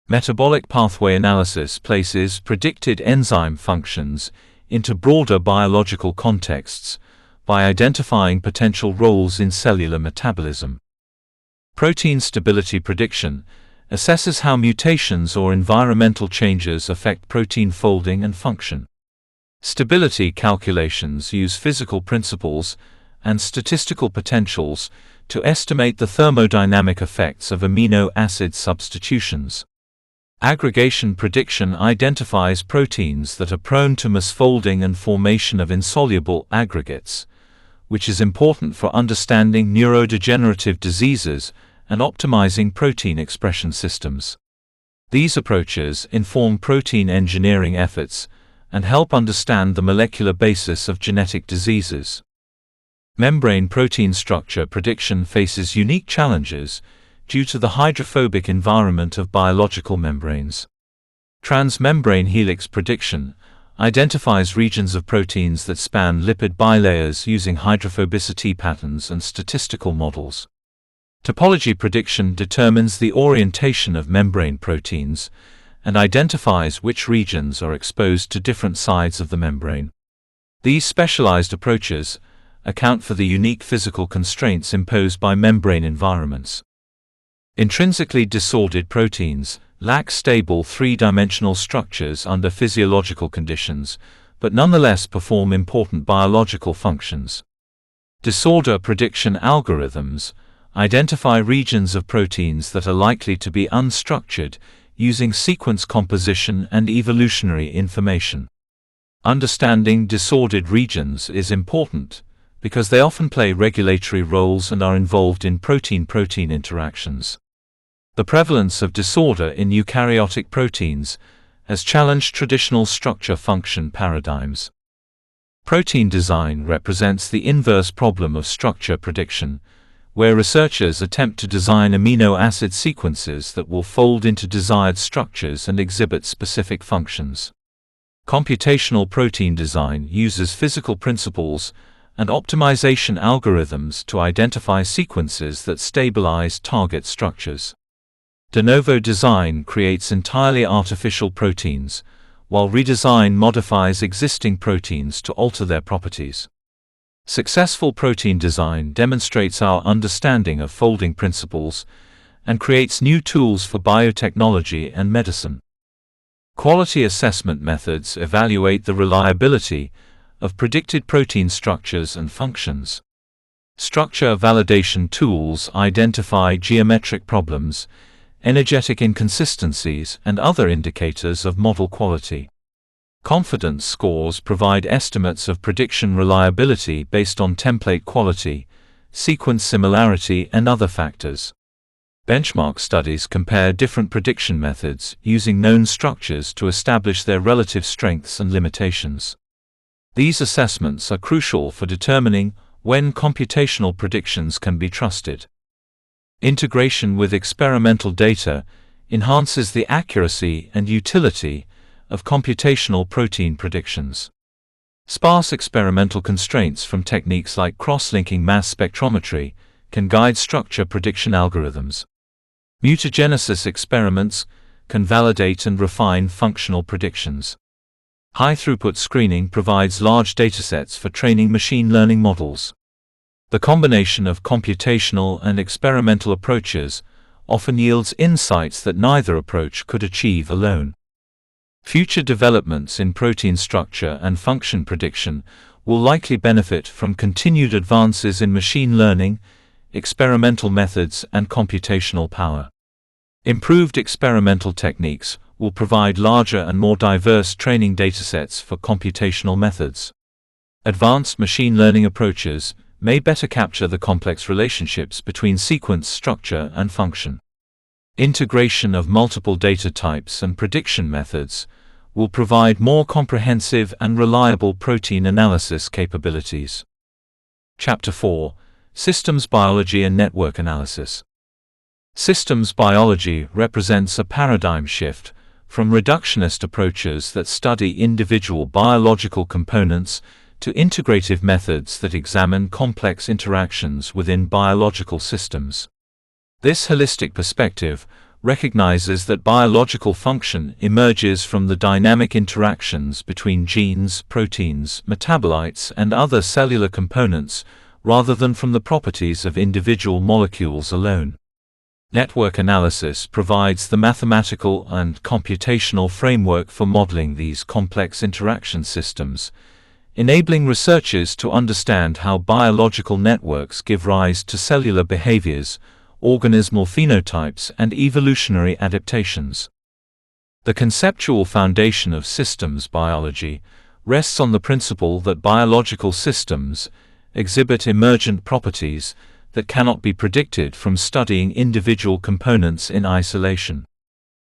Metabolic pathway analysis places predicted enzyme functions into broader biological contexts by identifying potential roles in cellular metabolism. Protein stability prediction assesses how mutations or environmental changes affect protein folding and function. Stability calculations use physical principles and statistical potentials to estimate the thermodynamic effects of amino acid substitutions. Aggregation prediction identifies proteins that are prone to misfolding and formation of insoluble aggregates, which is important for understanding neurodegenerative diseases and optimizing protein expression systems. These approaches inform protein engineering efforts and help understand the molecular basis of genetic diseases. Membrane protein structure prediction faces unique challenges due to the hydrophobic environment of biological membranes. Transmembrane helix prediction identifies regions of proteins that span lipid bilayers using hydrophobicity patterns and statistical models. Topology prediction determines the orientation of membrane proteins and identifies which regions are exposed to different sides of the membrane. These specialized approaches account for the unique physical constraints imposed by membrane environments. Intrinsically disordered proteins lack stable three-dimensional structures under physiological conditions, but nonetheless perform important biological functions. Disorder prediction algorithms identify regions of proteins that are likely to be unstructured using sequence composition and evolutionary information. Understanding disordered regions is important, because they often play regulatory roles and are involved in protein-protein interactions. The prevalence of disorder in eukaryotic proteins has challenged traditional structure-function paradigms. Protein design represents the inverse problem of structure prediction, where researchers attempt to design amino acid sequences that will fold into desired structures and exhibit specific functions. Computational protein design uses physical principles and optimization algorithms to identify sequences that stabilize target structures. De novo design creates entirely artificial proteins, while redesign modifies existing proteins to alter their properties. Successful protein design demonstrates our understanding of folding principles and creates new tools for biotechnology and medicine. Quality assessment methods evaluate the reliability of predicted protein structures and functions. Structure validation tools identify geometric problems, energetic inconsistencies, and other indicators of model quality. Confidence scores provide estimates of prediction reliability based on template quality, sequence similarity, and other factors. Benchmark studies compare different prediction methods using known structures to establish their relative strengths and limitations. These assessments are crucial for determining when computational predictions can be trusted. Integration with experimental data enhances the accuracy and utility of computational protein predictions. Sparse experimental constraints from techniques like cross-linking mass spectrometry can guide structure prediction algorithms. Mutagenesis experiments can validate and refine functional predictions. High-throughput screening provides large datasets for training machine learning models. The combination of computational and experimental approaches often yields insights that neither approach could achieve alone. Future developments in protein structure and function prediction will likely benefit from continued advances in machine learning, experimental methods, and computational power. Improved experimental techniques will provide larger and more diverse training datasets for computational methods. Advanced machine learning approaches may better capture the complex relationships between sequence, structure, and function. Integration of multiple data types and prediction methods will provide more comprehensive and reliable protein analysis capabilities. Chapter 4: Systems Biology and Network Analysis. Systems biology represents a paradigm shift from reductionist approaches that study individual biological components to integrative methods that examine complex interactions within biological systems. This holistic perspective recognizes that biological function emerges from the dynamic interactions between genes, proteins, metabolites, and other cellular components, rather than from the properties of individual molecules alone. Network analysis provides the mathematical and computational framework for modeling these complex interaction systems, enabling researchers to understand how biological networks give rise to cellular behaviors, organismal phenotypes, and evolutionary adaptations. The conceptual foundation of systems biology rests on the principle that biological systems exhibit emergent properties that cannot be predicted from studying individual components in isolation.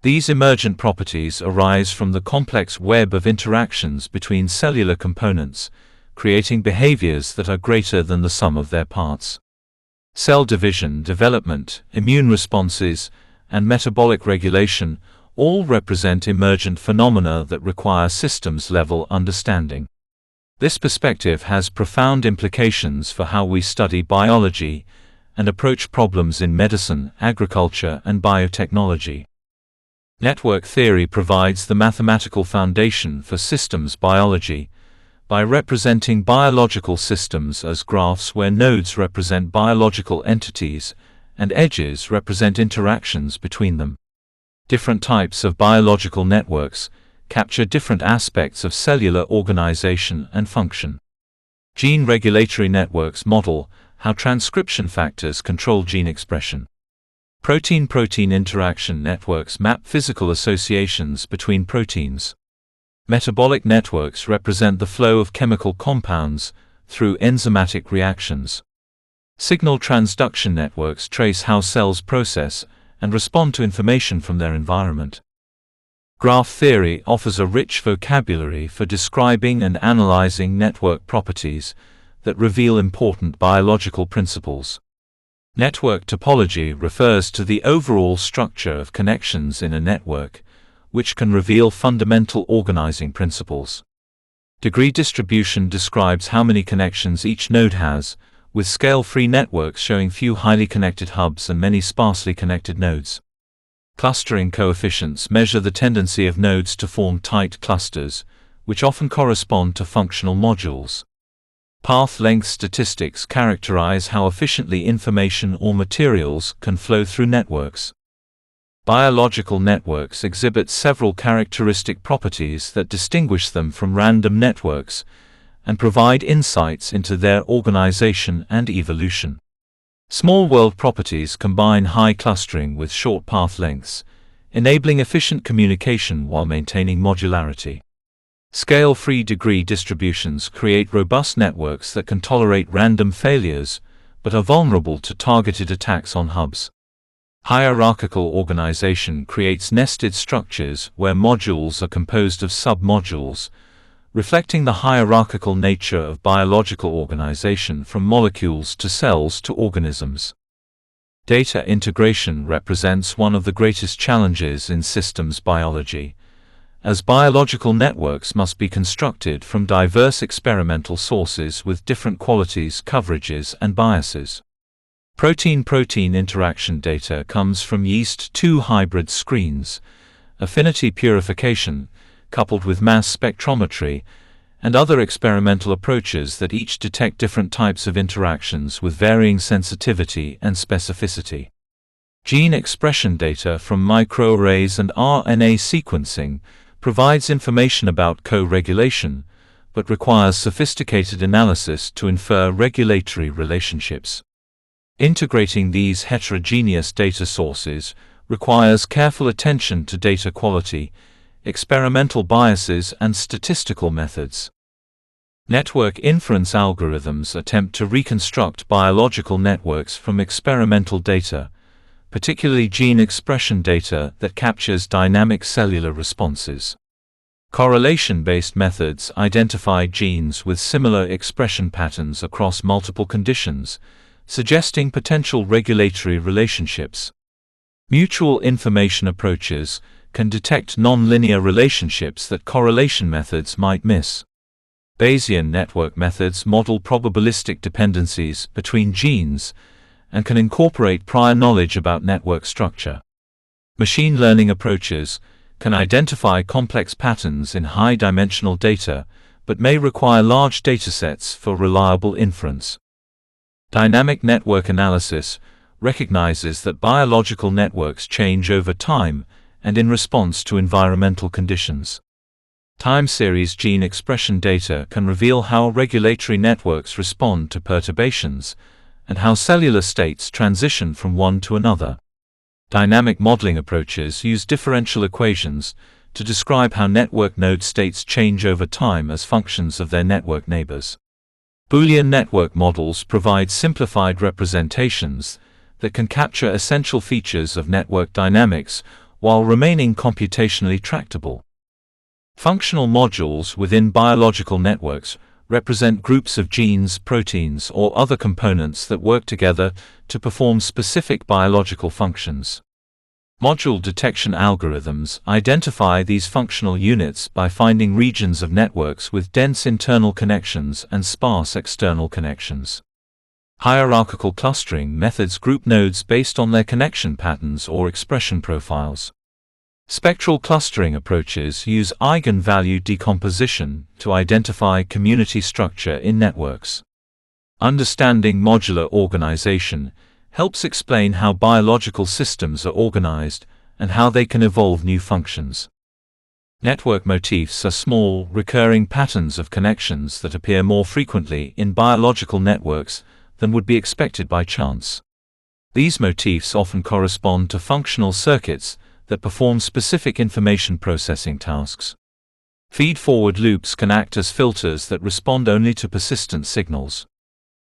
These emergent properties arise from the complex web of interactions between cellular components, creating behaviors that are greater than the sum of their parts. Cell division, development, immune responses, and metabolic regulation all represent emergent phenomena that require systems-level understanding. This perspective has profound implications for how we study biology and approach problems in medicine, agriculture, and biotechnology. Network theory provides the mathematical foundation for systems biology by representing biological systems as graphs where nodes represent biological entities and edges represent interactions between them. Different types of biological networks capture different aspects of cellular organization and function. Gene regulatory networks model how transcription factors control gene expression. Protein-protein interaction networks map physical associations between proteins. Metabolic networks represent the flow of chemical compounds through enzymatic reactions. Signal transduction networks trace how cells process and respond to information from their environment. Graph theory offers a rich vocabulary for describing and analyzing network properties that reveal important biological principles. Network topology refers to the overall structure of connections in a network, which can reveal fundamental organizing principles. Degree distribution describes how many connections each node has, with scale-free networks showing few highly connected hubs and many sparsely connected nodes. Clustering coefficients measure the tendency of nodes to form tight clusters, which often correspond to functional modules. Path length statistics characterize how efficiently information or materials can flow through networks. Biological networks exhibit several characteristic properties that distinguish them from random networks and provide insights into their organization and evolution. Small world properties combine high clustering with short path lengths, enabling efficient communication while maintaining modularity. Scale-free degree distributions create robust networks that can tolerate random failures, but are vulnerable to targeted attacks on hubs. Hierarchical organization creates nested structures where modules are composed of sub-modules, reflecting the hierarchical nature of biological organization from molecules to cells to organisms. Data integration represents one of the greatest challenges in systems biology, as biological networks must be constructed from diverse experimental sources with different qualities, coverages, and biases. Protein-protein interaction data comes from yeast-2 hybrid screens, affinity purification, coupled with mass spectrometry, and other experimental approaches that each detect different types of interactions with varying sensitivity and specificity. Gene expression data from microarrays and RNA sequencing provides information about co-regulation, but requires sophisticated analysis to infer regulatory relationships. Integrating these heterogeneous data sources requires careful attention to data quality, experimental biases, and statistical methods. Network inference algorithms attempt to reconstruct biological networks from experimental data, particularly gene expression data that captures dynamic cellular responses. Correlation-based methods identify genes with similar expression patterns across multiple conditions, suggesting potential regulatory relationships. Mutual information approaches can detect nonlinear relationships that correlation methods might miss. Bayesian network methods model probabilistic dependencies between genes and can incorporate prior knowledge about network structure. Machine learning approaches can identify complex patterns in high-dimensional data, but may require large datasets for reliable inference. Dynamic network analysis recognizes that biological networks change over time and in response to environmental conditions. Time series gene expression data can reveal how regulatory networks respond to perturbations and how cellular states transition from one to another. Dynamic modeling approaches use differential equations to describe how network node states change over time as functions of their network neighbors. Boolean network models provide simplified representations that can capture essential features of network dynamics while remaining computationally tractable. Functional modules within biological networks represent groups of genes, proteins, or other components that work together to perform specific biological functions. Module detection algorithms identify these functional units by finding regions of networks with dense internal connections and sparse external connections. Hierarchical clustering methods group nodes based on their connection patterns or expression profiles. Spectral clustering approaches use eigenvalue decomposition to identify community structure in networks. Understanding modular organization helps explain how biological systems are organized and how they can evolve new functions. Network motifs are small, recurring patterns of connections that appear more frequently in biological networks than would be expected by chance. These motifs often correspond to functional circuits that perform specific information processing tasks. Feed-forward loops can act as filters that respond only to persistent signals.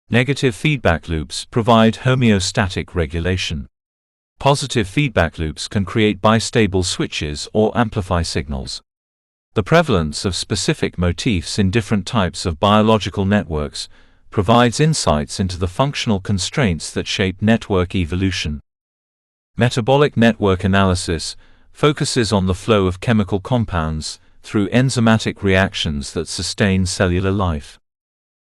Negative feedback loops provide homeostatic regulation. Positive feedback loops can create bistable switches or amplify signals. The prevalence of specific motifs in different types of biological networks provides insights into the functional constraints that shape network evolution. Metabolic network analysis focuses on the flow of chemical compounds through enzymatic reactions that sustain cellular life.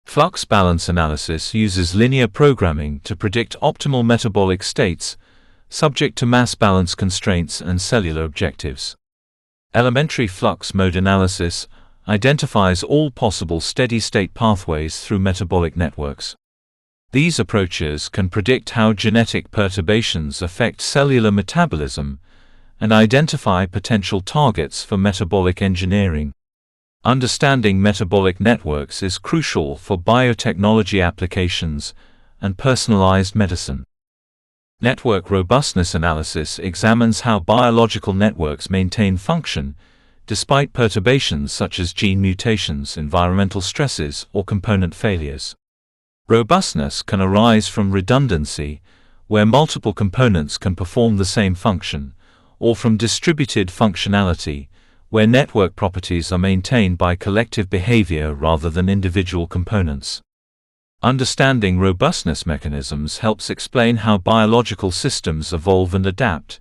Flux balance analysis uses linear programming to predict optimal metabolic states, subject to mass balance constraints and cellular objectives. Elementary flux mode analysis identifies all possible steady-state pathways through metabolic networks. These approaches can predict how genetic perturbations affect cellular metabolism and identify potential targets for metabolic engineering. Understanding metabolic networks is crucial for biotechnology applications and personalized medicine. Network robustness analysis examines how biological networks maintain function despite perturbations such as gene mutations, environmental stresses, or component failures. Robustness can arise from redundancy, where multiple components can perform the same function, or from distributed functionality, where network properties are maintained by collective behavior rather than individual components. Understanding robustness mechanisms helps explain how biological systems evolve and adapt,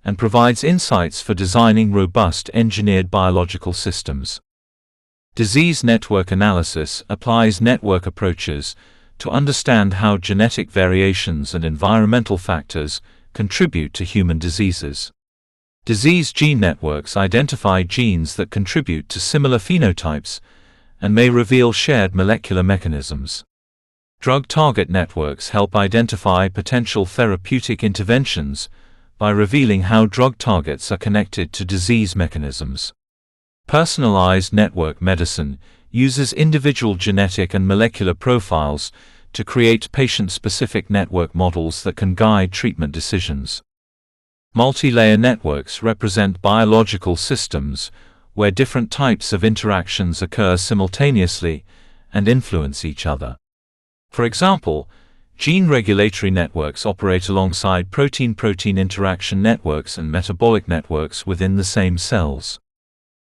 and provides insights for designing robust engineered biological systems. Disease network analysis applies network approaches to understand how genetic variations and environmental factors contribute to human diseases. Disease gene networks identify genes that contribute to similar phenotypes and may reveal shared molecular mechanisms. Drug target networks help identify potential therapeutic interventions by revealing how drug targets are connected to disease mechanisms. Personalized network medicine uses individual genetic and molecular profiles to create patient-specific network models that can guide treatment decisions. Multi-layer networks represent biological systems where different types of interactions occur simultaneously and influence each other. For example, gene regulatory networks operate alongside protein-protein interaction networks and metabolic networks within the same cells.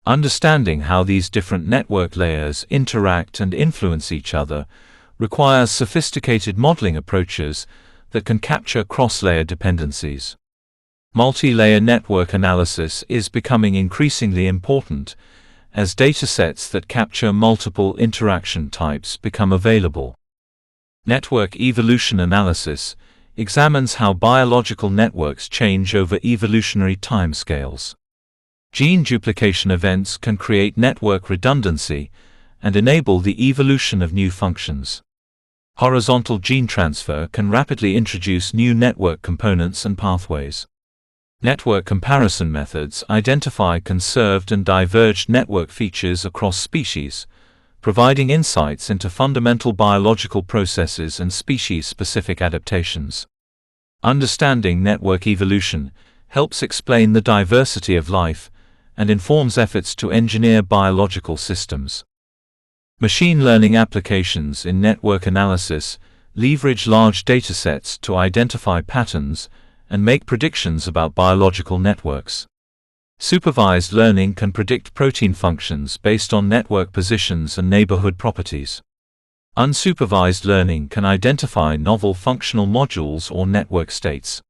Understanding how these different network layers interact and influence each other requires sophisticated modeling approaches that can capture cross-layer dependencies. Multi-layer network analysis is becoming increasingly important as datasets that capture multiple interaction types become available. Network evolution analysis examines how biological networks change over evolutionary timescales. Gene duplication events can create network redundancy and enable the evolution of new functions. Horizontal gene transfer can rapidly introduce new network components and pathways. Network comparison methods identify conserved and diverged network features across species, providing insights into fundamental biological processes and species-specific adaptations. Understanding network evolution helps explain the diversity of life and informs efforts to engineer biological systems. Machine learning applications in network analysis leverage large datasets to identify patterns and make predictions about biological networks. Supervised learning can predict protein functions based on network positions and neighborhood properties. Unsupervised learning can identify novel functional modules or network states.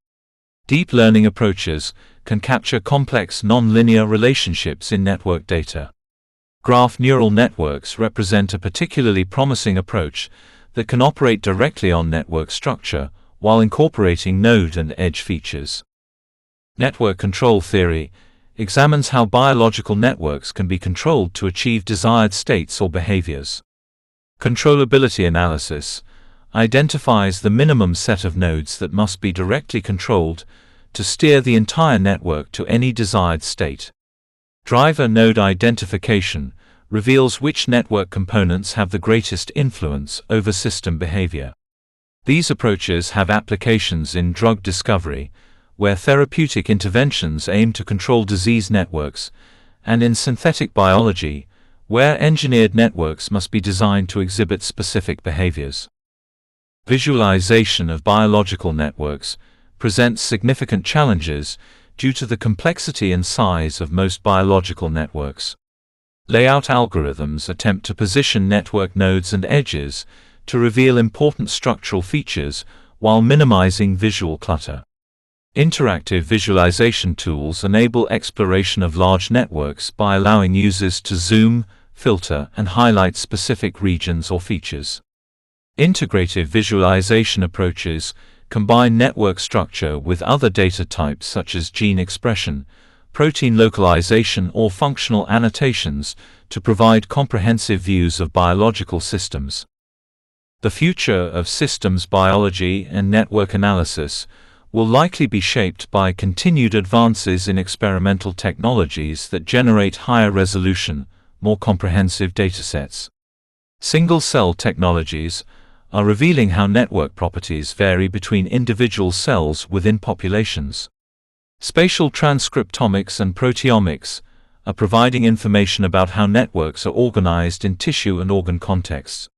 Deep learning approaches can capture complex nonlinear relationships in network data. Graph neural networks represent a particularly promising approach that can operate directly on network structure while incorporating node and edge features. Network control theory examines how biological networks can be controlled to achieve desired states or behaviors. Controllability analysis identifies the minimum set of nodes that must be directly controlled to steer the entire network to any desired state. Driver node identification reveals which network components have the greatest influence over system behavior. These approaches have applications in drug discovery, where therapeutic interventions aim to control disease networks, and in synthetic biology, where engineered networks must be designed to exhibit specific behaviors. Visualization of biological networks presents significant challenges due to the complexity and size of most biological networks. Layout algorithms attempt to position network nodes and edges to reveal important structural features while minimizing visual clutter. Interactive visualization tools enable exploration of large networks by allowing users to zoom, filter, and highlight specific regions or features. Integrative visualization approaches combine network structure with other data types such as gene expression, protein localization, or functional annotations to provide comprehensive views of biological systems. The future of systems biology and network analysis will likely be shaped by continued advances in experimental technologies that generate higher resolution, more comprehensive datasets. Single-cell technologies are revealing how network properties vary between individual cells within populations. Spatial transcriptomics and proteomics are providing information about how networks are organized in tissue and organ contexts.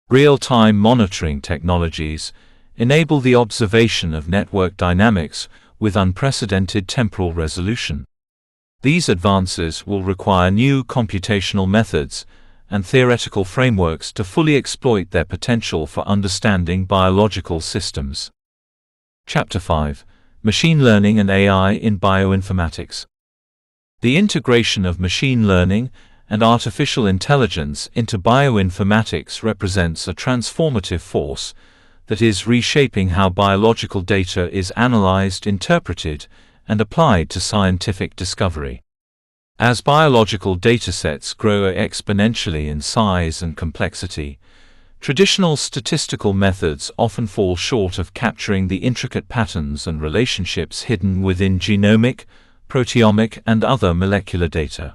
Real-time monitoring technologies enable the observation of network dynamics with unprecedented temporal resolution. These advances will require new computational methods and theoretical frameworks to fully exploit their potential for understanding biological systems. Chapter 5: Machine Learning and AI in Bioinformatics. The integration of machine learning and artificial intelligence into bioinformatics represents a transformative force that is reshaping how biological data is analyzed, interpreted, and applied to scientific discovery. As biological datasets grow exponentially in size and complexity, traditional statistical methods often fall short of capturing the intricate patterns and relationships hidden within genomic, proteomic, and other molecular data.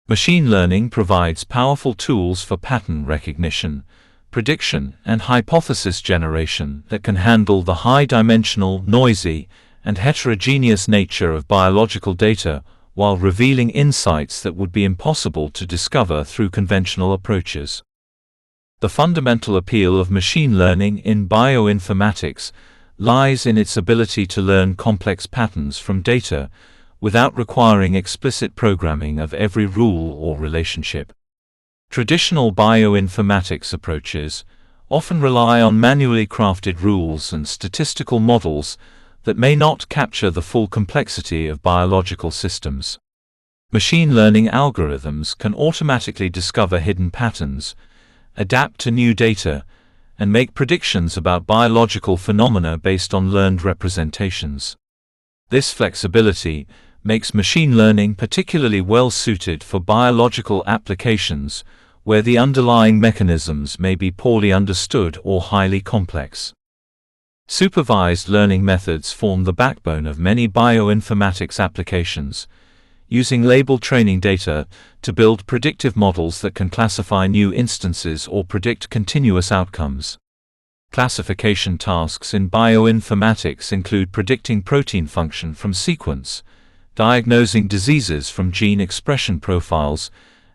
Machine learning provides powerful tools for pattern recognition, prediction, and hypothesis generation that can handle the high-dimensional, noisy, and heterogeneous nature of biological data while revealing insights that would be impossible to discover through conventional approaches. The fundamental appeal of machine learning in bioinformatics lies in its ability to learn complex patterns from data without requiring explicit programming of every rule or relationship. Traditional bioinformatics approaches often rely on manually crafted rules and statistical models that may not capture the full complexity of biological systems. Machine learning algorithms can automatically discover hidden patterns, adapt to new data, and make predictions about biological phenomena based on learned representations. This flexibility makes machine learning particularly well suited for biological applications where the underlying mechanisms may be poorly understood or highly complex. Supervised learning methods form the backbone of many bioinformatics applications, using labeled training data to build predictive models that can classify new instances or predict continuous outcomes. Classification tasks in bioinformatics include predicting protein function from sequence, diagnosing diseases from gene expression profiles,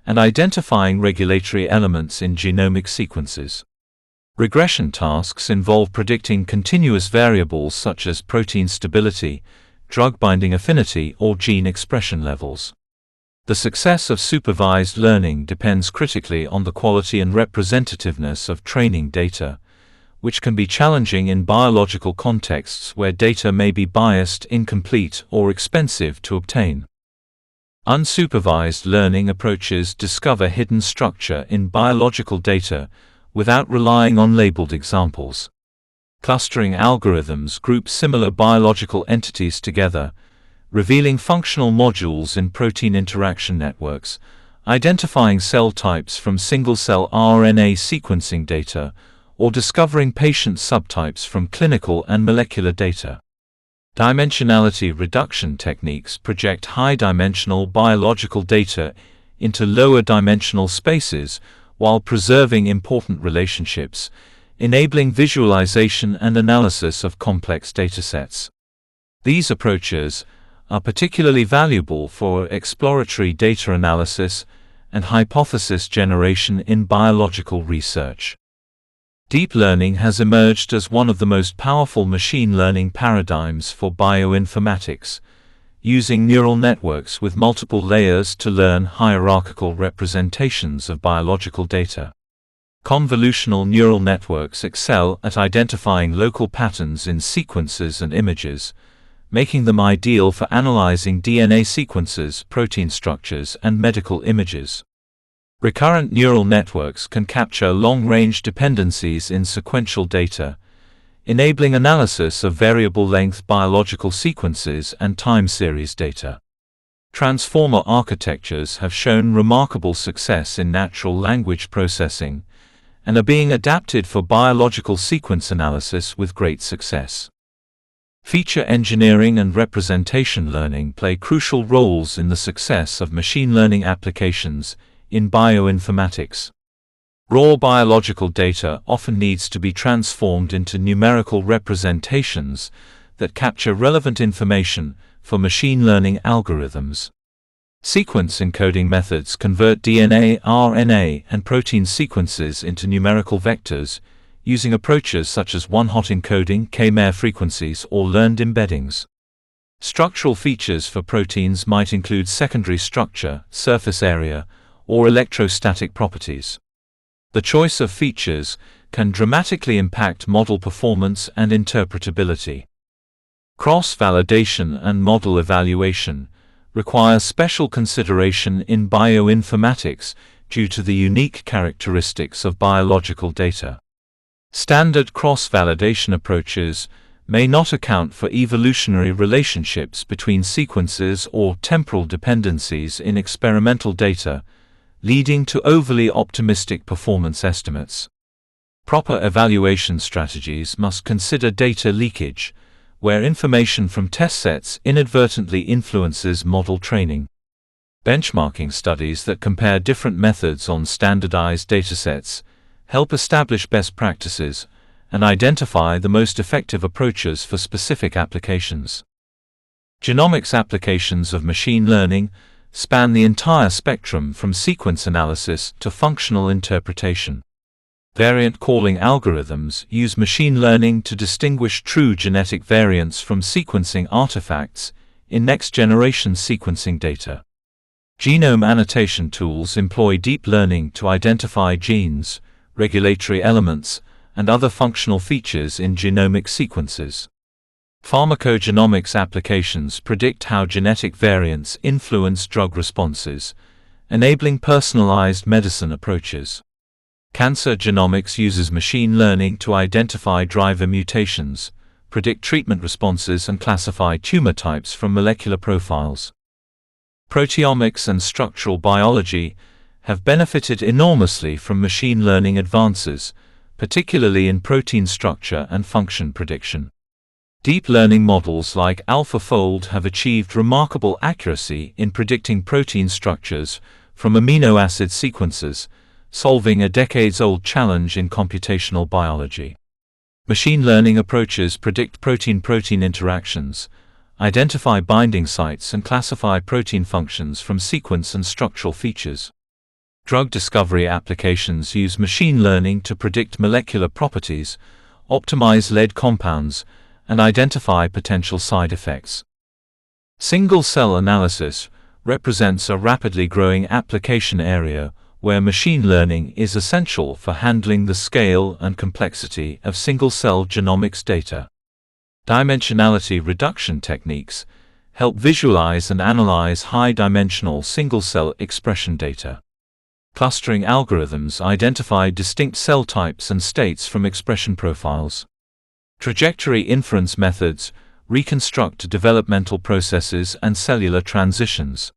and identifying regulatory elements in genomic sequences. Regression tasks involve predicting continuous variables such as protein stability, drug binding affinity, or gene expression levels. The success of supervised learning depends critically on the quality and representativeness of training data, which can be challenging in biological contexts where data may be biased, incomplete, or expensive to obtain. Unsupervised learning approaches discover hidden structure in biological data without relying on labeled examples. Clustering algorithms group similar biological entities together, revealing functional modules in protein interaction networks, identifying cell types from single-cell RNA sequencing data, or discovering patient subtypes from clinical and molecular data. Dimensionality reduction techniques project high-dimensional biological data into lower-dimensional spaces while preserving important relationships, enabling visualization and analysis of complex datasets. These approaches are particularly valuable for exploratory data analysis and hypothesis generation in biological research. Deep learning has emerged as one of the most powerful machine learning paradigms for bioinformatics, using neural networks with multiple layers to learn hierarchical representations of biological data. Convolutional neural networks excel at identifying local patterns in sequences and images, making them ideal for analyzing DNA sequences, protein structures, and medical images. Recurrent neural networks can capture long-range dependencies in sequential data, enabling analysis of variable-length biological sequences and time series data. Transformer architectures have shown remarkable success in natural language processing and are being adapted for biological sequence analysis with great success. Feature engineering and representation learning play crucial roles in the success of machine learning applications in bioinformatics. Raw biological data often needs to be transformed into numerical representations that capture relevant information for machine learning algorithms. Sequence encoding methods convert DNA, RNA, and protein sequences into numerical vectors using approaches such as one-hot encoding, K-mer frequencies, or learned embeddings. Structural features for proteins might include secondary structure, surface area, or electrostatic properties. The choice of features can dramatically impact model performance and interpretability. Cross-validation and model evaluation require special consideration in bioinformatics due to the unique characteristics of biological data. Standard cross-validation approaches may not account for evolutionary relationships between sequences or temporal dependencies in experimental data, leading to overly optimistic performance estimates. Proper evaluation strategies must consider data leakage, where information from test sets inadvertently influences model training. Benchmarking studies that compare different methods on standardized datasets help establish best practices and identify the most effective approaches for specific applications. Genomics applications of machine learning span the entire spectrum from sequence analysis to functional interpretation. Variant calling algorithms use machine learning to distinguish true genetic variants from sequencing artifacts in next-generation sequencing data. Genome annotation tools employ deep learning to identify genes, regulatory elements, and other functional features in genomic sequences. Pharmacogenomics applications predict how genetic variants influence drug responses, enabling personalized medicine approaches. Cancer genomics uses machine learning to identify driver mutations, predict treatment responses, and classify tumor types from molecular profiles. Proteomics and structural biology have benefited enormously from machine learning advances, particularly in protein structure and function prediction. Deep learning models like AlphaFold have achieved remarkable accuracy in predicting protein structures from amino acid sequences, solving a decades-old challenge in computational biology. Machine learning approaches predict protein-protein interactions, identify binding sites, and classify protein functions from sequence and structural features. Drug discovery applications use machine learning to predict molecular properties, optimize lead compounds, and identify potential side effects. Single-cell analysis represents a rapidly growing application area where machine learning is essential for handling the scale and complexity of single-cell genomics data. Dimensionality reduction techniques help visualize and analyze high-dimensional single-cell expression data. Clustering algorithms identify distinct cell types and states from expression profiles. Trajectory inference methods reconstruct developmental processes and cellular transitions.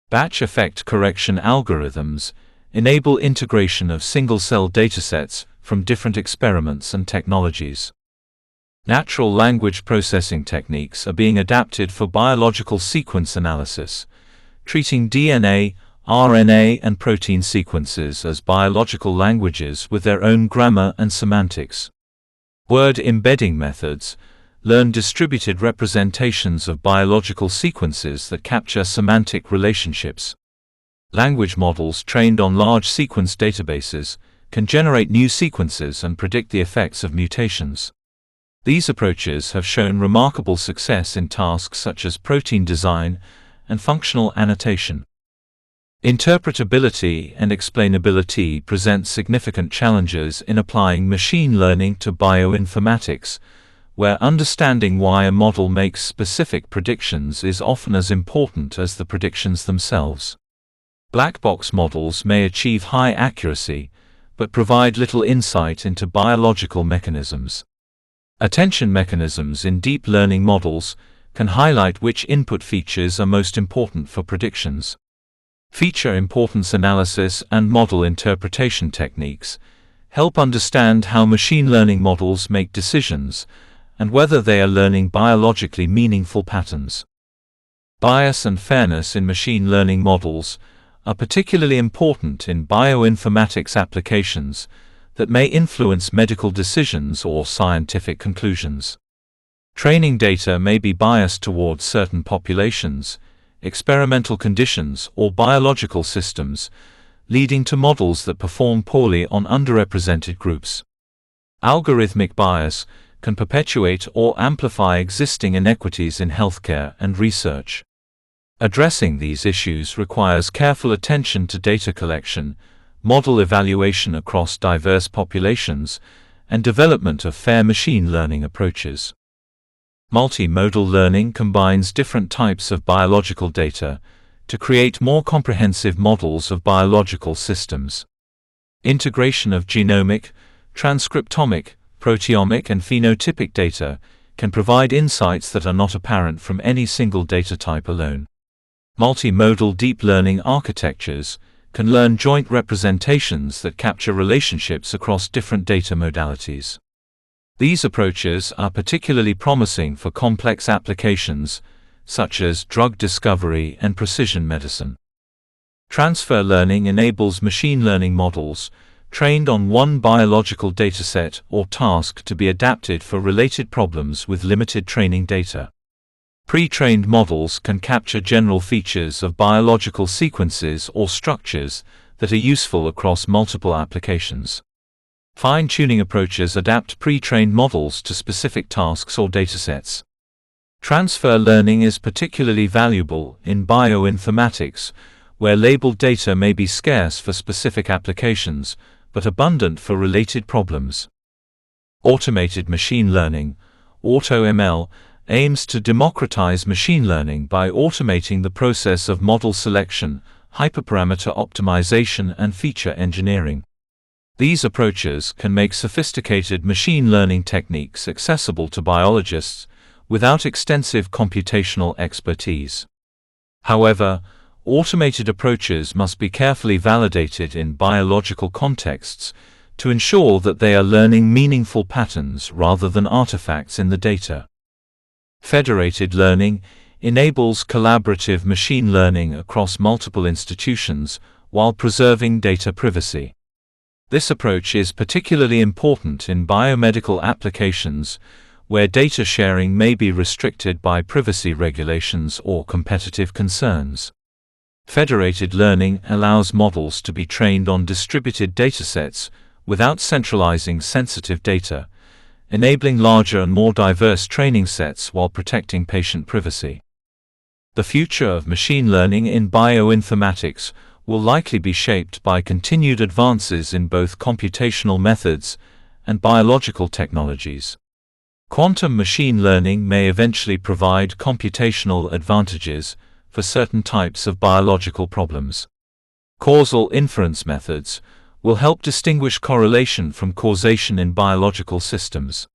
Batch effect correction algorithms enable integration of single-cell datasets from different experiments and technologies. Natural language processing techniques are being adapted for biological sequence analysis, treating DNA, RNA and protein sequences as biological languages with their own grammar and semantics. Word embedding methods learn distributed representations of biological sequences that capture semantic relationships. Language models trained on large sequence databases can generate new sequences and predict the effects of mutations. These approaches have shown remarkable success in tasks such as protein design and functional annotation. Interpretability and explainability present significant challenges in applying machine learning to bioinformatics, where understanding why a model makes specific predictions is often as important as the predictions themselves. Black box models may achieve high accuracy, but provide little insight into biological mechanisms. Attention mechanisms in deep learning models can highlight which input features are most important for predictions. Feature importance analysis and model interpretation techniques help understand how machine learning models make decisions and whether they are learning biologically meaningful patterns. Bias and fairness in machine learning models are particularly important in bioinformatics applications that may influence medical decisions or scientific conclusions. Training data may be biased towards certain populations, experimental conditions, or biological systems, leading to models that perform poorly on underrepresented groups. Algorithmic bias can perpetuate or amplify existing inequities in healthcare and research. Addressing these issues requires careful attention to data collection, model evaluation across diverse populations, and development of fair machine learning approaches. Multimodal learning combines different types of biological data to create more comprehensive models of biological systems. Integration of genomic, transcriptomic, proteomic and phenotypic data can provide insights that are not apparent from any single data type alone. Multimodal deep learning architectures can learn joint representations that capture relationships across different data modalities. These approaches are particularly promising for complex applications, such as drug discovery and precision medicine. Transfer learning enables machine learning models trained on one biological dataset or task to be adapted for related problems with limited training data. Pre-trained models can capture general features of biological sequences or structures that are useful across multiple applications. Fine-tuning approaches adapt pre-trained models to specific tasks or datasets. Transfer learning is particularly valuable in bioinformatics, where labeled data may be scarce for specific applications, but abundant for related problems. Automated machine learning, AutoML, aims to democratize machine learning by automating the process of model selection, hyperparameter optimization, and feature engineering. These approaches can make sophisticated machine learning techniques accessible to biologists without extensive computational expertise. However, automated approaches must be carefully validated in biological contexts to ensure that they are learning meaningful patterns rather than artifacts in the data. Federated learning enables collaborative machine learning across multiple institutions while preserving data privacy. This approach is particularly important in biomedical applications where data sharing may be restricted by privacy regulations or competitive concerns. Federated learning allows models to be trained on distributed datasets without centralizing sensitive data, enabling larger and more diverse training sets while protecting patient privacy. The future of machine learning in bioinformatics will likely be shaped by continued advances in both computational methods and biological technologies. Quantum machine learning may eventually provide computational advantages for certain types of biological problems. Causal inference methods will help distinguish correlation from causation in biological systems.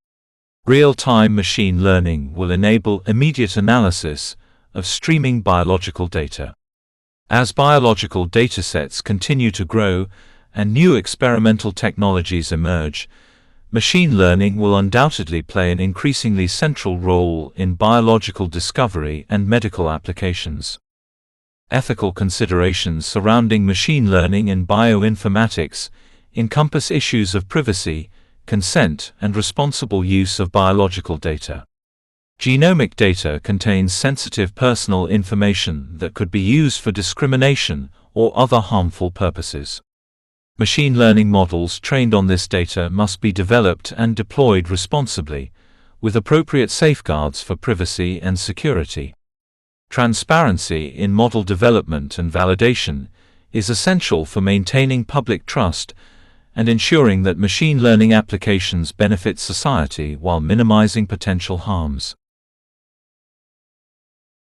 Real-time machine learning will enable immediate analysis of streaming biological data. As biological datasets continue to grow and new experimental technologies emerge, machine learning will undoubtedly play an increasingly central role in biological discovery and medical applications. Ethical considerations surrounding machine learning and bioinformatics encompass issues of privacy, consent, and responsible use of biological data. Genomic data contains sensitive personal information that could be used for discrimination or other harmful purposes. Machine learning models trained on this data must be developed and deployed responsibly, with appropriate safeguards for privacy and security. Transparency in model development and validation is essential for maintaining public trust and ensuring that machine learning applications benefit society while minimizing potential harms.